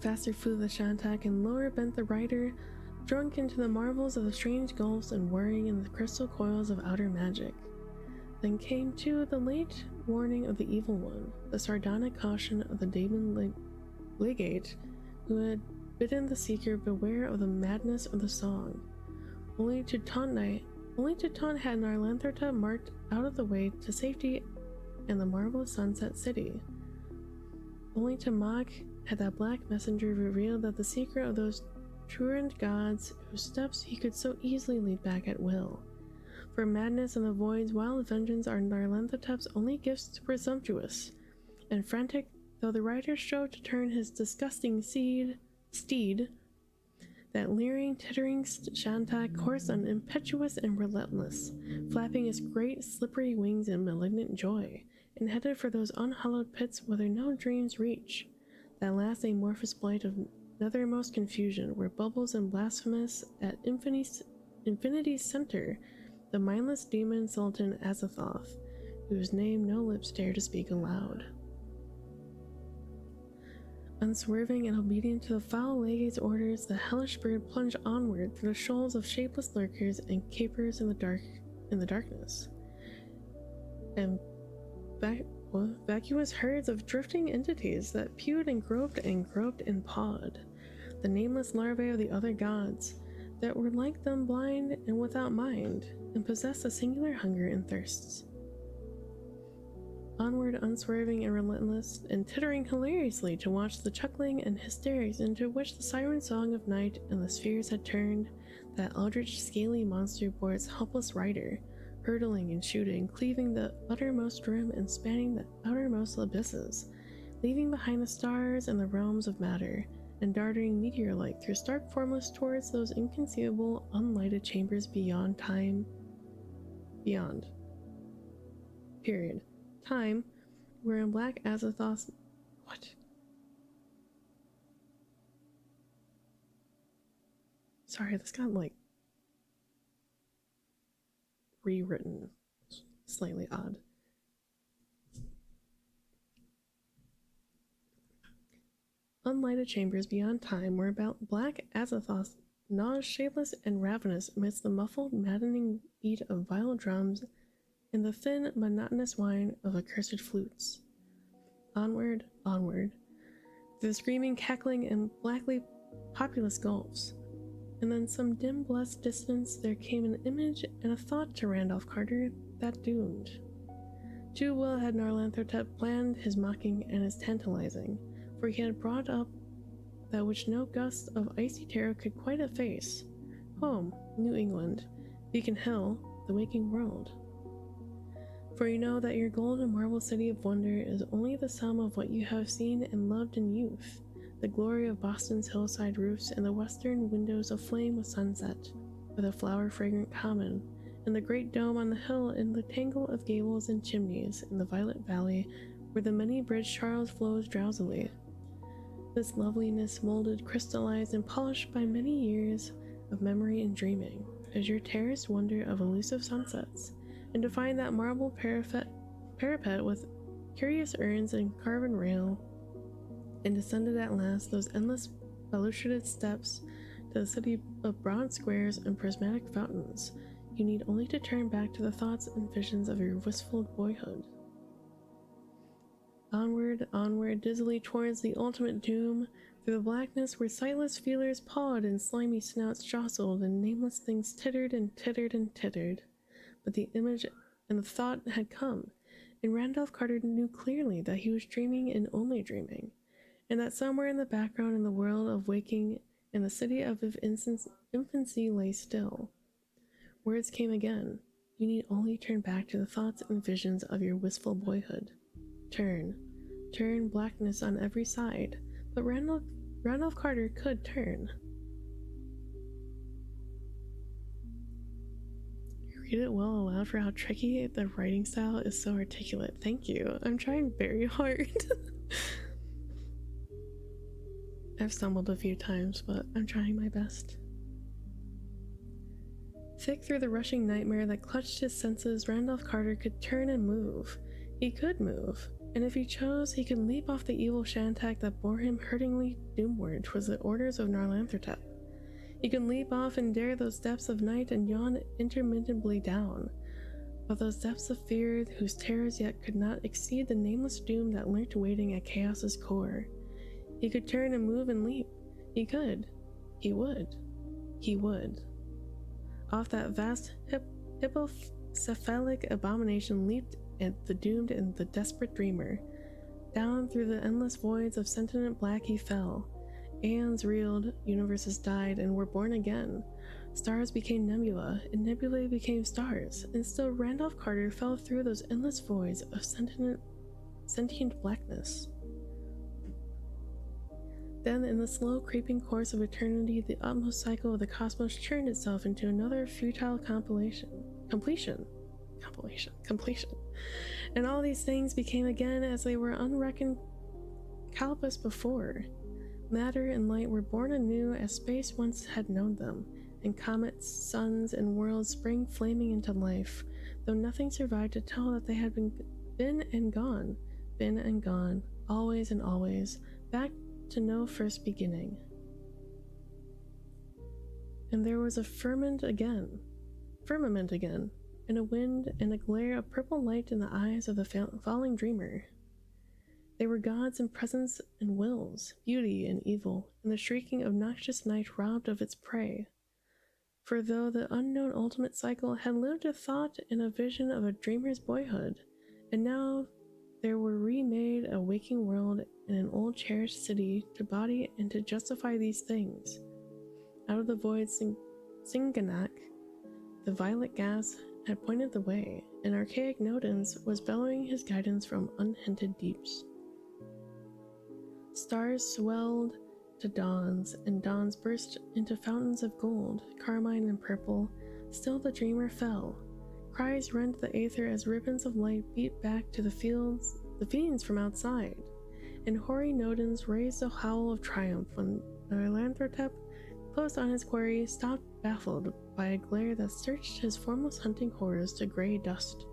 [SPEAKER 1] Faster flew the Shantak, and lower bent the rider, drunk into the marvels of the strange gulfs and whirring in the crystal coils of outer magic. Then came, too, the late warning of the Evil One, the sardonic caution of the Daemon Legate, who had bidden the seeker beware of the madness of the song. Only to taunt had Nyarlathotep marked out of the way to safety and the marvelous sunset city. Only to mock had that black messenger revealed that the secret of those truant gods whose steps he could so easily lead back at will. For madness and the void's wild vengeance are Nyarlathotep's only gifts to presumptuous, and frantic though the rider strove to turn his disgusting steed, that leering, tittering Shantak coursed on impetuous and relentless, flapping his great slippery wings in malignant joy, and headed for those unhallowed pits whither no dreams reach, that last amorphous blight of nethermost confusion, where bubbles and blasphemous at infinity's center the mindless demon Sultan Azathoth, whose name no lips dare to speak aloud. Unswerving and obedient to the foul legate's orders, the hellish bird plunged onward through the shoals of shapeless lurkers and capers in the darkness, and vacuous herds of drifting entities that pewed and groped and pawed, the nameless larvae of the other gods that were like them, blind and without mind, and possessed a singular hunger and thirsts. Onward, unswerving and relentless, and tittering hilariously to watch the chuckling and hysterics into which the siren song of night and the spheres had turned, that eldritch scaly monster bore its helpless rider, hurtling and shooting, cleaving the uttermost rim and spanning the outermost abysses, leaving behind the stars and the realms of matter, and darting meteor-like through stark formless towards those inconceivable, unlighted chambers beyond time. Beyond. Period. Time, where in Black Azathoth. What? Sorry, this got like rewritten. Slightly odd. Unlighted chambers beyond time were about Black Azathoth, gnaws shapeless and ravenous amidst the muffled, maddening beat of vile drums and the thin, monotonous whine of accursed flutes. Onward, onward, through the screaming, cackling, and blackly populous gulfs. And then some dim, blessed distance there came an image and a thought to Randolph Carter that doomed. Too well had Nyarlathotep planned his mocking and his tantalizing, for he had brought up that which no gust of icy terror could quite efface. Home, New England, Beacon Hill, the waking world. For you know that your golden marble city of wonder is only the sum of what you have seen and loved in youth, the glory of Boston's hillside roofs and the western windows aflame with sunset, with a flower-fragrant common, and the great dome on the hill and the tangle of gables and chimneys in the violet valley where the many-bridged Charles flows drowsily. This loveliness molded, crystallized, and polished by many years of memory and dreaming, is your terraced wonder of elusive sunsets, and to find that marble parapet with curious urns and carven rail, and descended at last those endless balustraded steps to the city of broad squares and prismatic fountains, you need only to turn back to the thoughts and visions of your wistful boyhood. Onward, onward, dizzily towards the ultimate doom, through the blackness where sightless feelers pawed and slimy snouts jostled and nameless things tittered and tittered and tittered. But the image and the thought had come, and Randolph Carter knew clearly that he was dreaming and only dreaming, and that somewhere in the background in the world of waking and the city of infancy lay still. Words came again. You need only turn back to the thoughts and visions of your wistful boyhood. Turn, blackness on every side, but Randolph Carter could turn. You read it well aloud for how tricky the writing style is so articulate. Thank you. I'm trying very hard. I've stumbled a few times, but I'm trying my best. Thick through the rushing nightmare that clutched his senses, Randolph Carter could turn and move. He could move, and if he chose, he could leap off the evil shantak that bore him hurtingly doomward towards the orders of Nyarlathotep. He could leap off and dare those depths of night and yawn interminably down, but those depths of fear whose terrors yet could not exceed the nameless doom that lurked waiting at chaos's core. He could turn and move and leap. He could. He would. He would. Off that vast hippocephalic abomination leaped at the doomed and the desperate dreamer. Down through the endless voids of sentient black he fell. Aeons reeled, universes died and were born again. Stars became nebula, and nebulae became stars, and still Randolph Carter fell through those endless voids of sentient blackness. Then, in the slow creeping course of eternity, the utmost cycle of the cosmos churned itself into another futile completion. And all these things became again as they were unreckoned calpus before. Matter and light were born anew as space once had known them, and comets, suns, and worlds sprang flaming into life, though nothing survived to tell that they had been and gone, always and always, back to no first beginning. And there was a firmament again, and a wind and a glare of purple light in the eyes of the falling dreamer. They were gods in presence and wills, beauty and evil, and the shrieking of noxious night robbed of its prey. For though the unknown ultimate cycle had lived a thought and a vision of a dreamer's boyhood, and now there were remade a waking world and an old cherished city to body and to justify these things. Out of the void Singanak, the violet gas had pointed the way, and archaic Nodens was bellowing his guidance from unhinted deeps. Stars swelled to dawns, and dawns burst into fountains of gold, carmine, and purple. Still the dreamer fell. Cries rent the aether as ribbons of light beat back to the fiends from outside, and hoary Nodens raised a howl of triumph when Nyarlathotep, close on his quarry, stopped baffled by a glare that searched his formless hunting horrors to gray dust.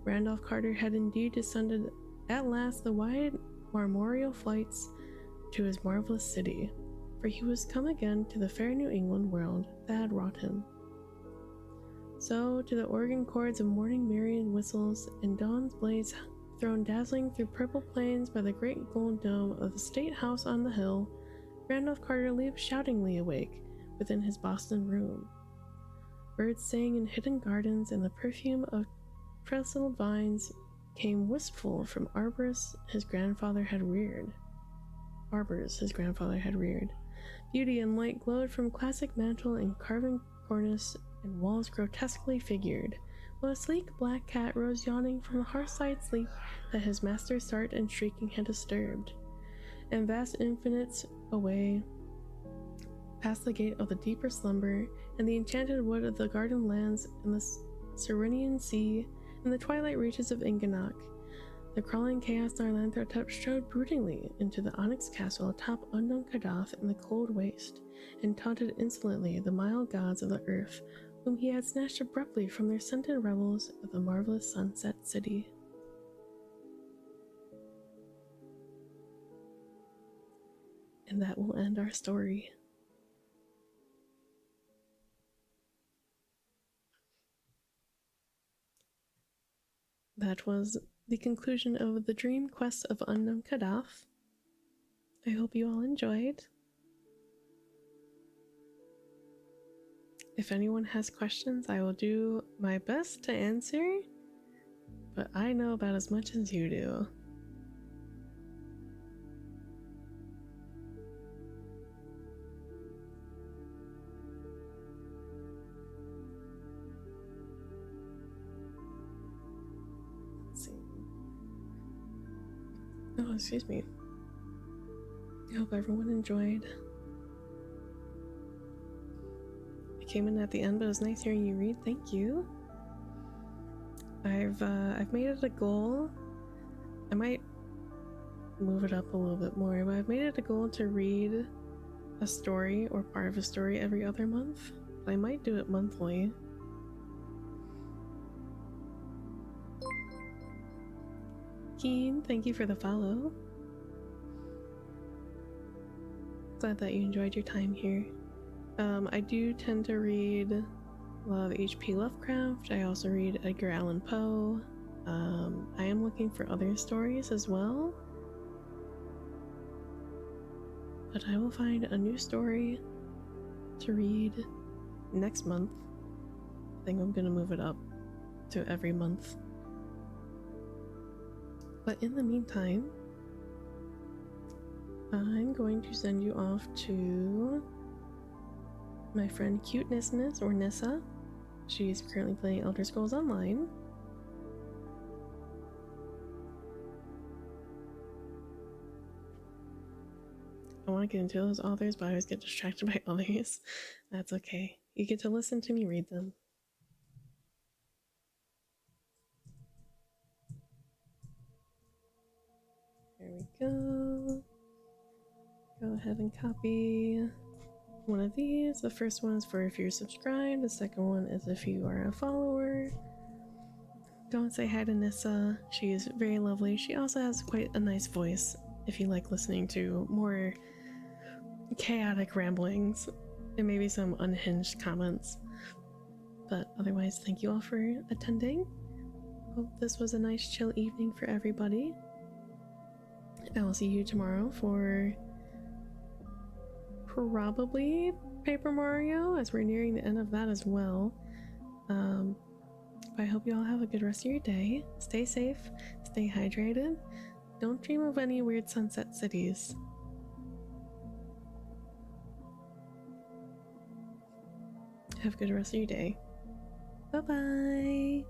[SPEAKER 1] Randolph Carter had indeed descended at last the wide marmoreal flights to his marvelous city, for he was come again to the fair New England world that had wrought him. So, to the organ chords of morning myriad whistles and dawn's blaze thrown dazzling through purple plains by the great gold dome of the State House on the hill, Randolph Carter leaped shoutingly awake within his Boston room. Birds sang in hidden gardens, and the perfume of trestled vines came wistful from arbors his grandfather had reared. Beauty and light glowed from classic mantel and carven cornice and walls grotesquely figured, while a sleek black cat rose yawning from the hearthside sleep that his master's start and shrieking had disturbed. And vast infinites away, past the gate of the deeper slumber, and the enchanted wood of the garden lands, and the Serenian sea, and the twilight reaches of Inganak, the crawling chaos Nyarlathotep strode broodingly into the onyx castle atop unknown Kadath in the cold waste, and taunted insolently the mild gods of the earth, whom he had snatched abruptly from their scented revels of the marvelous sunset city. And that will end our story. That was the conclusion of the Dream Quest of Unknown Kadath. I hope you all enjoyed. If anyone has questions, I will do my best to answer, but I know about as much as you do. Oh, excuse me. I hope everyone enjoyed. I came in at the end, but it was nice hearing you read. Thank you. I've made it a goal. I might move it up a little bit more, but I've made it a goal to read a story or part of a story every other month. I might do it monthly. Keen, thank you for the follow. Glad that you enjoyed your time here. I do tend to read a lot of H.P. Lovecraft. I also read Edgar Allan Poe. I am looking for other stories as well. But I will find a new story to read next month. I think I'm gonna move it up to every month. But in the meantime, I'm going to send you off to my friend Cutenessness, or Nissa. She's currently playing Elder Scrolls Online. I want to get into those authors, but I always get distracted by others. That's okay. You get to listen to me read them. There we go. Go ahead and copy one of these. The first one is for if you're subscribed. The second one is if you are a follower. Go and say hi to Nissa. She's very lovely. She also has quite a nice voice if you like listening to more chaotic ramblings and maybe some unhinged comments. But otherwise, thank you all for attending. Hope this was a nice chill evening for everybody. I will see you tomorrow for probably Paper Mario, as we're nearing the end of that as well. I hope you all have a good rest of your day. Stay safe, stay hydrated. Don't dream of any weird sunset cities. Have a good rest of your day. Bye-bye.